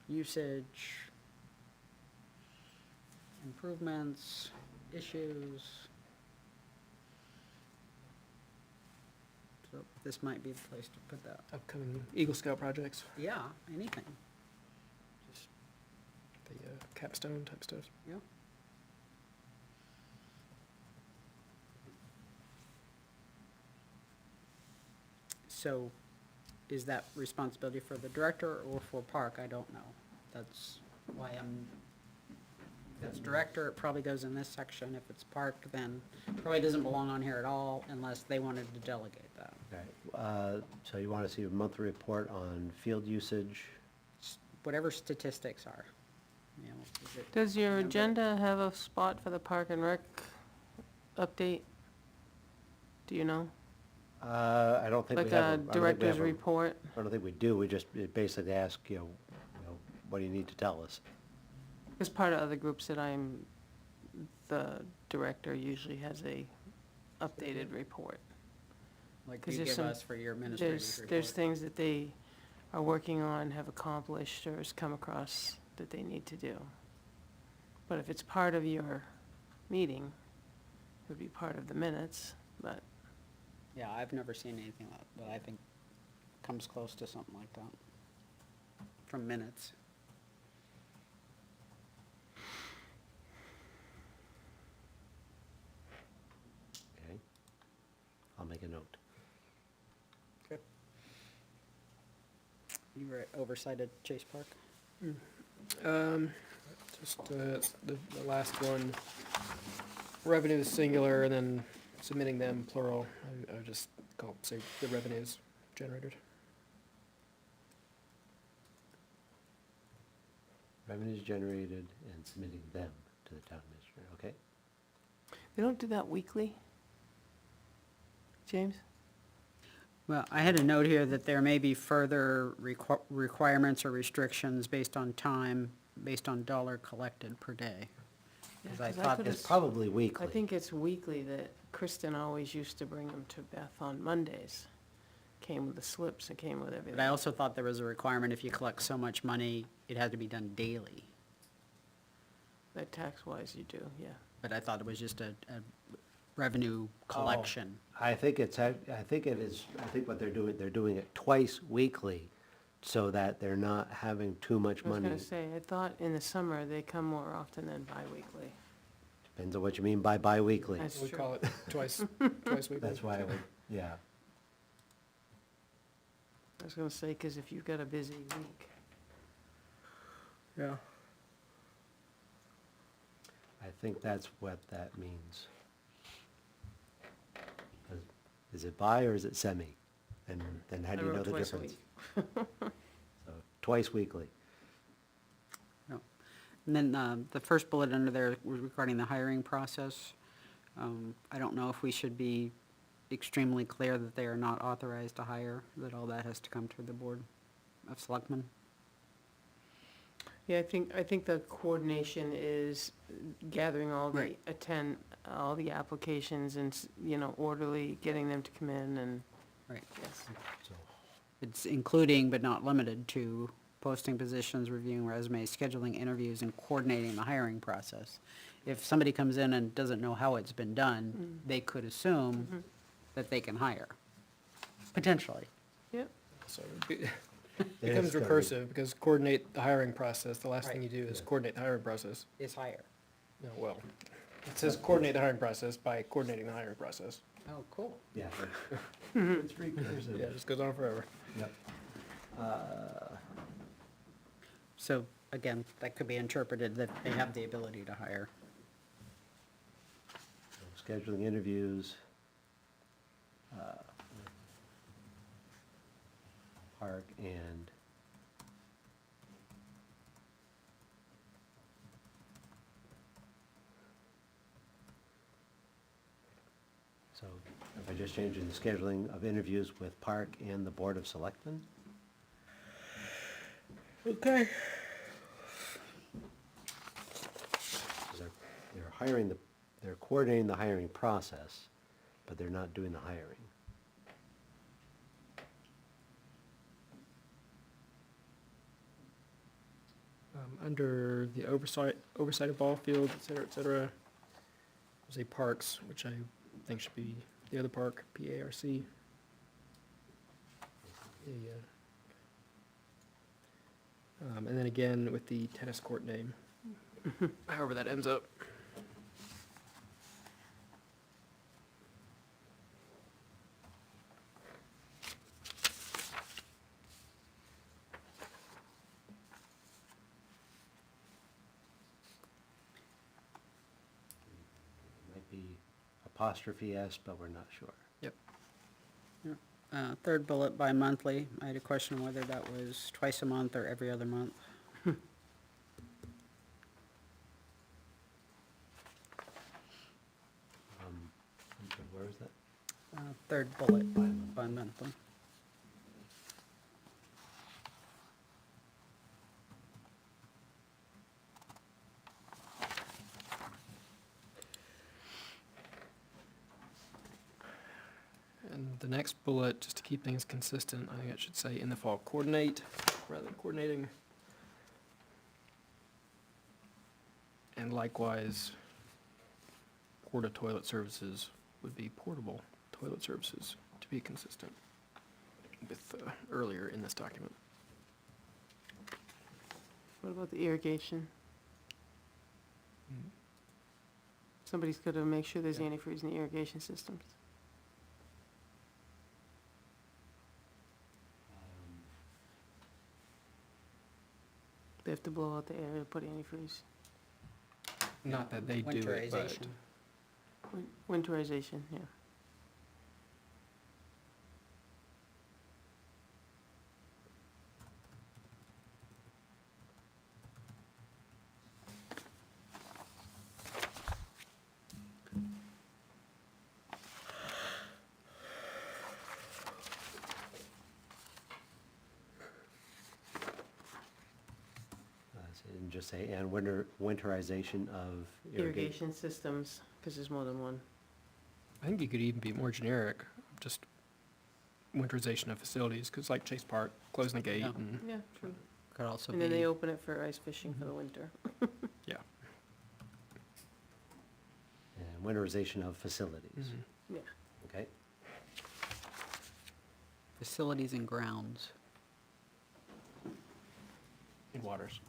H: usage, improvements, issues. So this might be the place to put that.
F: Upcoming Eagle Scout projects,
H: Yeah, anything.
F: just the capstone type stuff.
H: Yeah. So, is that responsibility for the director or for Park? I don't know. That's why if it's director, it probably goes in this section. If it's Park, then it probably doesn't belong on here at all unless they wanted to delegate that.
C: Okay, so you want to see a monthly report on field usage?
H: Whatever statistics are, you know, is it
E: Does your
H: number-
E: agenda have a spot for the Park and Rec update? Do you know?
C: I don't think we
E: Like
C: have.
E: a
C: I don't think we
E: director's
C: have a-
E: report?
C: I don't think we do, we just basically ask, what do you need to tell us?
E: As part of other groups that I'm, the director usually has a updated report.
H: Like
E: 'cause
H: you
E: there's
H: give
E: some-
H: us for your administrative report?
E: There's things that they are working on, have accomplished, or has come across that they need to do. But if it's part of your meeting, it would be part of the minutes, but
H: Yeah, I've never seen anything that I think comes close to something like that from minutes.
C: Okay, I'll make a note.
H: You were at oversight at Chase Park?
F: Just the last one, revenue is singular, and then submitting them plural. I would just say the revenues generated.
C: Revenues generated and submitting them to the town administrator, okay?
E: they don't do that weekly? James?
H: Well, I had a note here that there may be further requirements or restrictions based on time, based on dollar collected per day. Because I thought
C: It's
H: this,
C: probably
E: I
C: weekly.
E: think it's weekly that Kristen always used to bring them to Beth on Mondays. Came with the slips, it came with everything.
H: but I also thought there was a requirement if you collect so much money, it had to be done daily.
E: But tax-wise, you do, yeah.
H: But I thought it was just a revenue collection.
C: I think it is, I think what they're doing it twice weekly, so that they're not having too much
E: I was
C: money.
E: gonna say, I thought in the summer they come more often than bi-weekly.
C: Depends on what you mean by bi-weekly.
E: That's
F: We
E: true.
F: call it twice weekly.
C: That's why I would, yeah.
E: I was gonna say, because if you've got a busy week.
F: Yeah.
C: I think that's what that means. Is it bi or is it semi? And then how do you
E: I
C: know
E: wrote
C: the
E: twice a
C: difference?
E: week.
C: So, twice weekly.
H: No. And then the first bullet under there was regarding the hiring process. I don't know if we should be extremely clear that they are not authorized to hire, that all that has to come through the Board of Selectmen.
E: Yeah, I think the coordination is gathering all the
H: Right.
E: all the applications and, orderly, getting them to come in and,
H: Right.
E: yes.
C: So,
H: It's including but not limited to posting positions, reviewing resumes, scheduling interviews, and coordinating the hiring process. If somebody comes in and doesn't know how it's been done, they could assume that they can hire, potentially.
E: Yep,
F: So it
C: It
F: becomes
C: is gonna be-
F: recursive, because coordinate the hiring process, the last thing
H: Right.
F: you do is
C: Yeah.
F: coordinate the hiring process.
H: Is hire.
F: No, well, it says coordinate the hiring process by coordinating the hiring process.
H: Oh, cool.
C: Yeah. It's recursive.
F: Yeah, it just goes on forever.
C: Yep.
H: So, again, that could be interpreted that they have the ability to hire.
C: Scheduling interviews. Park and so if I just change in the scheduling of interviews with Park and the Board of Selectmen?
F: Okay.
C: 'Cause they're hiring they're coordinating the hiring process, but they're not doing the hiring.
F: Under the oversight of ball fields, et cetera, there's a parks, which I think should be the other park, PARC. Yeah. And then again with the tennis court name, however that ends up.
C: Might be apostrophe S, but we're not sure.
F: Yep.
H: Third bullet, bi-monthly. I had a question on whether that was twice a month or every other month.
C: I'm sorry, where is that?
H: Third bullet, bi-monthly.
F: And the next bullet, just to keep things consistent, I think it should say in the fall coordinate rather than coordinating. And likewise, porta toilet services would be portable toilet services to be consistent with earlier in this document.
E: what about the irrigation? Somebody's gotta make sure there's antifreeze in the irrigation systems. They have to blow out the air to put antifreeze.
F: Not that they do it, but
H: Winterization.
E: Winterization, yeah.
C: And just say, and winterization of irrigation.
E: Irrigation systems, because there's more than one.
F: I think you could even be more generic, just winterization of facilities, because like Chase Park, closing the gate
H: Yeah.
F: and,
E: Yeah, true.
H: Could also
E: And then they
H: be,
E: open it for ice fishing for the winter.
F: yeah.
C: And winterization of facilities,
E: Yeah.
C: okay?
H: facilities and grounds.
F: In waters.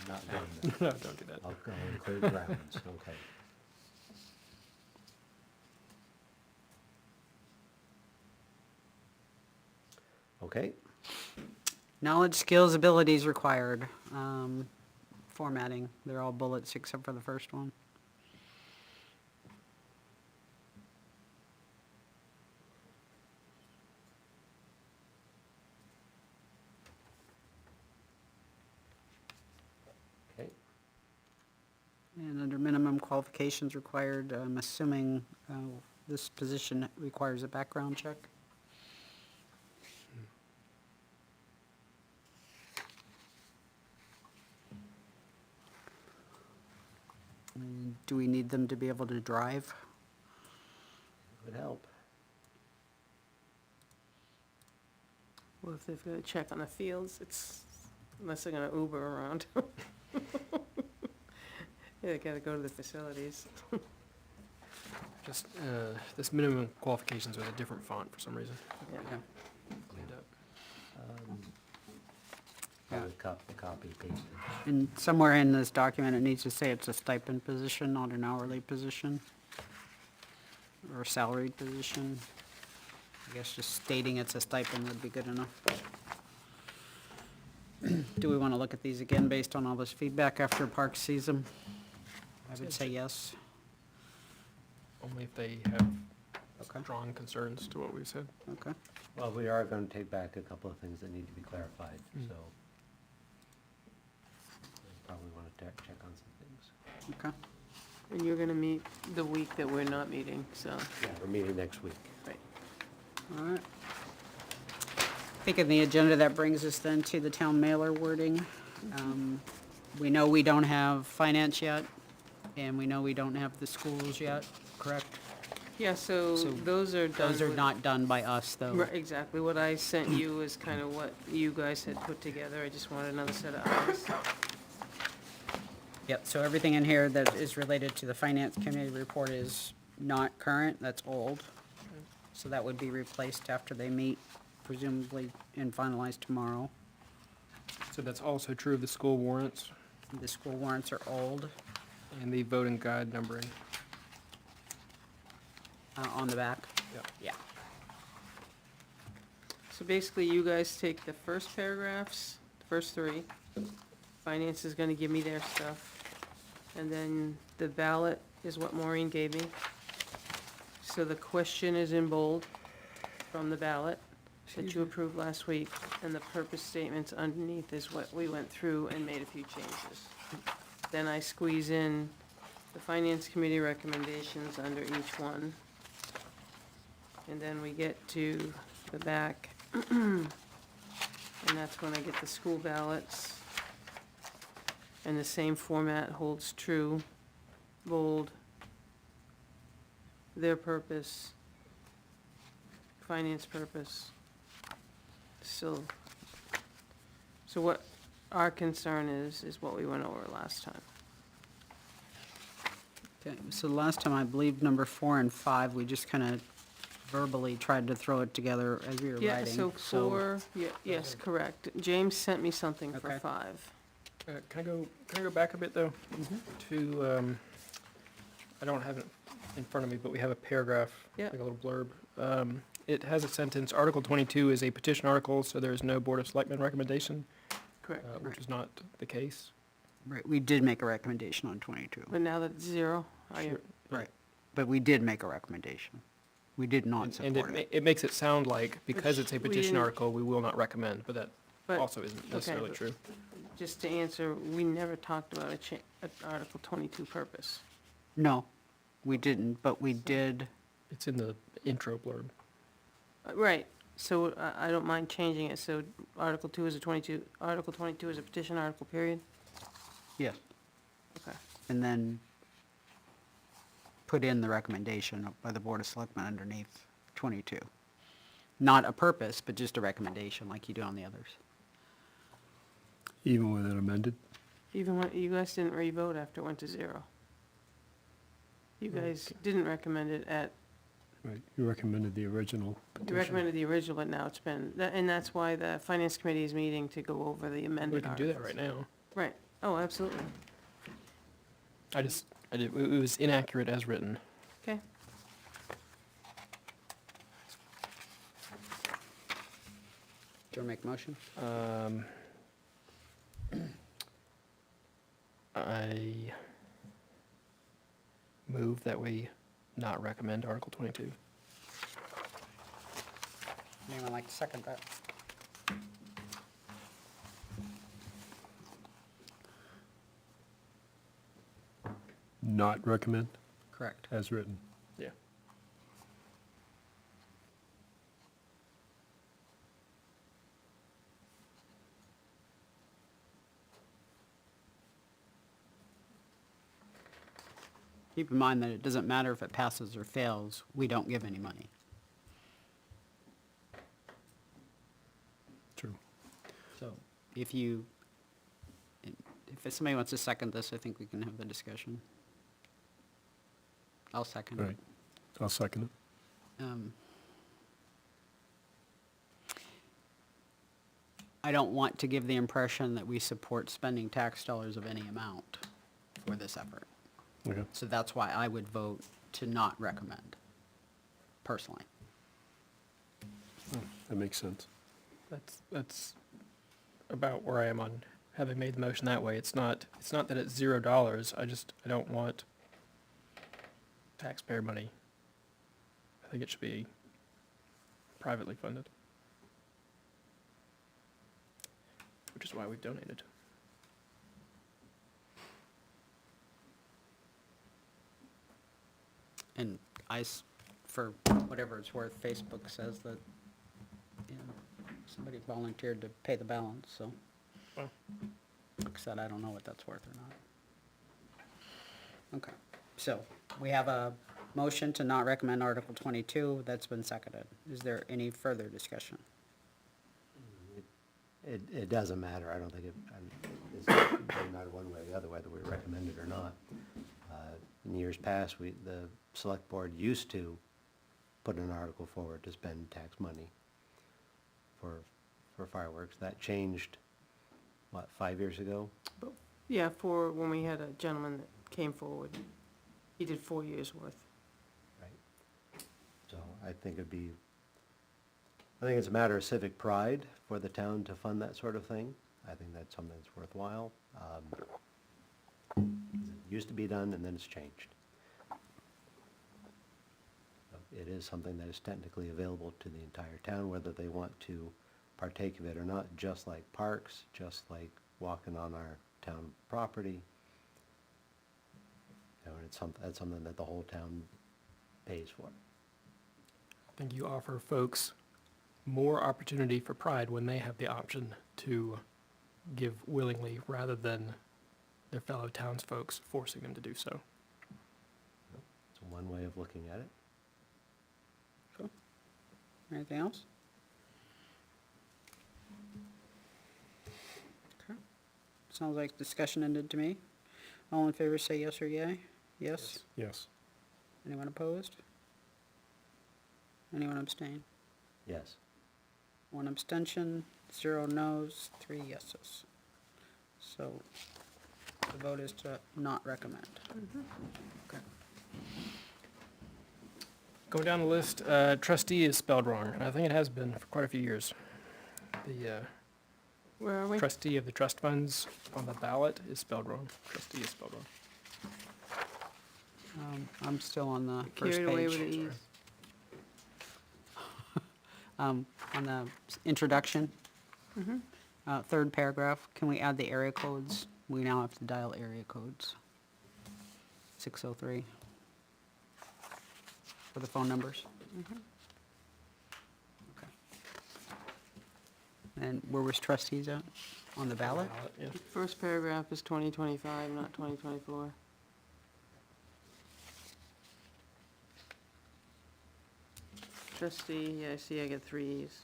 C: Not done that.
F: No, don't do that.
C: I'll include grounds, okay. Okay,
H: Knowledge, skills, abilities required. Formatting, they're all bullets except for the first one.
C: okay.
H: And under minimum qualifications required, I'm assuming this position requires a background check. And do we need them to be able to drive?
C: Would help.
E: Well, if they've got to check on the fields, it's, unless they're gonna Uber around. Yeah, they gotta go to the facilities.
F: Just, this minimum qualifications with a different font for some reason.
E: Yeah.
F: Cleaned up.
C: Probably copy pasted.
H: And somewhere in this document, it needs to say it's a stipend position, not an hourly position. Or a salaried position. I guess just stating it's a stipend would be good enough. Do we want to look at these again based on all this feedback after Parks sees them? I would say yes.
F: Only if they have
H: Okay.
F: strong concerns to what we said.
H: Okay.
C: Well, we are gonna take back a couple of things that need to be clarified,
F: Mm.
C: so. we probably wanna check on some things.
H: Okay.
E: And you're gonna meet the week that we're not meeting, so,
C: Yeah, we're meeting next week.
E: right.
H: All right. I think in the agenda, that brings us then to the town mailer wording. We know we don't have finance yet, and we know we don't have the schools yet, correct?
E: Yeah, so
H: So
E: those are done
H: Those are
E: with-
H: not done by us, though.
E: Right, exactly. What I sent you is kind of what you guys had put together. I just wanted another set of eyes.
H: Yep, so everything in here that is related to the finance committee report is not current, that's old. So that would be replaced after they meet, presumably, and finalized tomorrow.
F: So that's also true of the school warrants
H: The school warrants are old,
F: and the voting guide numbering.
H: on the back.
F: Yep.
H: Yeah.
E: So basically, you guys take the first paragraphs, the first three. Finance is gonna give me their stuff. And then the ballot is what Maureen gave me. So the question is in bold from the ballot that you approved last week. And the purpose statements underneath is what we went through and made a few changes. Then I squeeze in the finance committee recommendations under each one. And then we get to the back, and that's when I get the school ballots. And the same format holds true, bold, their purpose, finance purpose. So what our concern is what we went over last time.
H: Okay, so last time, I believe number 4 and 5, we just kind of verbally tried to throw it together as we were
E: Yeah,
H: writing.
E: so four, yes, correct. James sent me something for
H: Okay.
E: 5.
F: Can I go back a bit, though? To, I don't have it in front of me, but we have a paragraph,
E: Yeah.
F: like a little blurb. It has a sentence, Article 22 is a petition article, so there is no Board of Selectmen recommendation,
E: Correct.
F: which is not the case.
H: Right, we did make a recommendation on 22.
E: But now that it's 0, are you?
F: Sure.
H: Right, but we did make a recommendation. We did not
F: And
H: support
F: it,
H: it.
F: it makes it sound like, because it's a
E: Which we
F: petition
E: didn't-
F: article, we will not recommend, but that
E: But
F: also isn't necessarily
E: but-
F: true.
E: just to answer, we never talked about a Article 22 purpose.
H: No, we didn't, but we did,
F: It's in the intro blurb.
E: Right, so I don't mind changing it, so Article 2 is Article 22 is a petition article, period?
H: yes,
E: Okay.
H: and then put in the recommendation by the Board of Selectmen underneath 22. Not a purpose, but just a recommendation like you do on the others.
G: Even with it amended?
E: Even when, you guys didn't re-vote after it went to 0. You guys didn't recommend it at,
G: Right, you recommended the original
E: you
G: petition.
E: recommended the original, but now it's been, and that's why the Finance Committee is meeting to go over the
F: We
E: amended
F: can do that
E: articles.
F: right now.
E: Right, oh, absolutely,
F: It was inaccurate as written.
E: okay.
H: Do you want to make a motion?
F: I move that we not recommend Article 22.
H: Anyone like to second that?
G: Not recommend,
H: Correct.
G: as written.
F: Yeah.
H: Keep in mind that it doesn't matter if it passes or fails, we don't give any money.
G: True.
H: So if somebody wants to second this, I think we can have the discussion. I'll second
G: All
H: it.
G: right, I'll second it.
H: I don't want to give the impression that we support spending tax dollars of any amount for this effort.
G: Okay.
H: So that's why I would vote to not recommend, personally.
G: That makes sense.
F: That's about where I am on having made the motion that way. It's not that it's $0. I don't want taxpayer money. I think it should be privately funded. Which is why we've donated.
H: And for whatever it's worth, Facebook says that, somebody volunteered to pay the balance, so.
F: Well.
H: Like I said, I don't know what that's worth or not. Okay, so we have a motion to not recommend Article 22, that's been seconded. Is there any further discussion?
C: It doesn't matter, I don't think it doesn't matter one way or the other, whether we recommend it or not. In years past, the select board used to put an article forward to spend tax money for fireworks. That changed, 5 years ago?
E: Yeah, for when we had a gentleman that came forward, he did 4 years' worth.
C: Right. So I think it's a matter of civic pride for the town to fund that sort of thing. I think that's something that's worthwhile. It used to be done and then it's changed. So it is something that is technically available to the entire town, whether they want to partake of it or not, just like parks, just like walking on our town property. And that's something that the whole town pays for.
F: I think you offer folks more opportunity for pride when they have the option to give willingly rather than their fellow townsfolk forcing them to do so.
C: It's one way of looking at it.
H: Anything else? Okay. Sounds like discussion ended to me. All in favor say yes or yay? Yes?
G: Yes.
H: Anyone opposed? Anyone abstain?
C: Yes.
H: 1 abstention, 0 no's, 3 yeses. So the vote is to not recommend. Okay.
F: Going down the list, trustee is spelled wrong, and I think it has been for quite a few years. The
E: Where are we?
F: trustee of the trust funds on the ballot is spelled wrong. Trustee is spelled wrong.
H: I'm still on the first
E: Carried away with
H: page.
E: the ease.
H: On the introduction, third paragraph, can we add the area codes? We now have to dial area codes. 603. For the phone numbers? Okay. And where was trustees at? On the ballot?
F: Yeah.
E: First paragraph is 2025, not 2024. Trustee, yeah, I see I get 3 E's.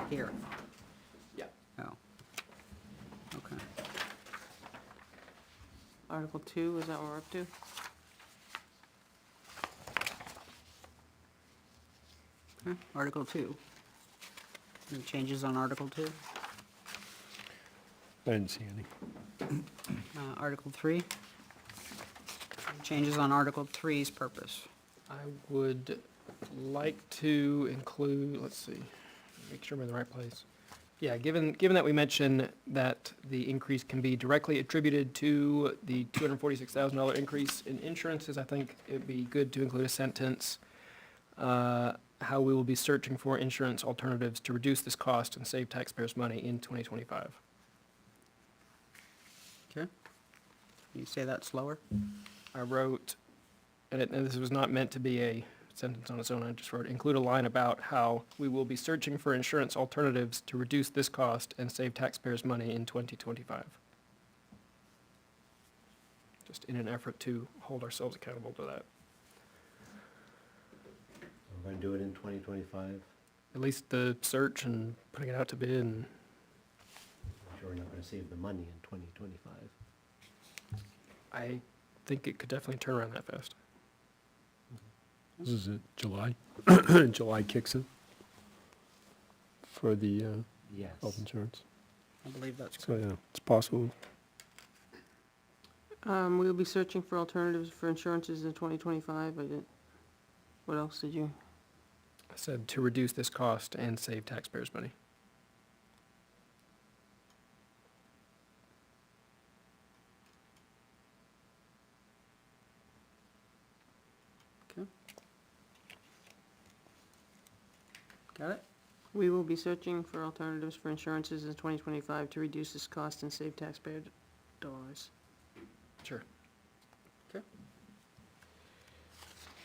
H: Here.
F: Yeah.
H: Oh. Okay.
E: Article 2, is that what we're up to?
H: Okay, Article 2. Any changes on Article 2?
G: I didn't see any.
H: Article 3? Changes on Article 3's purpose.
F: I would like to include, let's see, make sure I'm in the right place. Yeah, given that we mentioned that the increase can be directly attributed to the $246,000 increase in insurances, I think it'd be good to include a sentence, how we will be searching for insurance alternatives to reduce this cost and save taxpayers money in 2025.
H: Okay. Can you say that slower?
F: I wrote, and this was not meant to be a sentence on its own, I just wrote, include a line about how we will be searching for insurance alternatives to reduce this cost and save taxpayers money in 2025. Just in an effort to hold ourselves accountable to that.
C: We're gonna do it in 2025.
F: At least the search and putting it out to bid, and
C: I'm sure we're not gonna save the money in 2025.
F: I think it could definitely turn around that fast.
G: This is it, July? July kicks in for the
C: Yes.
G: health insurance.
H: I believe that's
G: So, yeah, it's possible.
E: We'll be searching for alternatives for insurances in 2025. I didn't, what else did you?
F: I said to reduce this cost and save taxpayers money.
H: Got it?
E: We will be searching for alternatives for insurances in 2025 to reduce this cost and save taxpayer dollars.
F: Sure.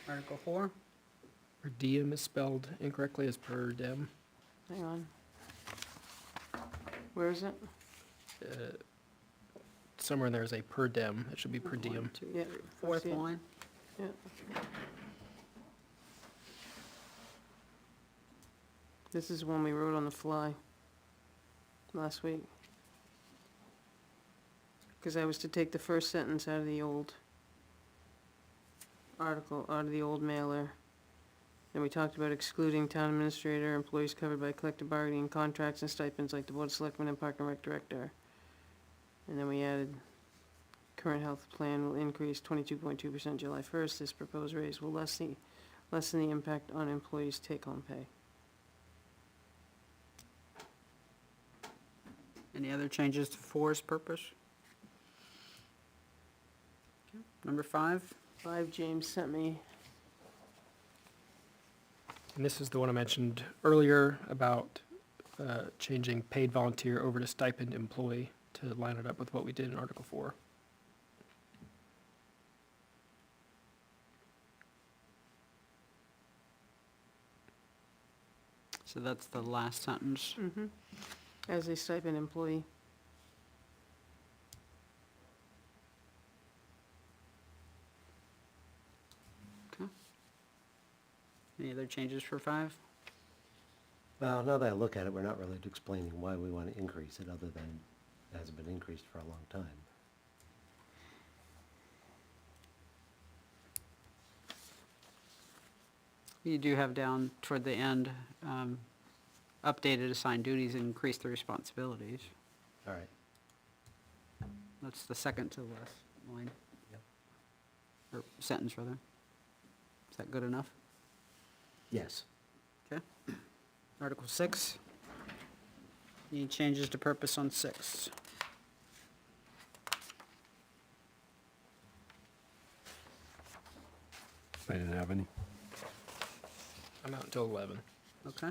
H: Article 4.
F: Per diem is spelled incorrectly as per dem.
E: Hang on. Where is it?
F: Somewhere in there is a per dem. It should be per diem.
H: 1, 2,
E: Yeah,
H: 3,
E: I
H: fourth
E: see it.
H: line.
E: Yeah. This is one we wrote on the fly last week. Because I was to take the first sentence out of the old article, out of the old mailer. And we talked about excluding town administrator, employees covered by collective bargaining, contracts and stipends like the Board of Selectmen and Park and Rec Director. And then we added, current health plan will increase 22.2% July 1st. This proposed raise will lessen the impact on employees' take-home pay.
H: Any other changes to 4's purpose? Okay. Number 5.
E: 5, James sent me.
F: And this is the one I mentioned earlier about changing paid volunteer over to stipend employee to line it up with what we did in Article 4.
H: So that's the last sentence.
E: Mm-hmm. As a stipend employee.
H: Any other changes for 5?
C: Well, now that I look at it, we're not really explaining why we want to increase it, other than it hasn't been increased for a long time.
H: You do have down toward the end, updated assigned duties and increased the responsibilities.
C: All right.
H: That's the second to the last line.
C: Yep.
H: Or sentence, rather. Is that good enough?
C: Yes.
H: Okay. Article 6. Any changes to purpose on 6?
G: I didn't have any.
F: I'm out until 11.
H: Okay.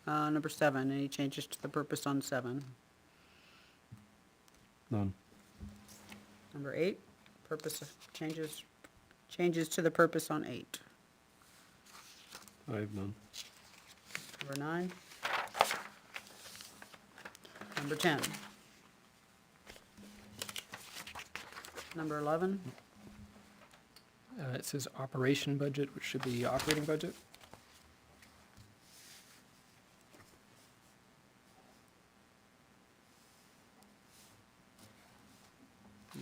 H: Number 7, any changes to the purpose on 7?
G: None.
H: Number 8, purpose of changes to the purpose on 8.
G: I have none.
H: Number 9. Number 10. Number 11.
F: It says operation budget, which should be operating budget.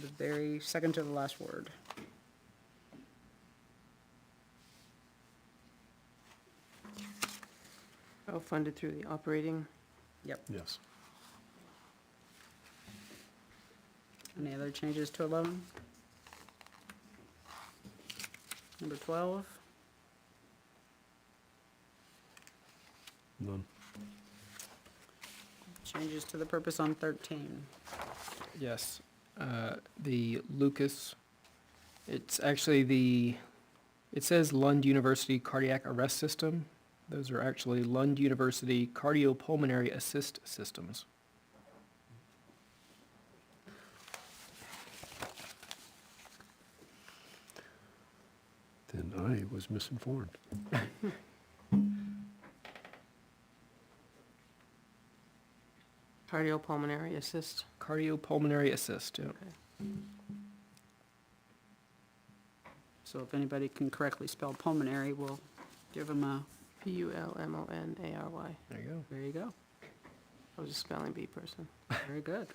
H: The very second to the last word.
E: Oh, funded through the operating.
H: Yep.
G: Yes.
H: Any other changes to 11? Number 12.
G: None.
H: Changes to the purpose on 13.
F: Yes, the Lucas, it's actually it says Lund University Cardiac Arrest System. Those are actually Lund University Cardiopulmonary Assist Systems.
G: Then I was misinformed.
E: Cardiopulmonary assist.
F: Cardiopulmonary Assist, yeah.
H: So if anybody can correctly spell pulmonary, we'll give them a,
E: Pulmonary.
F: There you go.
H: there you go.
E: I was a spelling bee person.
H: Very good.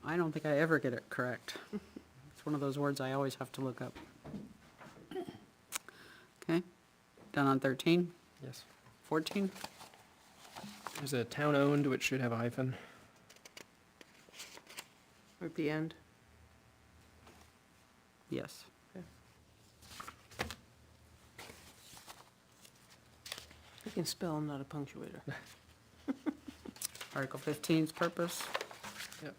H: I don't think I ever get it correct. It's one of those words I always have to look up. Okay, done on 13,
F: Yes.
H: 14,
F: There's a town-owned, which should have a hyphen.
E: Or at the end.
H: yes.
E: I can spell, I'm not a punctuator.
H: Article 15's purpose,
F: Yep,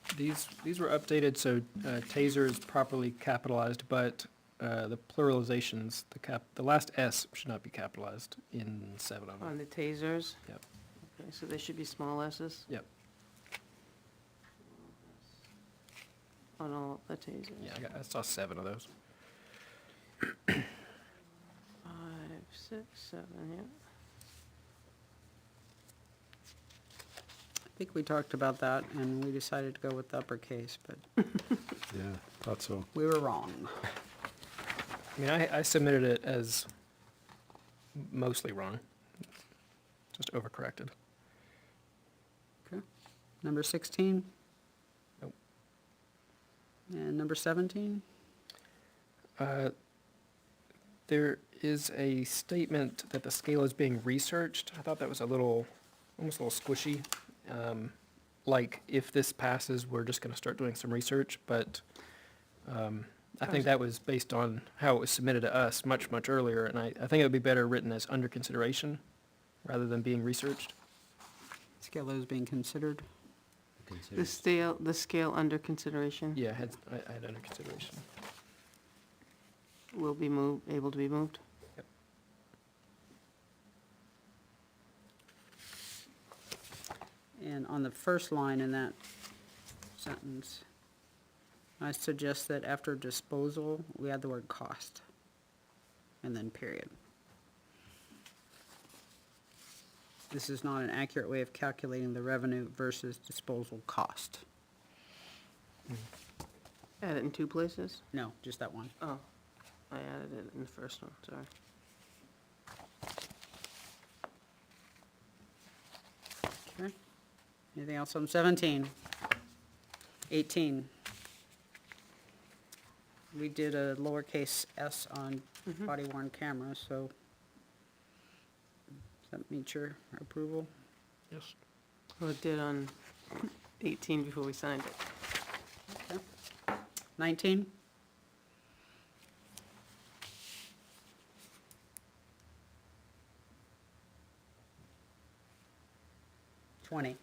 F: these were updated, so taser is properly capitalized, but the pluralizations, the last S should not be capitalized in 7 of them.
E: On the tasers?
F: Yep.
E: Okay, so there should be small s's
F: Yep,
E: on all the tasers?
F: yeah, I saw 7 of those.
E: 5, 6, 7, yeah.
H: I think we talked about that and we decided to go with the uppercase, but
G: Yeah, thought so.
H: we were wrong.
F: I mean, I submitted it as mostly wrong, just overcorrected.
H: Okay, number 16?
F: Nope.
H: And number 17?
F: There is a statement that the scale is being researched. I thought that was almost a little squishy. Like, if this passes, we're just gonna start doing some research, but, I think that was based on how it was submitted to us much, much earlier, and I think it would be better written as under consideration, rather than being researched.
H: Scale is being considered.
E: The scale under consideration
F: Yeah, I had under consideration.
E: will be able to be moved?
H: And on the first line in that sentence, I suggest that after disposal, we add the word cost, and then period. This is not an accurate way of calculating the revenue versus disposal cost.
E: Add it in 2 places?
H: No, just that one.
E: Oh, I added it in the first one, sorry.
H: Okay. Anything else on 17? 18. We did a lowercase s on body worn cameras, so does that meet your approval?
F: Yes.
E: Well, it did on 18 before we signed it.
H: Okay. 19? $20.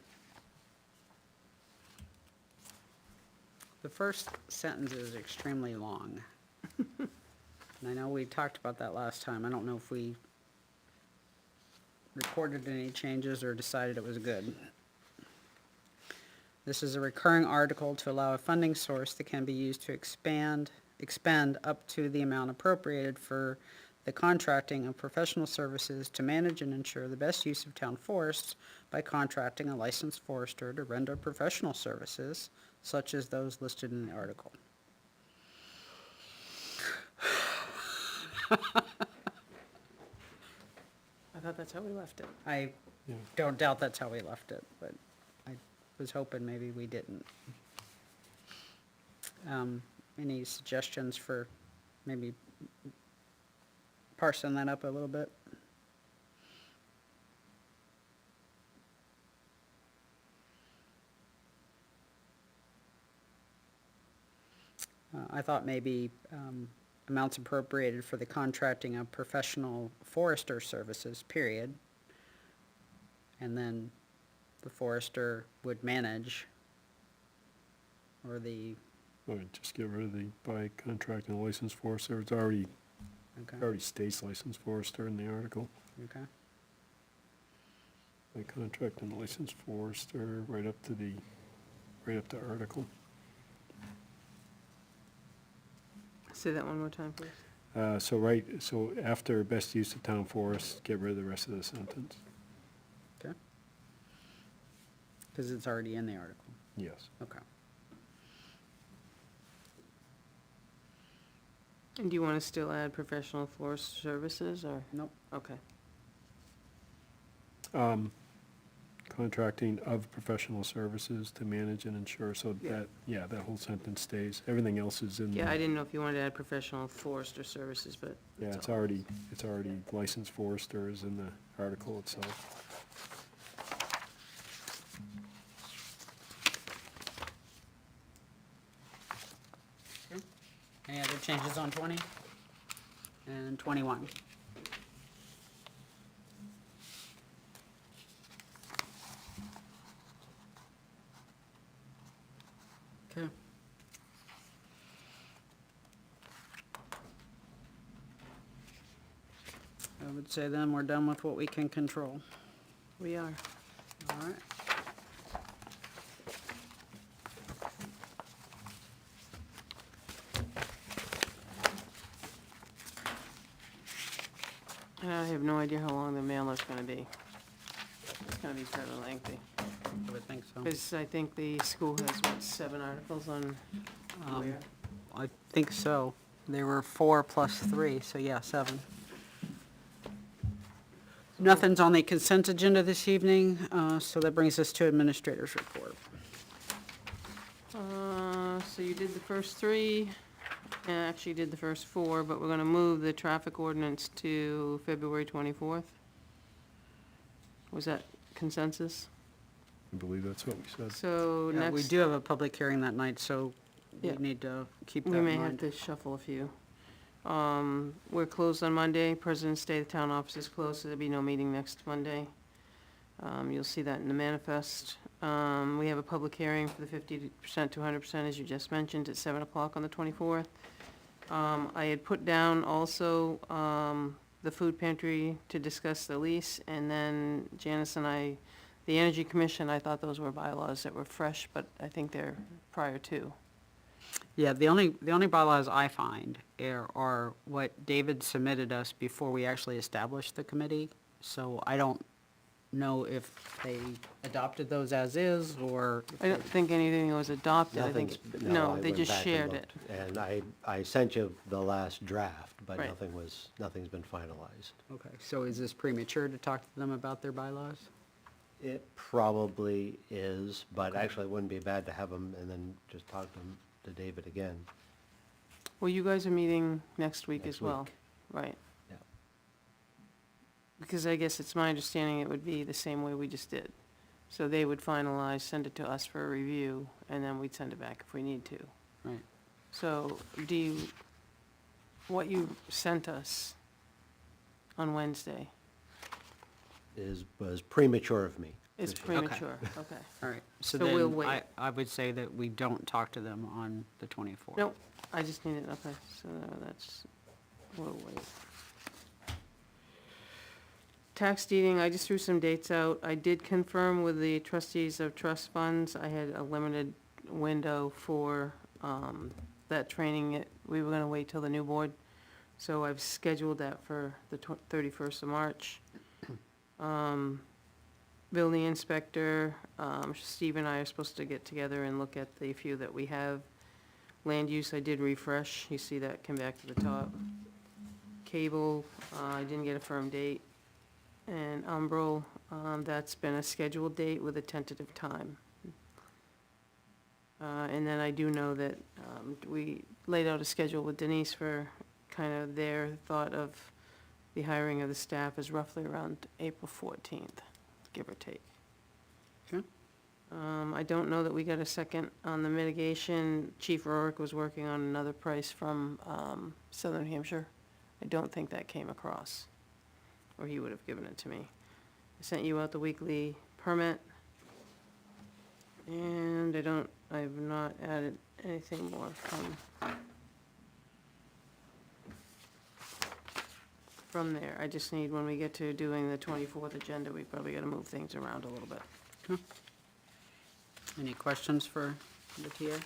H: The first sentence is extremely long. And I know we talked about that last time. I don't know if we recorded any changes or decided it was good. This is a recurring article to allow a funding source that can be used to expend up to the amount appropriated for the contracting of professional services to manage and ensure the best use of town forests by contracting a licensed forester to render professional services such as those listed in the article.
E: I thought that's how we left it.
H: I
G: Yeah.
H: don't doubt that's how we left it, but I was hoping maybe we didn't. Any suggestions for maybe parsing that up a little bit? I thought maybe amounts appropriated for the contracting of professional forester services, period, and then the forester would manage, or the,
G: All right, just get rid of the by contract and licensed forester. It's already,
H: okay,
G: already states licensed forester in the article.
H: okay.
G: By contract and licensed forester, right up to the, right up to article.
E: Say that one more time, please.
G: So after best use of town forest, get rid of the rest of the sentence.
H: Okay. Because it's already in the article,
G: Yes.
H: okay.
E: And do you want to still add professional forest services, or?
H: Nope.
E: Okay.
G: Contracting of professional services to manage and ensure, so
E: Yeah.
G: that, yeah, that whole sentence stays. Everything else is in.
E: Yeah, I didn't know if you wanted to add professional forester services, but.
G: Yeah,
E: that's
G: it's
E: all.
G: already licensed foresters in the article itself.
H: Any other changes on 20? And 21? Okay. I would say then we're done with what we can control.
E: We are.
H: All right.
E: And I have no idea how long the mailer's gonna be. It's gonna be fairly lengthy,
H: I would think so.
E: because I think the school has, what, 7 articles on where?
H: I think so. There were 4 plus 3, so yeah, 7. Nothing's on the consent agenda this evening, so that brings us to administrator's report.
E: So you did the first 3, and actually you did the first 4, but we're gonna move the traffic ordinance to February 24th. Was that consensus?
G: I believe that's what we said.
E: So
H: Yeah, we
E: next,
H: do have a public hearing that night, so we
E: Yeah.
H: need to keep that
E: we
H: in
E: may have
H: mind.
E: to shuffle a few. We're closed on Monday, President's Day, the town office is closed, so there'll be no meeting next Monday. You'll see that in the manifest. We have a public hearing for the 50% to 100%, as you just mentioned, at 7 o'clock on the 24th. I had put down also, the food pantry to discuss the lease, and then Janice and I, the Energy Commission, I thought those were bylaws that were fresh, but I think they're prior to.
H: Yeah, the only bylaws I find are what David submitted us before we actually established the committee. So I don't know if they adopted those as is, or,
E: I don't think anything was adopted, I think,
C: Nothing's,
E: no,
C: I
E: they
C: went
E: just
C: back and
E: shared it.
C: looked, and I sent you the last draft, but
E: Right.
C: nothing's been finalized.
H: okay, so is this premature to talk to them about their bylaws?
C: It probably is, but actually it wouldn't be bad to have them and then just talk to David again.
E: Well, you guys are meeting next week
C: Next
E: as well,
C: week.
E: right?
C: Yeah.
E: Because I guess it's my understanding it would be the same way we just did. So they would finalize, send it to us for a review, and then we'd send it back if we need to.
H: Right.
E: So what you sent us on Wednesday
C: Was premature of me.
E: is
C: this year.
E: premature, okay.
H: All right, so
E: So we'll
H: then
E: wait.
H: I would say that we don't talk to them on the 24th.
E: Nope, I just needed, okay, so that's, we'll wait. Tax deeding, I just threw some dates out. I did confirm with the trustees of trust funds, I had a limited window for, that training. We were gonna wait till the new board, so I've scheduled that for the 31st of March. Building inspector, Steve and I are supposed to get together and look at the few that we have. Land use, I did refresh, you see that come back to the top. Cable, I didn't get a firm date. And Umbral, that's been a scheduled date with a tentative time. And then I do know that we laid out a schedule with Denise for kind of their thought of the hiring of the staff is roughly around April 14th, give or take.
H: Okay.
E: I don't know that we got a second on the mitigation. Chief Rorick was working on another price from Southern Hampshire. I don't think that came across, or he would have given it to me. I sent you out the weekly permit. And I've not added anything more from there. I just need, when we get to doing the 24th agenda, we probably gotta move things around a little bit.
H: Any questions for the TA?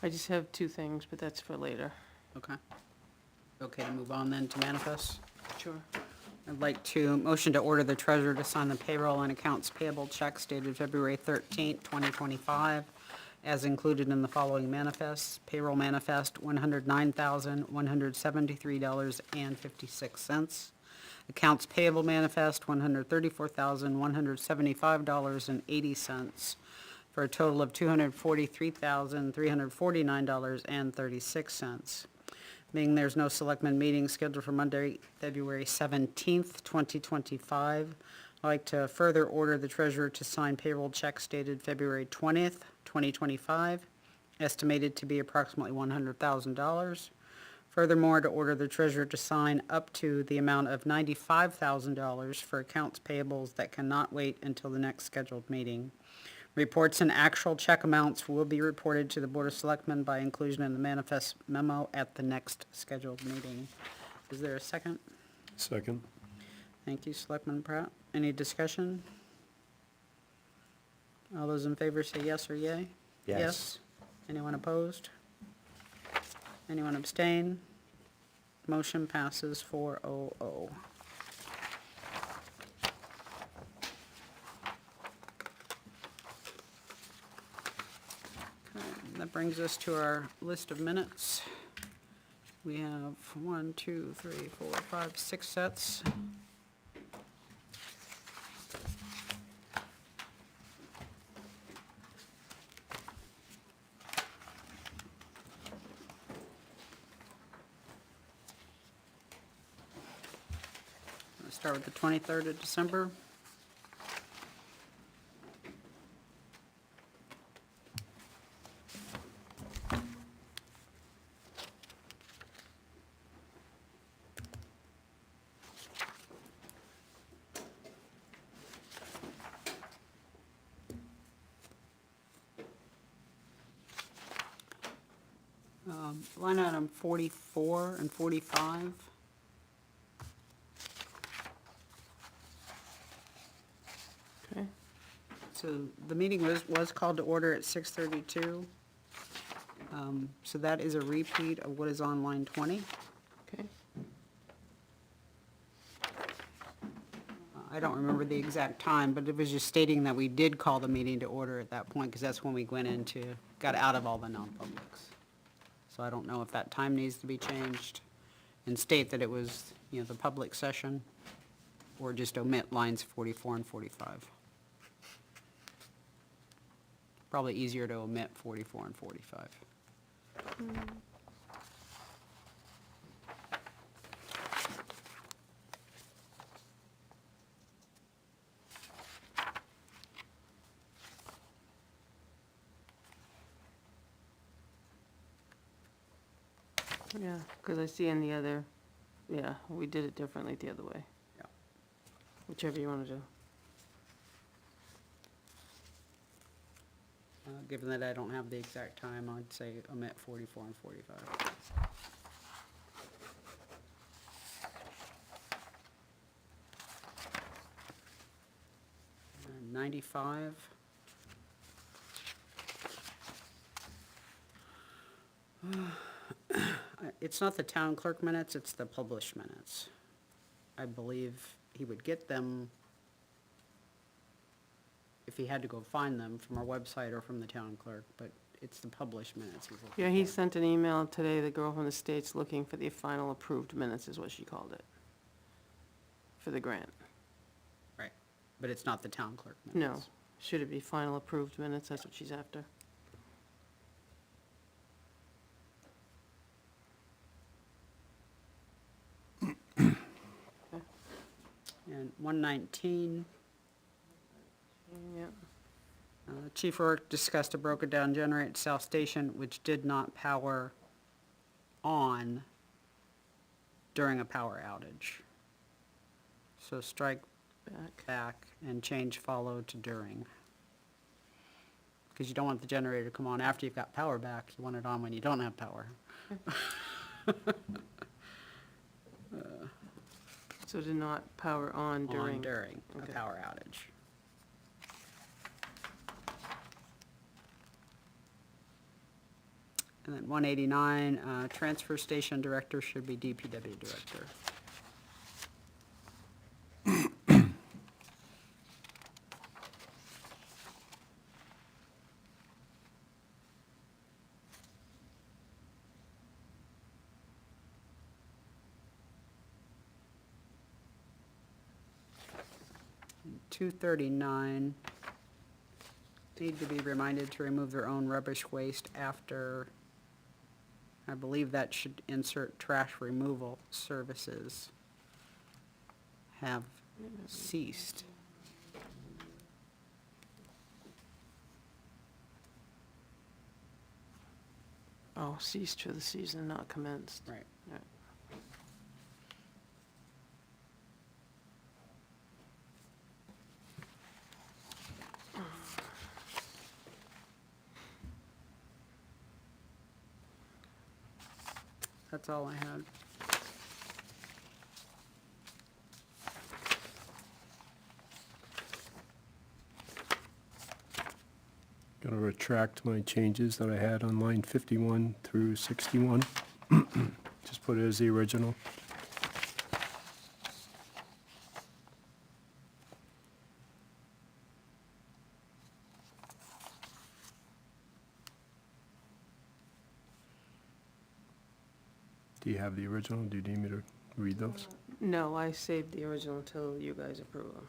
E: I just have two things, but that's for later.
H: Okay. Okay to move on then to manifests?
E: Sure.
H: I'd like to motion to order the treasurer to sign the payroll and accounts payable checks dated February 13th, 2025, as included in the following manifests. Payroll manifest, $109,173.56. Accounts payable manifest, $134,175.80, for a total of $243,349.36. Being there's no selectmen meeting scheduled for Monday, February 17th, 2025, I'd like to further order the treasurer to sign payroll checks dated February 20th, 2025, estimated to be approximately $100,000. Furthermore, to order the treasurer to sign up to the amount of $95,000 for accounts payables that cannot wait until the next scheduled meeting. Reports and actual check amounts will be reported to the Board of Selectmen by inclusion in the manifest memo at the next scheduled meeting. Is there a second?
G: Second.
H: Thank you, Selectman Pratt. Any discussion? All those in favor say yes or yay?
C: Yes.
H: Anyone opposed? Anyone abstain? Motion passes 4-0-0. That brings us to our list of minutes. We have 1, 2, 3, 4, 5, 6 sets. Let's start with the 23rd of December. Line item 44 and 45.
E: Okay.
H: So the meeting was called to order at 6:32. So that is a repeat of what is on line 20.
E: Okay.
H: I don't remember the exact time, but it was just stating that we did call the meeting to order at that point, because that's when we got out of all the non-publics. So I don't know if that time needs to be changed and state that it was, the public session, or just omit lines 44 and 45. Probably easier to omit 44 and 45.
E: Yeah, because I see in the other, yeah, we did it differently the other way.
H: Yeah.
E: Whichever you want to do.
H: Given that I don't have the exact time, I'd say omit 44 and 45. 95. It's not the town clerk minutes, it's the published minutes. I believe he would get them if he had to go find them from our website or from the town clerk, but it's the published minutes he's looking
E: Yeah, he
H: for.
E: sent an email today, the girl from the States looking for the final approved minutes is what she called it. For the grant.
H: Right, but it's not the town clerk
E: No,
H: minutes.
E: should it be final approved minutes? That's what she's after.
H: And 119,
E: Yeah.
H: Chief Rourke discussed a broken down generator at South Station which did not power on during a power outage. So strike back and change follow to during. Because you don't want the generator to come on after you've got power back, you want it on when you don't have power.
E: So to not power on during.
H: On during a
E: Okay.
H: power outage. And then 189, transfer station director should be DPW director. And 239, need to be reminded to remove their own rubbish waste after, I believe that should insert trash removal services have ceased.
E: Oh, ceased for the season, not commenced.
H: Right.
E: Right.
H: That's all I had.
G: Gonna retract my changes that I had on line 51 through 61. Just put it as the original. Do you have the original? Do you need me to read those?
E: No, I saved the original until you guys approve them.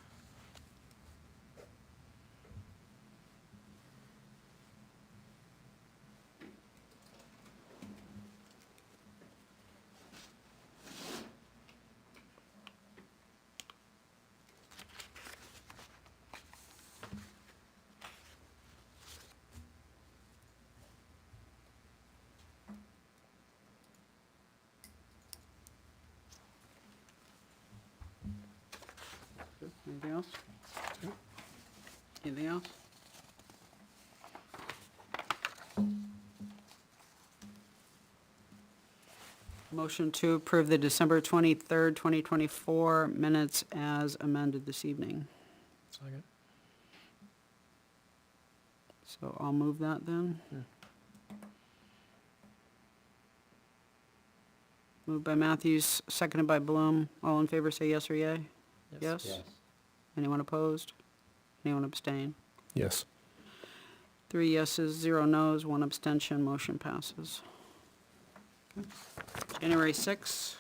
H: Anything else? Anything else? Motion to approve the December 23rd, 2024 minutes as amended this evening.
F: Second.
H: So I'll move that then. Moved by Matthews, seconded by Bloom. All in favor, say yes or yay. Yes? Anyone opposed? Anyone abstain?
G: Yes.
H: 3 yeses, 0 nos, 1 abstention, motion passes. Okay. January 6th,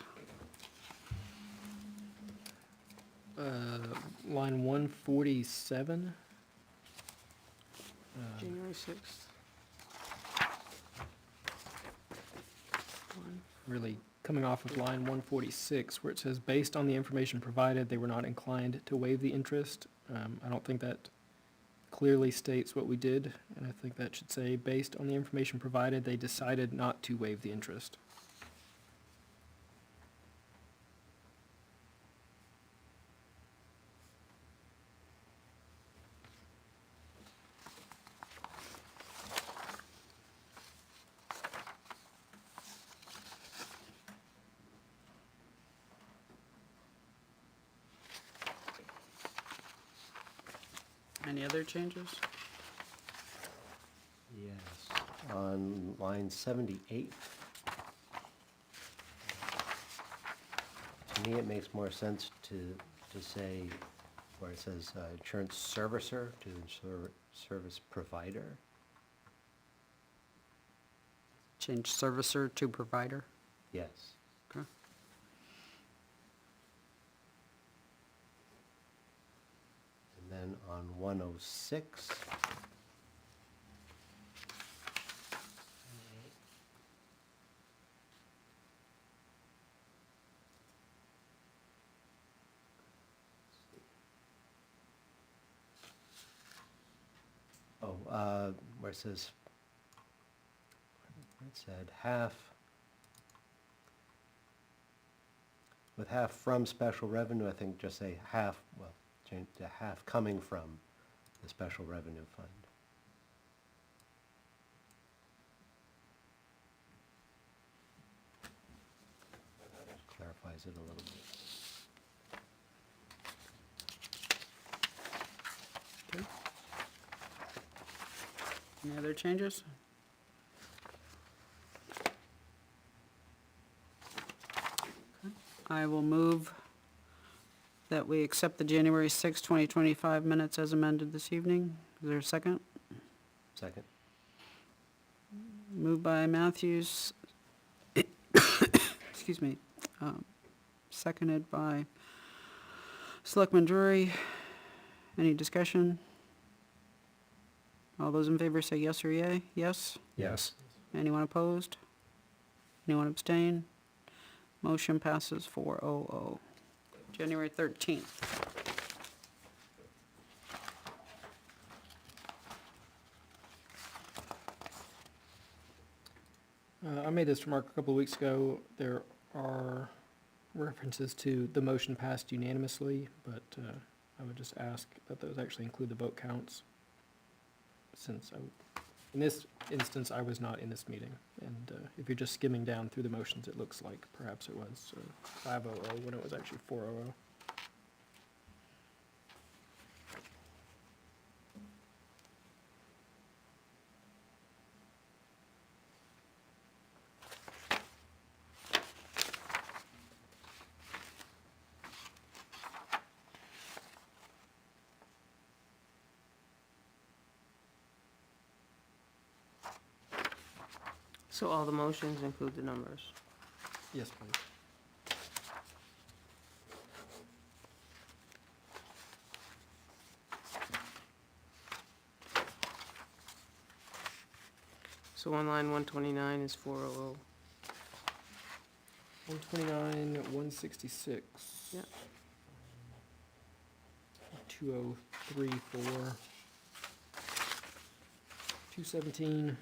F: Line 147.
E: January 6th.
F: Really coming off of line 146, where it says, based on the information provided, they were not inclined to waive the interest. I don't think that clearly states what we did, and I think that should say, based on the information provided, they decided not to waive the interest.
H: any other changes?
C: Yes, on line 78. To me, it makes more sense to say, where it says insurance servicer to service provider.
H: Change servicer to provider?
C: Yes.
H: Okay.
C: And then on 106. where it says, it said half, with half from special revenue, I think just say half, well, change to half coming from the special revenue fund. Clarifies it a little bit.
H: Okay. Any other changes? Okay. I will move that we accept the January 6, 2025 minutes as amended this evening. Is there a second?
C: Second?
H: Moved by Matthews. Excuse me. Seconded by Selectman Drury. Any discussion? All those in favor say yes or yay? Yes?
C: Yes.
H: Anyone opposed? Anyone abstain? Motion passes 4-0-0. January 13th.
F: I made this remark a couple of weeks ago. There are references to the motion passed unanimously, but I would just ask that those actually include the vote counts. Since in this instance, I was not in this meeting, and if you're just skimming down through the motions, it looks like perhaps it was 5-0-0 when it was actually 4-0-0.
E: So all the motions include the numbers.
F: Yes, please.
E: So on line 129 is 400.
F: 129, 166.
E: Yeah.
F: 2034. 217.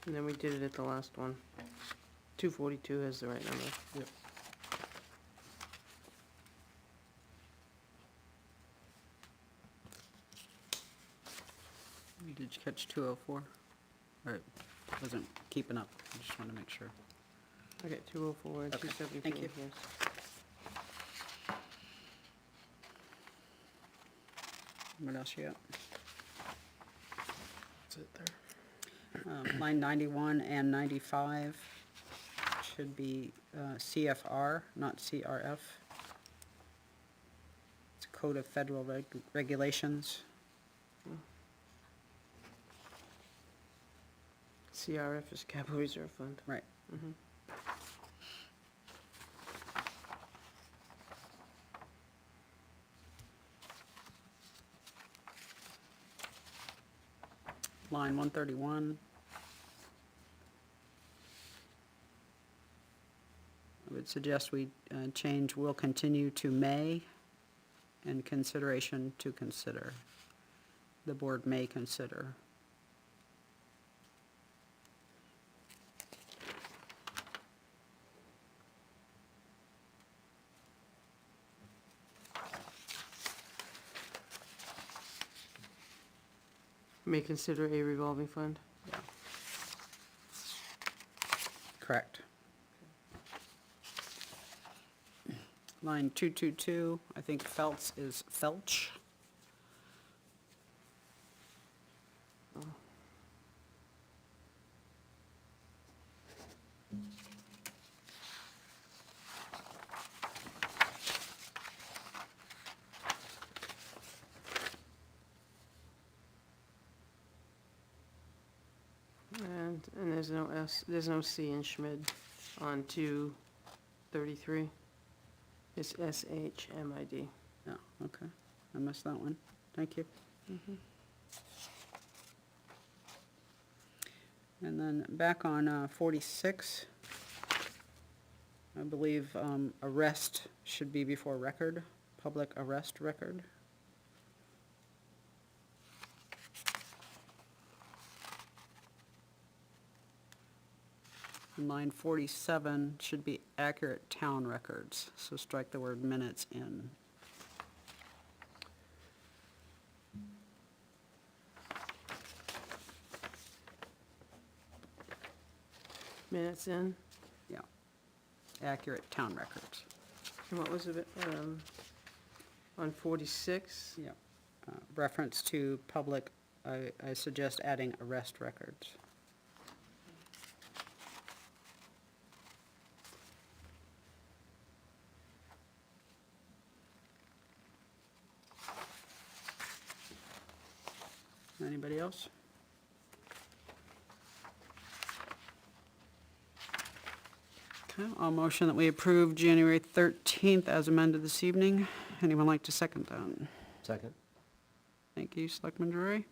E: And then we did it at the last one. 242 has the right number.
F: Yep.
H: Did you catch 204? Or wasn't keeping up? I just wanted to make sure.
E: Okay, 204 and
H: Okay,
E: 274.
H: thank you.
E: Yes.
H: What else you got?
F: That's it there.
H: Line 91 and 95 should be CFR, not CRF. It's a Code of Federal Regulations.
E: CRF is Capital Reserve Fund.
H: Right.
E: Mhm.
H: Line 131. I would suggest we change will continue to may and consideration to consider. The board may consider.
E: May consider a revolving fund.
H: Yeah. Correct. Line 222, I think Feltz is Felch.
E: And there's no S, there's no C in Schmid on 233. It's SHMID.
H: Yeah, okay. I missed that one. thank you. And then back on 46, I believe arrest should be before record, public arrest record. And line 47 should be accurate town records, so strike the word minutes in.
E: Minutes in,
H: Yeah, accurate town records.
E: and what was it, on 46?
H: Yeah. Reference to public, I suggest adding arrest records. Anybody else? Okay, I'll motion that we approve January 13th as amended this evening. Anyone like to second that?
C: Second?
H: Thank you, Selectman Drury.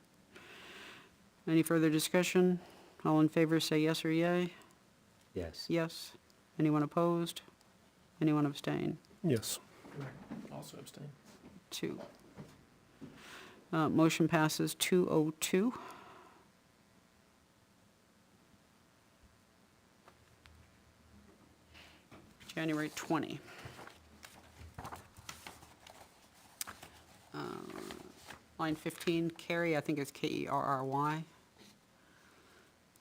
H: Any further discussion? All in favor, say yes or yay.
C: Yes.
H: Yes. Anyone opposed? Anyone abstain?
F: Yes. Also abstain.
H: 2. Motion passes 202. January 20. Line 15, Carrie, I think it's Kerry. I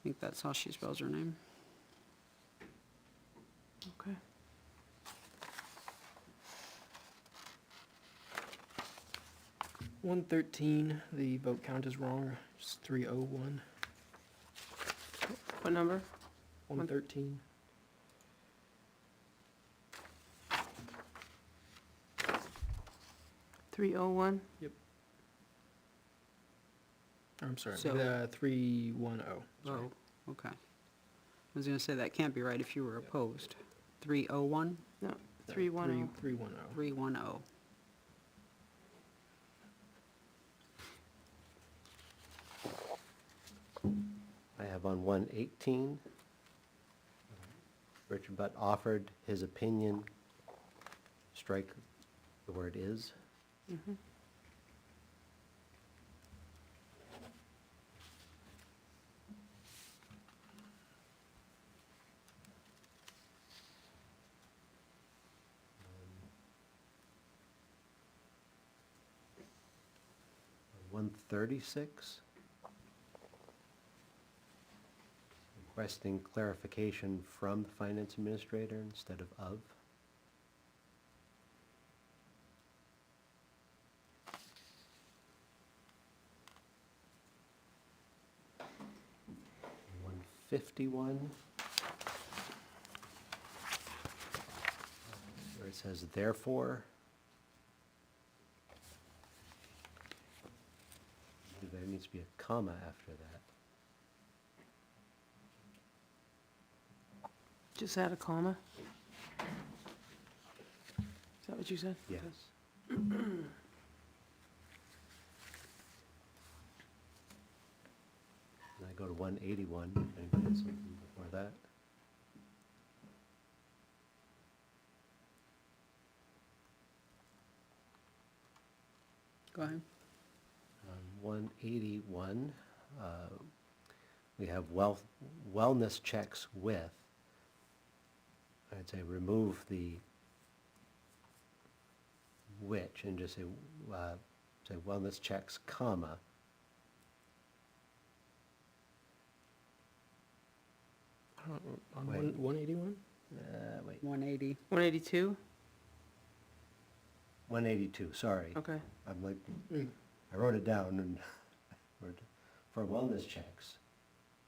H: think that's how she spells her name.
E: Okay.
F: $113, the vote count is wrong, it's 301.
E: What number?
F: 113.
E: $301?
F: I'm sorry,
H: So-
F: 310. Sorry.
H: Oh, okay. I was gonna say, that can't be right if you were opposed. 301?
E: No, 310.
F: 310.
H: 310.
C: I have on 118, Richard Butt offered his opinion, strike the word is.
E: Mhm.
C: On 136, requesting clarification from the finance administrator instead of. 151, where it says therefore. There needs to be a comma after that.
E: Just add a comma? Is that what you said?
C: Yes. And I go to 181, anybody has something before that?
H: Go ahead.
C: 181, we have wellness checks with. I'd say remove the which and just say wellness checks, comma.
F: On
C: Wait.
F: 181?
C: Wait,
H: 180.
E: 182?
C: 182, sorry.
E: Okay.
C: I'm like,
F: Mm.
C: I wrote it down and, for wellness checks.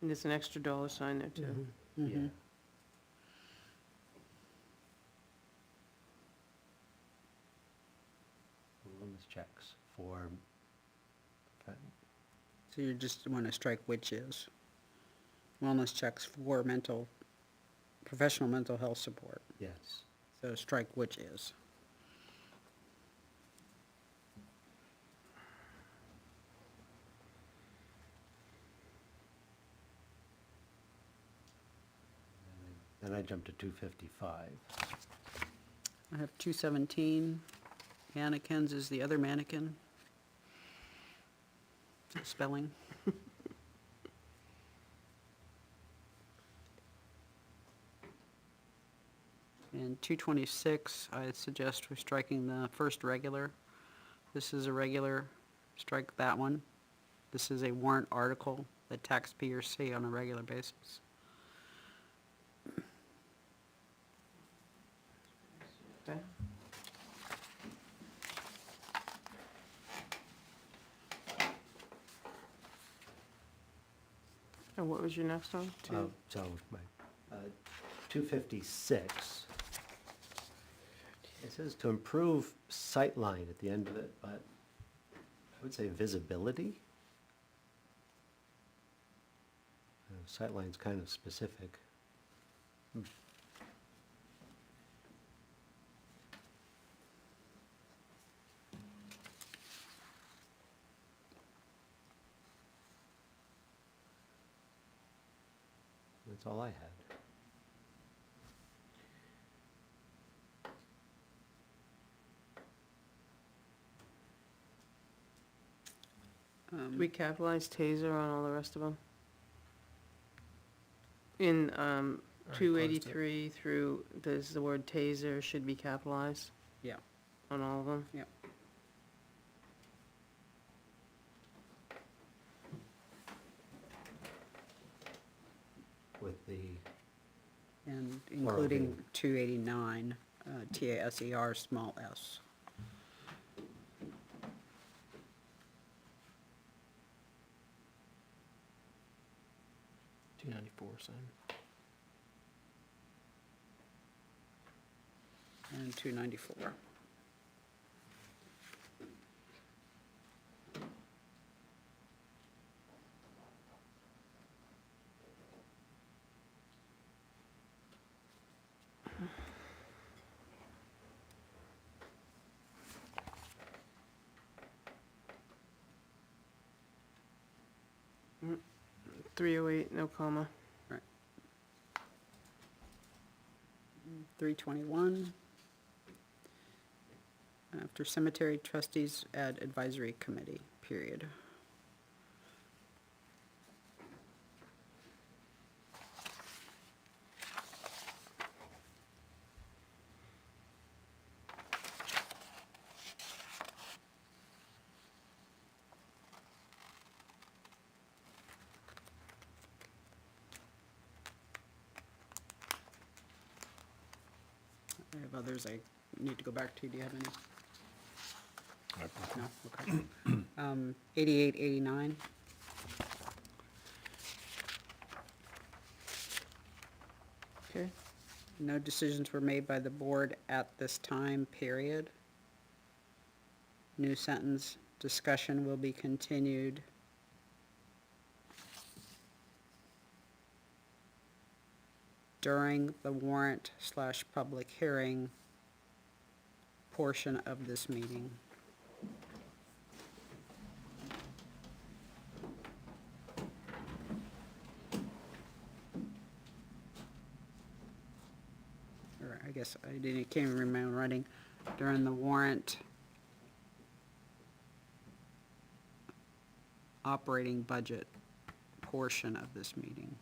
E: And there's an extra dollar sign there too.
C: Yeah.
H: Mhm.
C: Wellness checks for,
H: So you just want to strike which is. Wellness checks for professional mental health support.
C: yes.
H: So strike which is.
C: Then I jumped to 255.
H: I have 217. Mannequins is the other mannequin. Spelling. And 226, I suggest we're striking the first regular. This is a regular, strike that one. This is a warrant article that taxpayers see on a regular basis.
E: Okay. And what was your next one?
C: So my 256, it says to improve sightline at the end of it, but I would say visibility. Sightline's kind of specific. That's all I had.
E: Do we capitalize taser on all the rest of them? In,
F: closed it.
E: 283 through, does the word taser should be capitalized
H: Yeah,
E: on all of them?
H: yeah.
C: With the,
H: And
C: Or
H: including
C: the-
H: 289, TASER, small s.
F: sign.
H: And 294.
E: Mm. 308, no comma.
H: 321. After cemetery trustees, add advisory committee, period. I have others I need to go back to. Do you have any? No, okay. 88, 89.
E: Okay.
H: No decisions were made by the board at this time, period. New sentence, discussion will be continued. During the warrant/public hearing portion of this meeting. Or I guess I didn't, can't even remember writing, during the warrant operating budget portion of this meeting.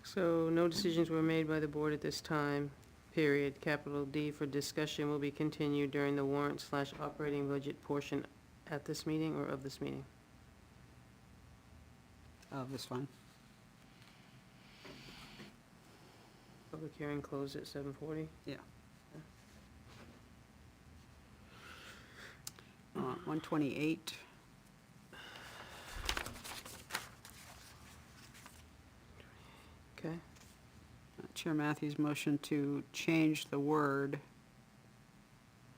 E: So no decisions were made by the board at this time, period. Capital D for discussion will be continued during the warrant/operating budget portion at this meeting or of this meeting?
H: This one.
E: Public hearing closed at 7:40.
H: Yeah. 128.
E: Okay.
H: Chair Matthews' motion to change the word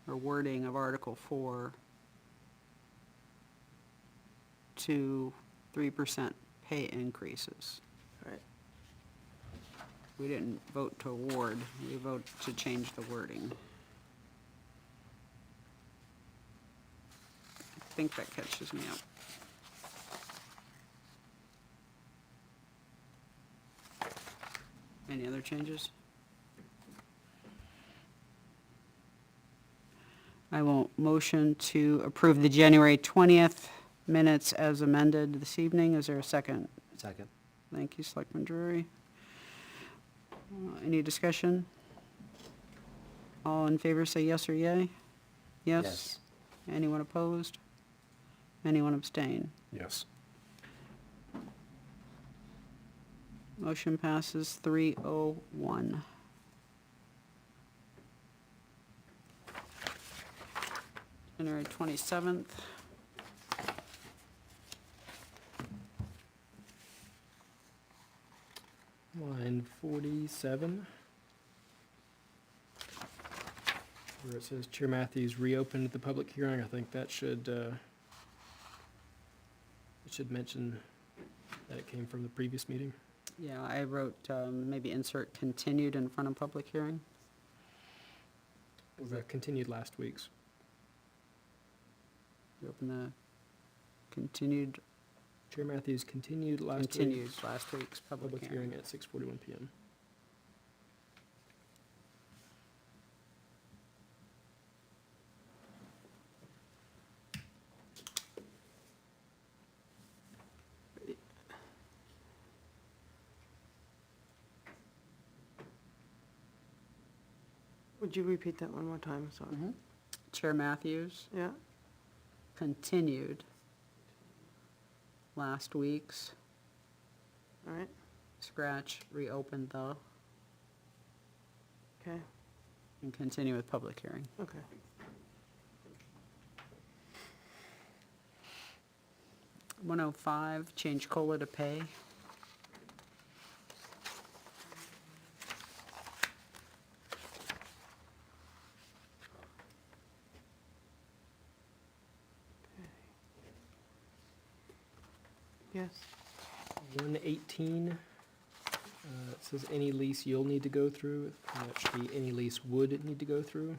H: or wording of Article 4 to 3% pay increases.
E: Right.
H: We didn't vote to award, we vote to change the wording. think that catches me up. Any other changes? I will motion to approve the January 20th minutes as amended this evening. Is there a second?
C: Second.
H: Thank you, Selectman Drury. Any discussion? All in favor say yes or yay? Yes? Anyone opposed? Anyone abstain?
G: Yes.
H: Motion passes 301. January 27th.
F: Line 47. Where it says Chair Matthews reopened the public hearing, I think that should, it should mention that it came from the previous meeting.
H: Yeah, I wrote, maybe insert continued in front of public hearing.
F: It was continued last week's.
H: You open the continued,
F: Chair Matthews continued last
H: continued
F: week's
H: last week's public
F: public
H: hearing.
F: hearing at 6:41 PM.
E: Would you repeat that one more time? Sorry.
H: Mhm. Chair Matthews
E: Yeah,
H: continued last week's,
E: all right,
H: scratch, reopened the,
E: okay,
H: and continue with public hearing.
E: okay.
H: 105, change COLA to pay.
E: Yes,
F: 118, it says any lease you'll need to go through, and that should be any lease would need to go through.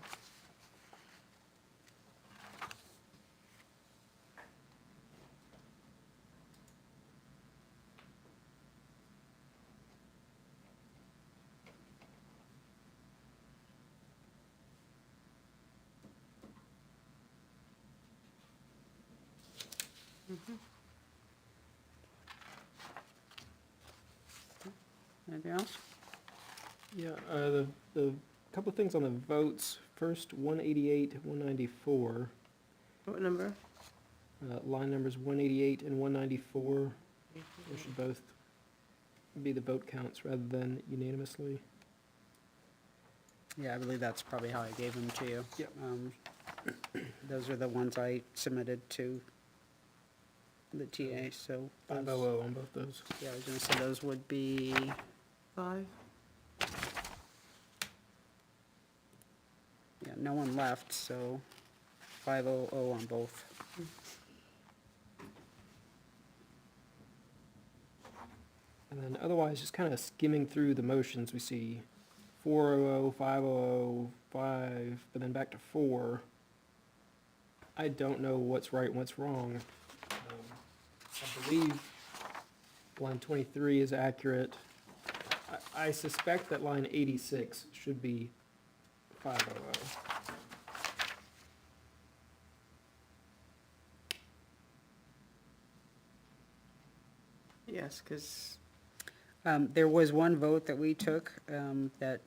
H: Anything else?
F: Yeah, the couple of things on the votes. First, 188, 194,
E: what number?
F: line numbers 188 and 194. They should both be the vote counts rather than unanimously.
H: Yeah, I believe that's probably how I gave them to you.
F: Yep.
H: Those are the ones I submitted to the TA, so.
F: 500 on both those.
H: Yeah, I was gonna say those would be,
E: 5?
H: yeah, no one left, so 500 on both.
F: And then otherwise, just kind of skimming through the motions, we see 400, 500, 5, but then back to 4. I don't know what's right and what's wrong. I believe line 23 is accurate. I suspect that line 86 should be 500.
E: Yes, because,
H: There was one vote that we took, that,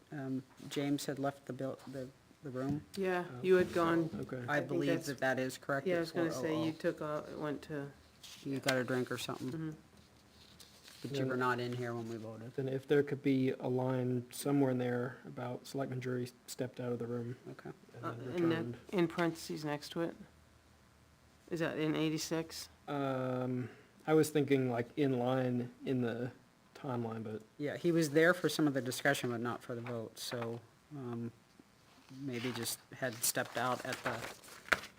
H: James had left the room.
E: yeah, you had gone,
F: Okay.
H: I
E: think
H: believe
E: that's-
H: that that is correct.
E: yeah, I
H: it's
E: was gonna say,
H: 400.
E: you took, went to,
H: You got a drink or something,
E: mhm.
H: but you were not in here when we voted.
F: Then if there could be a line somewhere in there about Selectman Jury stepped out of the room
H: Okay.
F: and then
E: in
F: returned.
E: in parentheses next to it? Is that in 86?
F: I was thinking like in line in the timeline, but
H: Yeah, he was there for some of the discussion, but not for the vote, so, maybe just had stepped out at the,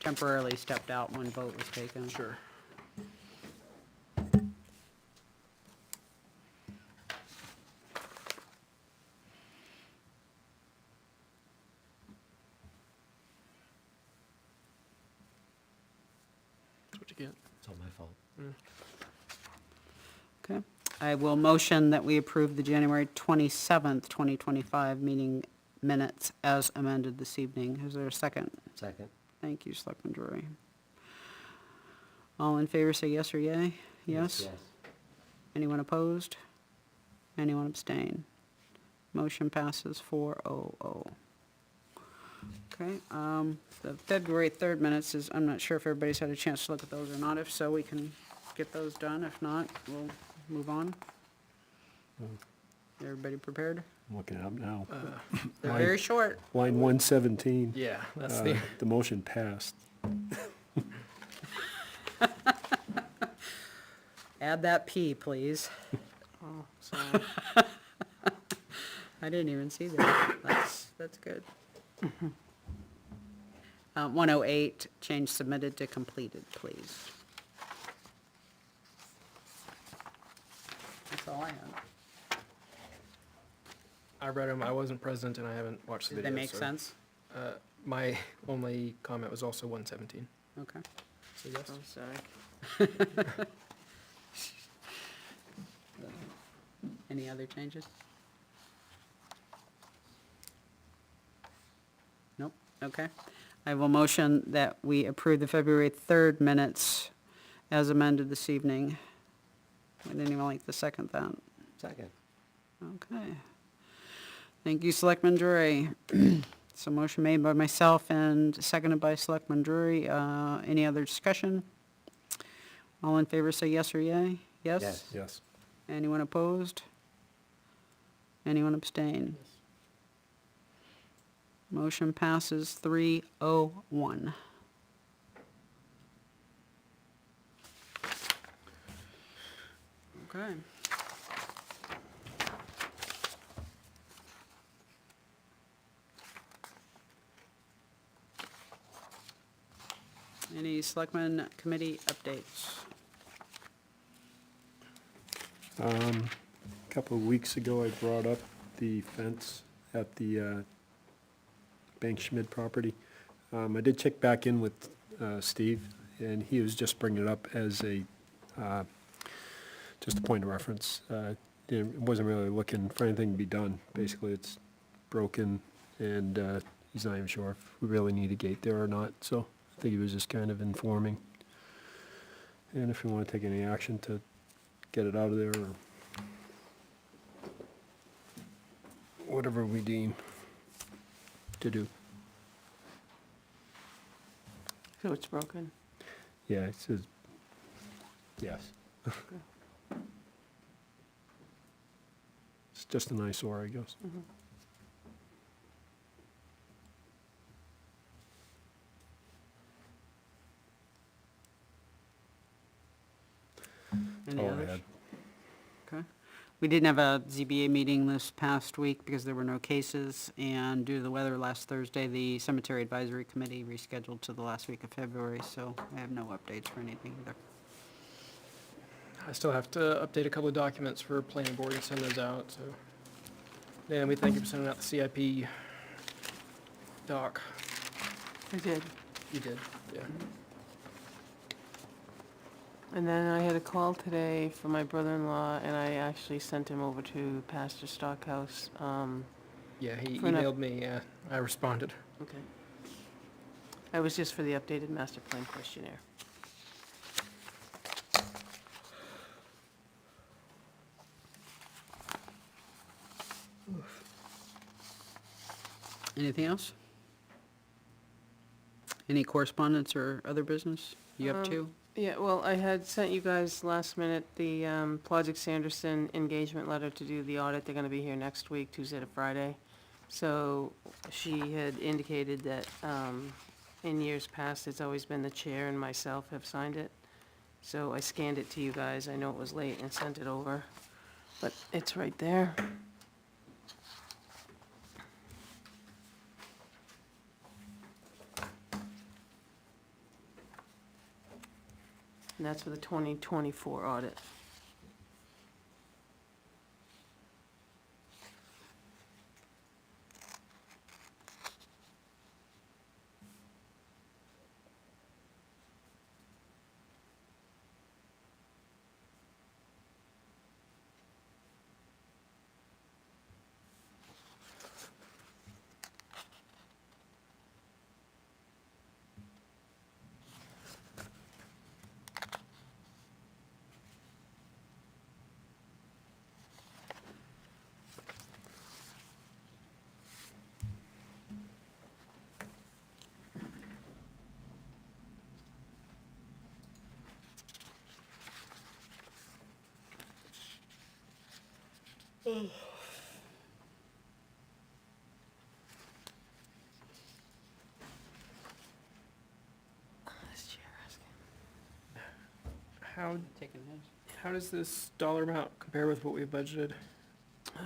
H: temporarily stepped out when vote was taken.
F: sure. to get.
C: It's all my fault.
H: Okay. I will motion that we approve the January 27th, 2025 meeting minutes as amended this evening. Is there a second?
C: Second?
H: Thank you, Selectman Drury. All in favor, say yes or yay? Yes?
C: Yes.
H: Anyone opposed? Anyone abstain? Motion passes 4-0-0. Okay, the February 3rd minutes is, I'm not sure if everybody's had a chance to look at those or not. If so, we can get those done. If not, we'll move on. Everybody prepared?
G: I'm looking it up now.
H: They're very short.
G: Line 117,
F: Yeah, that's
G: the motion passed.
H: Add that P, please.
E: Oh, sorry.
H: I didn't even see that. That's good. 108, change submitted to completed, please. That's all I have.
F: I read them, I wasn't present and I haven't watched the
H: Did
F: video.
H: they make
F: so,
H: sense?
F: My only comment was also 117.
H: Okay.
F: So yes.
E: I'm sorry.
H: Any other changes? Nope, okay. I will motion that we approve the February 3rd minutes as amended this evening. I didn't even like the second that.
C: Second.
H: Okay. Thank you, Selectman Drury. So motion made by myself and seconded by Selectman Drury. Any other discussion? All in favor say yes or yay? Yes?
C: Yes.
G: Yes.
H: Anyone opposed? Anyone abstain? Motion passes 3-0-1. Okay. Any Selectmen Committee updates?
G: A couple of weeks ago, I brought up the fence at the Bank Schmidt property. I did check back in with Steve, and he was just bringing it up as a, just a point of reference. It wasn't really looking for anything to be done. Basically, it's broken, and he's not even sure if we really need a gate there or not, so I think he was just kind of informing. And if we want to take any action to get it out of there, or whatever we deem to do.
E: So it's broken?
G: Yeah, it says, yes. It's just an eyesore, I guess.
H: Any
G: all I
H: others?
G: had.
H: Okay. We didn't have a ZBA meeting this past week because there were no cases, and due to the weather last Thursday, the Cemetery Advisory Committee rescheduled to the last week of February, so I have no updates for anything either.
F: I still have to update a couple of documents for planning board and send those out, so. Dan, we thank you for sending out the CIP doc.
E: I did.
F: You did, yeah.
E: And then I had a call today from my brother-in-law, and I actually sent him over to Pastor Stockhouse.
F: Yeah, he
E: For an up-
F: emailed me, yeah, I responded.
E: Okay. It was just for the updated master plan questionnaire.
H: Anything else? Any correspondence or other business you up to?
E: Yeah, well, I had sent you guys last minute the Project Sanderson engagement letter to do the audit. They're gonna be here next week, Tuesday to Friday. So she had indicated that in years past, it's always been the chair and myself have signed it. So I scanned it to you guys. I know it was late and sent it over, but it's right there. And that's for the 2024 audit. This chair asking.
F: How,
H: Taking heads.
F: how does this dollar amount compare with what we budgeted? I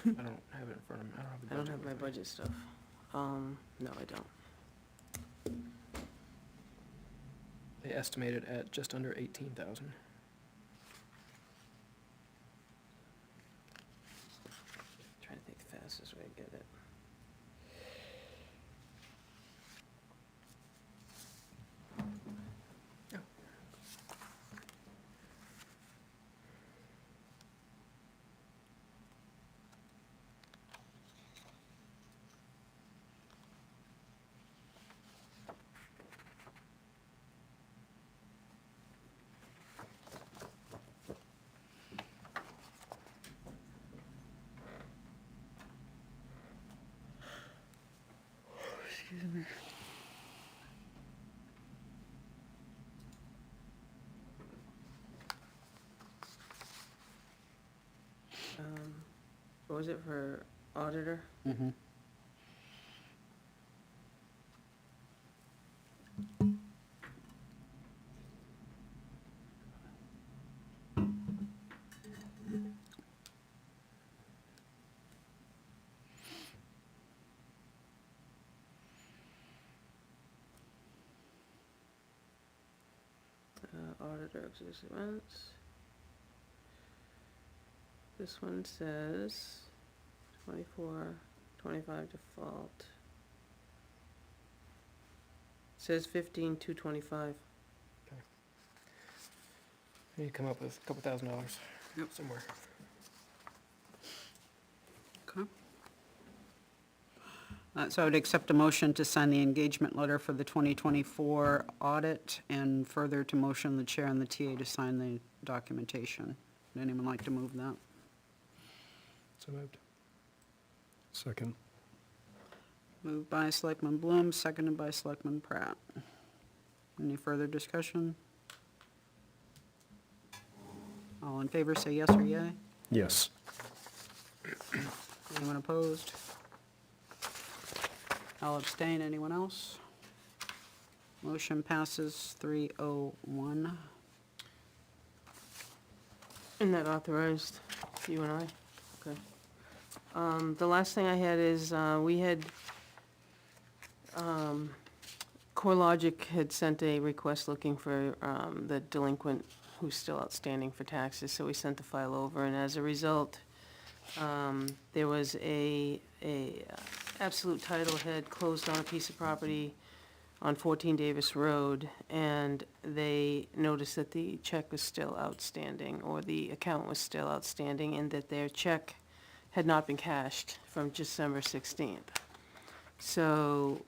F: don't have it in front of me. I don't have the budget.
E: I don't have my
F: with me.
E: budget stuff. No, I don't.
F: They estimated at just under 18,000.
E: Trying to think the fastest way to get it. What was it for auditor?
H: Mm-hmm.
E: Auditor expense. This one says 24, 25 default. Says 15,225.
F: I need to come up with a couple $1,000
H: Yep.
F: somewhere.
H: Okay. So I would accept a motion to sign the engagement letter for the 2024 audit, and further to motion the chair and the TA to sign the documentation. Would anyone like to move that?
F: So moved.
G: Second.
H: Moved by Selectman Bloom, seconded by Selectman Pratt. Any further discussion? All in favor, say yes or yay.
G: Yes.
H: Anyone opposed? I'll abstain. Anyone else? Motion passes 301.
E: And that authorized you and I? Okay. The last thing I had is, we had, CoreLogic had sent a request looking for, the delinquent who's still outstanding for taxes, so we sent the file over, and as a result, there was a absolute title had closed on a piece of property on 14 Davis Road, and they noticed that the check was still outstanding, or the account was still outstanding, and that their check had not been cashed from December 16th. So,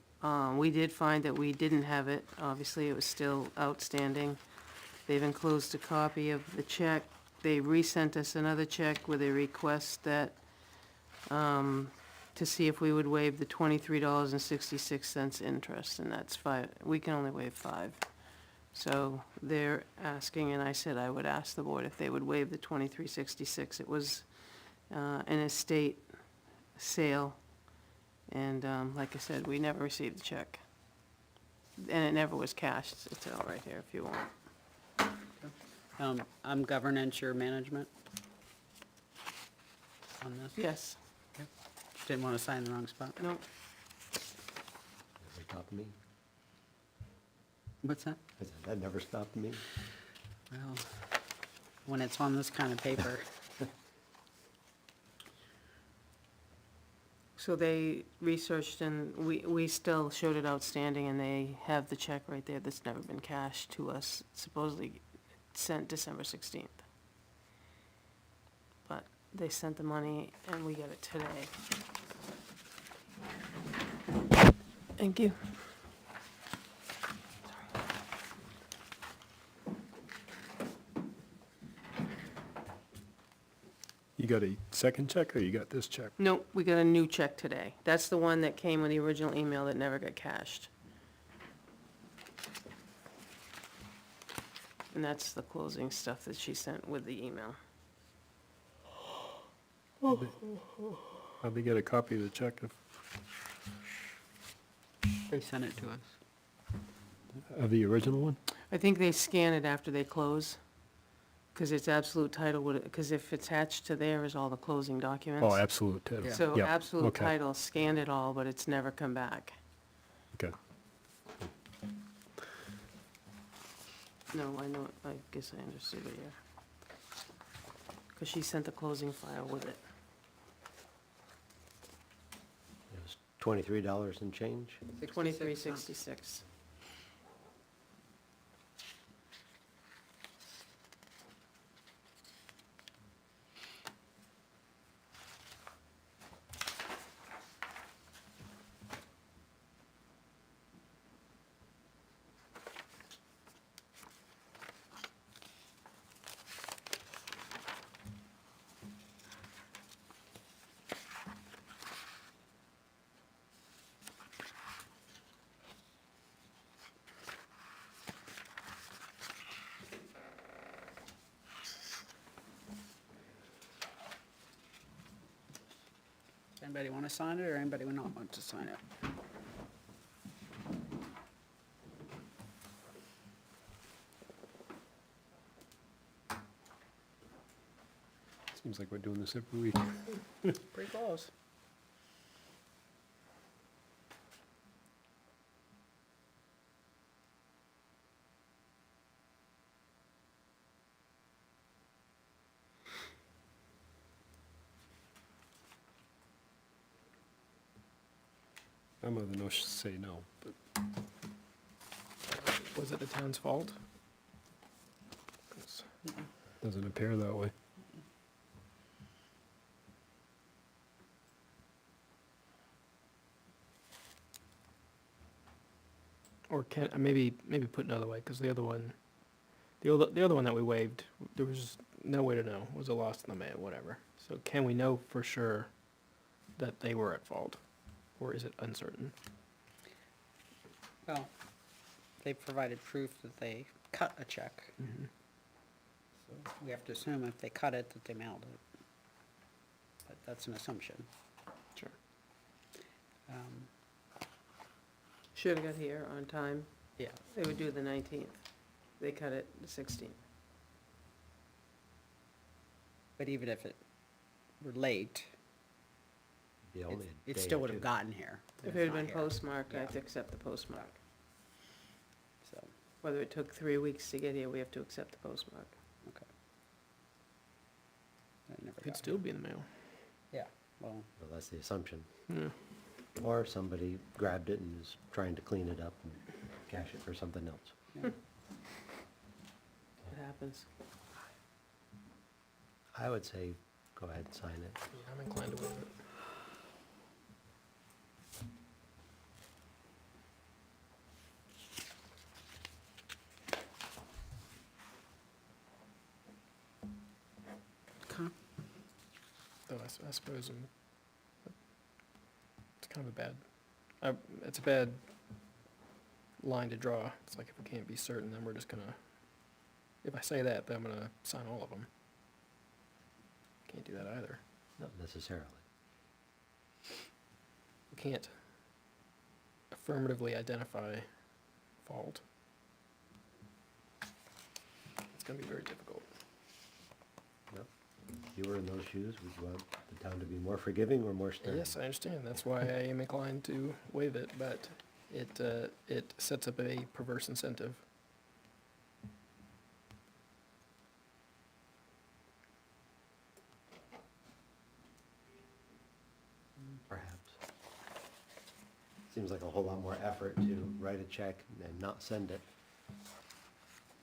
E: we did find that we didn't have it. Obviously, it was still outstanding. They've enclosed a copy of the check. They resent us another check with a request that, to see if we would waive the $23.66 interest, and that's we can only waive $5. So they're asking, and I said I would ask the board if they would waive the $23.66. It was an estate sale, and like I said, we never received the check. And it never was cashed. It's all right here if you want.
H: I'm governance, your management on this.
E: Yes,
H: Didn't want to sign the wrong spot.
E: no,
C: Never stopped me.
H: What's that?
C: I said, that never stopped me.
H: Well, when it's on this kind of paper.
E: so they researched, and we still showed it outstanding, and they have the check right there that's never been cashed to us, supposedly sent December 16th. But they sent the money, and we get it today. Thank you.
G: You got a second check, or you got this check?
E: Nope, we got a new check today. That's the one that came with the original email that never got cashed. And that's the closing stuff that she sent with the email.
G: How'd they get a copy of the check
H: They sent it to us.
G: of the original one?
E: I think they scan it after they close, because it's absolute title, because if attached to there is all the closing documents.
G: Oh, absolute title.
H: Yeah.
E: So
G: Yep,
E: absolute
G: okay.
E: title scanned it all, but it's never come back.
G: Okay.
E: No, I know, I guess I understood it, yeah. Because she sent the closing file with it.
C: It was $23 and change.
E: 2366.
H: Anybody want to sign it, or anybody would not want to sign it?
G: Seems like we're doing this every week.
H: Pretty close.
G: I'm of the notion to say no, but
F: Was it the town's fault?
G: doesn't appear that way.
F: Or can, maybe put another way, because the other one that we waived, there was no way to know, was it lost in the mail, whatever. So can we know for sure that they were at fault, or is it uncertain?
H: Well, they provided proof that they cut a check. So we have to assume if they cut it, that they mailed it. But that's an assumption.
F: Sure.
E: Should've got here on time.
H: Yeah.
E: They would do the 19th. They cut it the 16th.
H: But even if it were late,
C: Be only a
H: it
C: day
H: still
C: or
H: would have
C: two.
H: gotten here.
E: If
H: It's
E: it had
H: not
E: been
H: here.
E: postmarked, I
H: Yeah.
E: have to accept the postmark.
H: So,
E: Whether it took 3 weeks to get here, we have to accept the postmark.
H: okay. That never
F: Could
H: got
F: still be in the mail.
H: here. Yeah, well,
C: Well, that's the assumption.
F: Yeah.
C: Or somebody grabbed it and is trying to clean it up and cash it for something else.
H: yeah.
E: It happens.
C: I would say, go ahead and sign it.
F: Yeah, I'm inclined to waive it.
H: Okay.
F: Though I suppose it's kind of a bad, it's a bad line to draw. It's like if we can't be certain, then we're just gonna, if I say that, then I'm gonna sign all of them. Can't do that either.
C: Not necessarily.
F: We can't affirmatively identify fault. It's gonna be very difficult.
C: If you were in those shoes, would you want the town to be more forgiving or more stern?
F: Yes, I understand. That's why I am inclined to waive it, but it sets up a perverse incentive.
C: Perhaps. Seems like a whole lot more effort to write a check and not send it,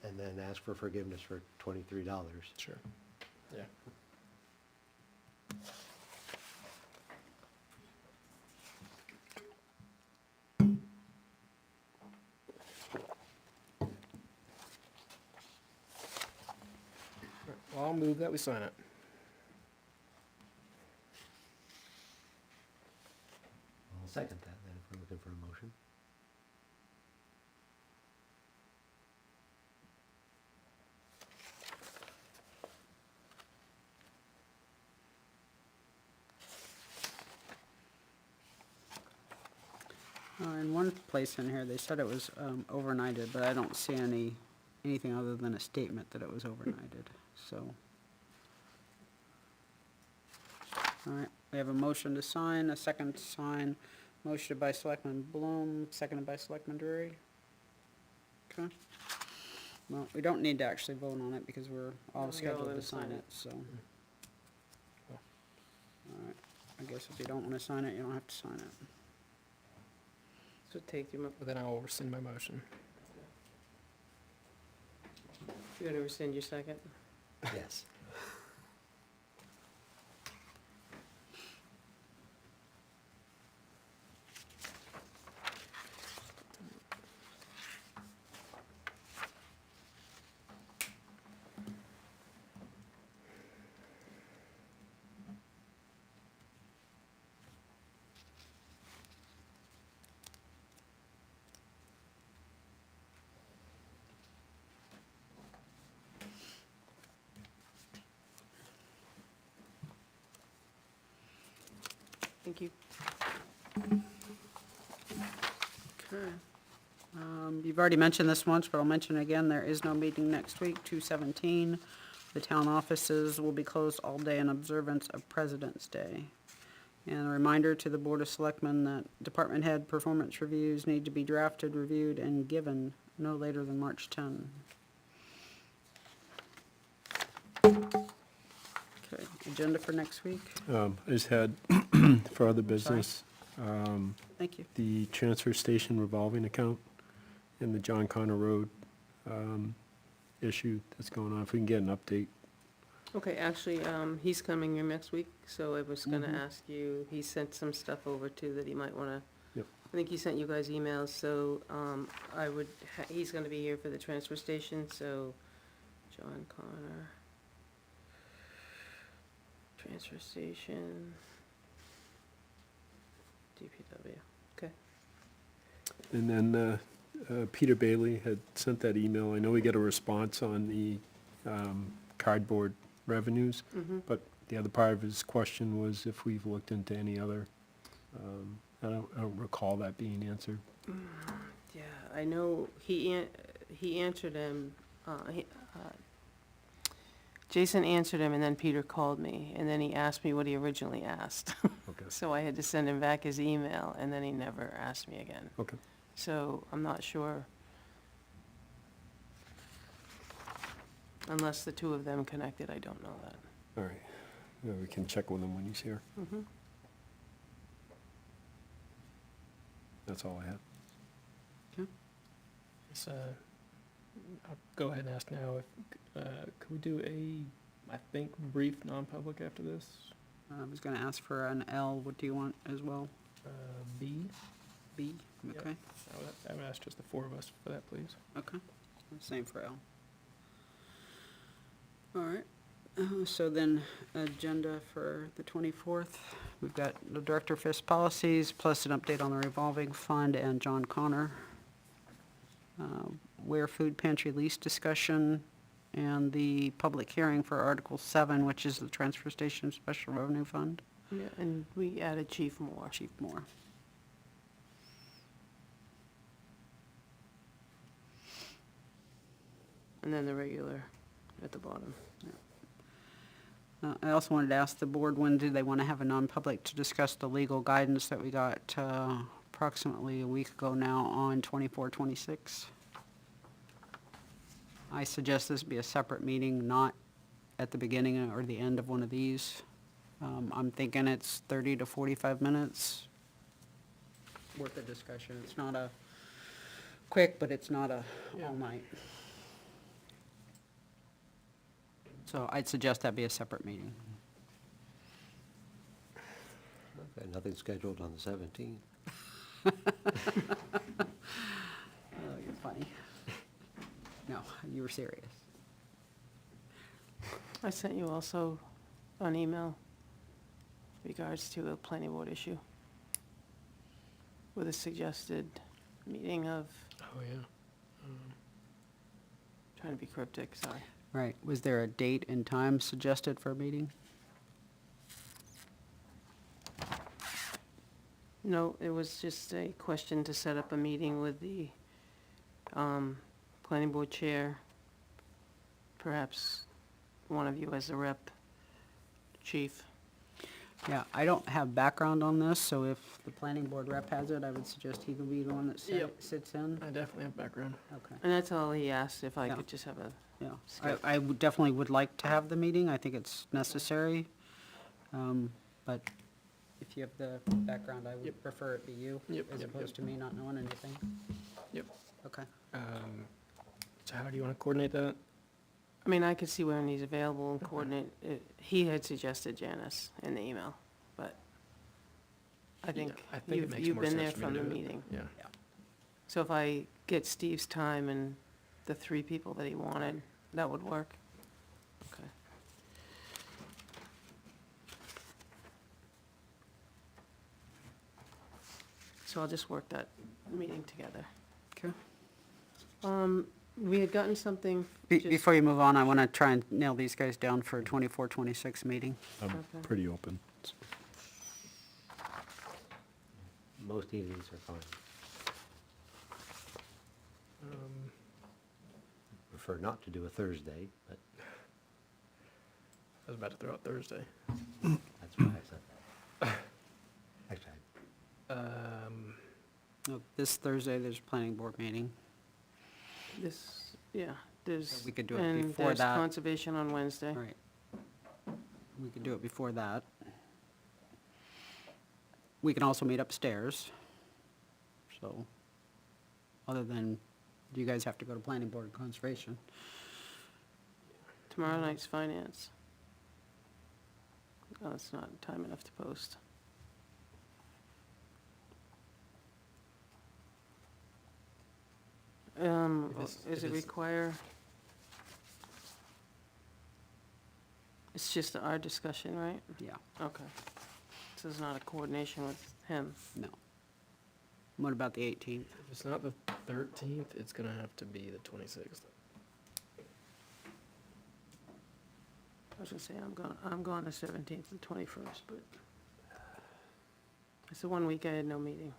C: and then ask for forgiveness for $23.
F: Sure. Yeah. Well, I'll move that we sign it.
C: I'll second that then, if we're looking for a motion.
H: In one place in here, they said it was overnighted, but I don't see anything other than a statement that it was overnighted, so. All right, we have a motion to sign, a second to sign, motion by Selectman Bloom, seconded by Selectman Drury. Okay. Well, we don't need to actually vote on it because we're all
E: No,
H: scheduled
E: we're
H: to
E: gonna
H: sign
E: sign
H: it,
E: it.
H: so. All right, I guess if you don't wanna sign it, you don't have to sign it.
E: So take your,
F: But then I will rescind my motion.
E: you're gonna rescind your second?
C: Yes.
E: Thank you.
H: Okay. You've already mentioned this once, but I'll mention it again, there is no meeting next week, 2/17. The town offices will be closed all day in observance of President's Day. And a reminder to the Board of Selectmen that department head performance reviews need to be drafted, reviewed, and given no later than March 10. Okay, agenda for next week,
G: I just had, for other business,
H: thank you.
G: the transfer station revolving account and the John Connor Road issue that's going on, if we can get an update.
E: Okay, actually, he's coming here next week, so I was gonna
H: Mhm.
E: ask you, he sent some stuff over too that he might wanna.
G: Yep.
E: I think he sent you guys emails, so, he's gonna be here for the transfer station, so, John Connor. Transfer station. DPW, okay.
G: And then Peter Bailey had sent that email. I know we got a response on the cardboard revenues,
E: Mm-hmm.
G: but the other part of his question was if we've looked into any other, I don't recall that being answered.
E: Yeah, I know he answered him, Jason answered him, and then Peter called me, and then he asked me what he originally asked.
G: Okay.
E: So I had to send him back his email, and then he never asked me again.
G: Okay.
E: So I'm not sure. Unless the two of them connected, I don't know that.
G: All right. Yeah, we can check with him when he's here.
E: Mm-hmm.
G: That's all I have.
F: So, I'll go ahead and ask now if, could we do I think, brief non-public after this?
H: I was gonna ask for an L, what do you want as well?
F: B?
H: B,
F: Yep.
H: okay,
F: I would ask just the four of us for that, please.
H: okay, same for L. All right, so then, agenda for the 24th, we've got the Director of Fiscal Policies, plus an update on the revolving fund and John Connor. Ware Food Pantry lease discussion, and the public hearing for Article 7, which is the Transfer Station Special Revenue Fund.
E: Yeah, and we added Chief Moore.
H: Chief Moore.
E: And then the regular at the bottom.
H: I also wanted to ask the board, when do they want to have a non-public to discuss the legal guidance that we got approximately a week ago now on 24-26? I suggest this be a separate meeting, not at the beginning or the end of one of these. I'm thinking it's 30 to 45 minutes worth of discussion. It's not a quick, but it's not a all night. So I'd suggest that be a separate meeting.
C: Okay, nothing scheduled on the 17th.
H: Oh, you're funny. No, you were serious.
E: I sent you also an email regards to a planning board issue with a suggested meeting of,
F: Oh, yeah.
E: trying to be cryptic, sorry.
H: Right, was there a date and time suggested for a meeting?
E: No, it was just a question to set up a meeting with the planning board chair, perhaps one of you as a rep, chief.
H: Yeah, I don't have background on this, so if the planning board rep has it, I would suggest he will be the one that
F: Yep.
H: sits in.
F: I definitely have background.
H: Okay,
E: And that's all he asked, if I
H: Yeah.
E: could just have a,
H: yeah.
E: Skip.
H: I definitely would like to have the meeting. I think it's necessary. But if you have the background, I would
F: Yep.
H: prefer it be you,
F: Yep,
H: as
F: yep,
H: opposed to me not knowing anything.
F: Yep.
H: Okay.
F: So how do you want to coordinate that?
E: I mean, I could see when he's available and coordinate. He had suggested Janice in the email, but I think
F: I think it
E: you've,
F: makes
E: you've
F: more
E: been
F: sense
E: there
F: for me
E: from
F: to
E: the
F: do it.
E: meeting.
F: Yeah.
E: So if I get Steve's time and the 3 people that he wanted, that would work? Okay. So I'll just work that meeting together.
H: Okay.
E: We had gotten something. just-
H: Before you move on, I want to try and nail these guys down for 24, 26 meeting.
E: Okay.
I: Pretty open.
C: Most evenings are fine. Prefer not to do a Thursday, but
F: I was about to throw out Thursday.
C: that's why I said that. Actually,
H: No, this Thursday, there's a planning board meeting.
E: There's.
H: We could do it
E: and
H: before
E: there's
H: that.
E: conservation on Wednesday.
H: Right. We could do it before that. We can also meet upstairs. So, other than, you guys have to go to planning board and conservation.
E: Tomorrow night's finance. Oh, it's not time enough to post. Does it require? It's just our discussion, right?
H: Yeah,
E: Okay. So it's not a coordination with him.
H: no. What about the 18th?
F: If it's not the 13th, it's gonna have to be the 26th.
E: I was gonna say, I'm gone the 17th and 21st, but it's the 1 week I had no meeting.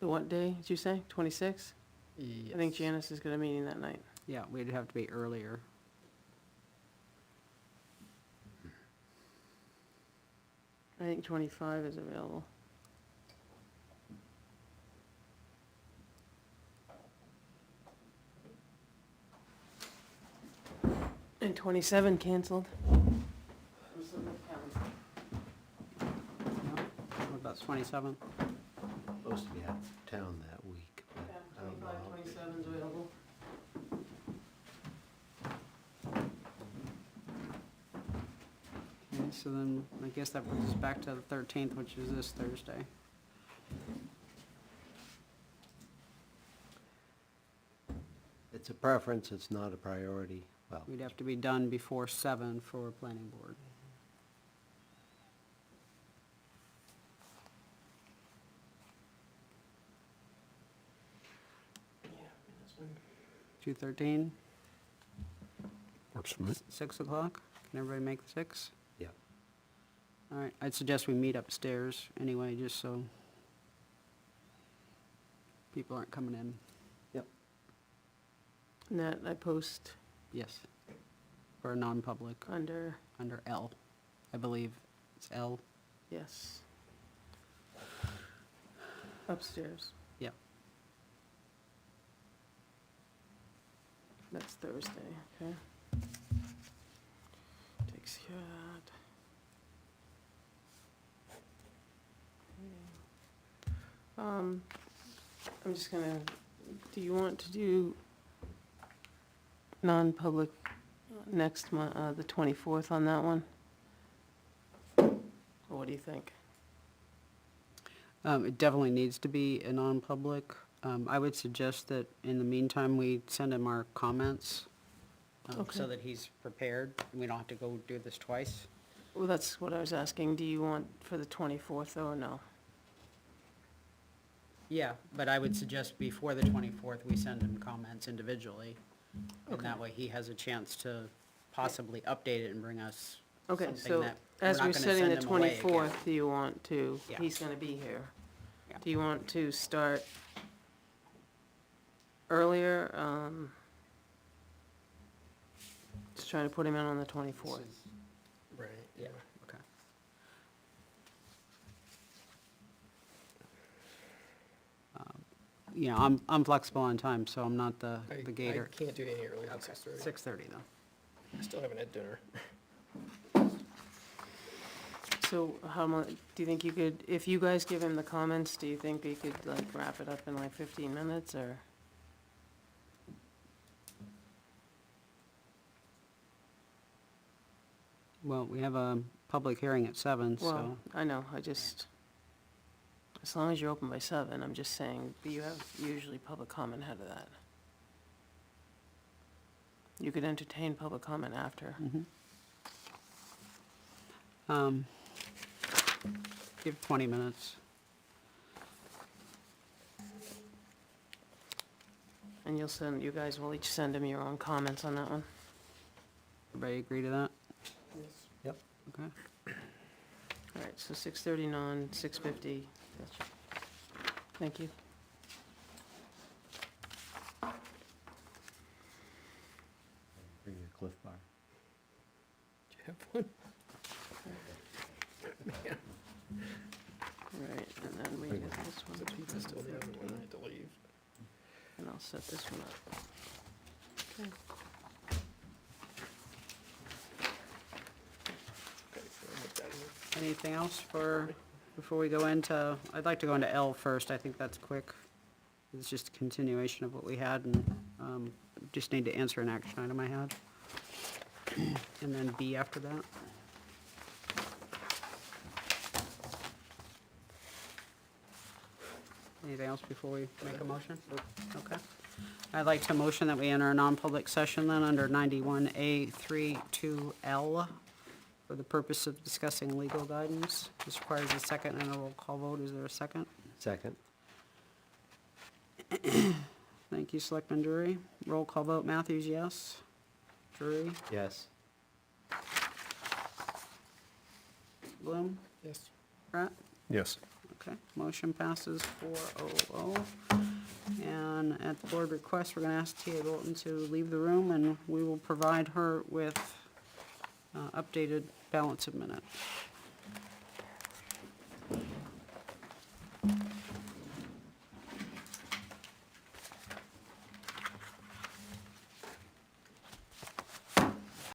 E: The what day, did you say? 26th? I think Janice has got a meeting that night.
H: Yeah, we'd have to be earlier.
E: I think 25 is available. And 27 canceled.
H: What about 27th?
C: supposed to be out of town that week, but I don't know.
E: 25, 27's available.
H: Okay, so then, I guess that brings us back to the 13th, which is this Thursday.
C: It's a preference, it's not a priority. Well,
H: We'd have to be done before 7 for planning board.
F: Yeah, I mean, that's fine.
H: 2:13,
I: Works for me.
H: 6 o'clock? Can everybody make the 6?
C: yeah.
H: All right, I'd suggest we meet upstairs anyway, just so people aren't coming in.
E: And that I post
H: Yes. For a non-public,
E: under,
H: under L. I believe it's L.
E: yes. Upstairs.
H: Yep.
E: That's Thursday, okay. Takes care of that. Okay. I'm just gonna, do you want to do non-public next month, the 24th on that one? Or what do you think?
H: It definitely needs to be a non-public. I would suggest that in the meantime, we send him our comments,
E: Okay.
H: so that he's prepared, and we don't have to go do this twice.
E: Well, that's what I was asking. Do you want for the 24th or no?
H: Yeah, but I would suggest before the 24th, we send him comments individually. And that
E: Okay.
H: way he has a chance to possibly update it and bring us
E: Okay,
H: something
E: so
H: that
E: as
H: we're
E: we're
H: not gonna
E: setting the
H: send him away again.
E: 24th, do you want to,
H: Yeah.
E: he's gonna be here.
H: Yeah.
E: Do you want to start earlier? Just trying to put him in on the 24th.
F: Right, yeah.
H: Okay. You know, I'm flexible on time, so I'm not the gator.
F: I can't do any earlier than 6:30.
H: 6:30 though.
F: I still haven't had dinner.
E: So how much, do you think you could, if you guys give him the comments, do you think you could like wrap it up in like 15 minutes or?
H: Well, we have a public hearing at 7, so.
E: Well, I know, I just, as long as you're open by 7, I'm just saying, but you have usually public comment ahead of that. You could entertain public comment after.
H: Give 20 minutes.
E: And you'll send, you guys will each send him your own comments on that one.
H: Everybody agree to that?
C: Yep.
H: Okay.
E: All right, so 6:30 non, 6:50, gotcha. Thank you.
C: Bring you a Cliff Bar.
F: Do you have one?
E: All right, and then we get this one.
F: The pizza still there when I had to leave.
E: And I'll set this one up. Okay.
F: Okay, so I'll put that in.
H: Anything else before we go into, I'd like to go into L first, I think that's quick. It's just a continuation of what we had, and just need to answer an action item I had. And then B after that. Anything else before we make a motion? Okay. I'd like to motion that we enter a non-public session then under 91A32L for the purpose of discussing legal guidance. This requires a second and a roll call vote. Is there a second?
C: Second?
H: Thank you, Selectman Drury. Roll call vote, Matthews, yes. Drury,
C: Yes.
H: Bloom,
F: Yes.
H: Pratt?
I: Yes.
H: Okay, motion passes 4-0-0. And at the board request, we're gonna ask Tia Bolton to leave the room, and we will provide her with updated balance of minutes.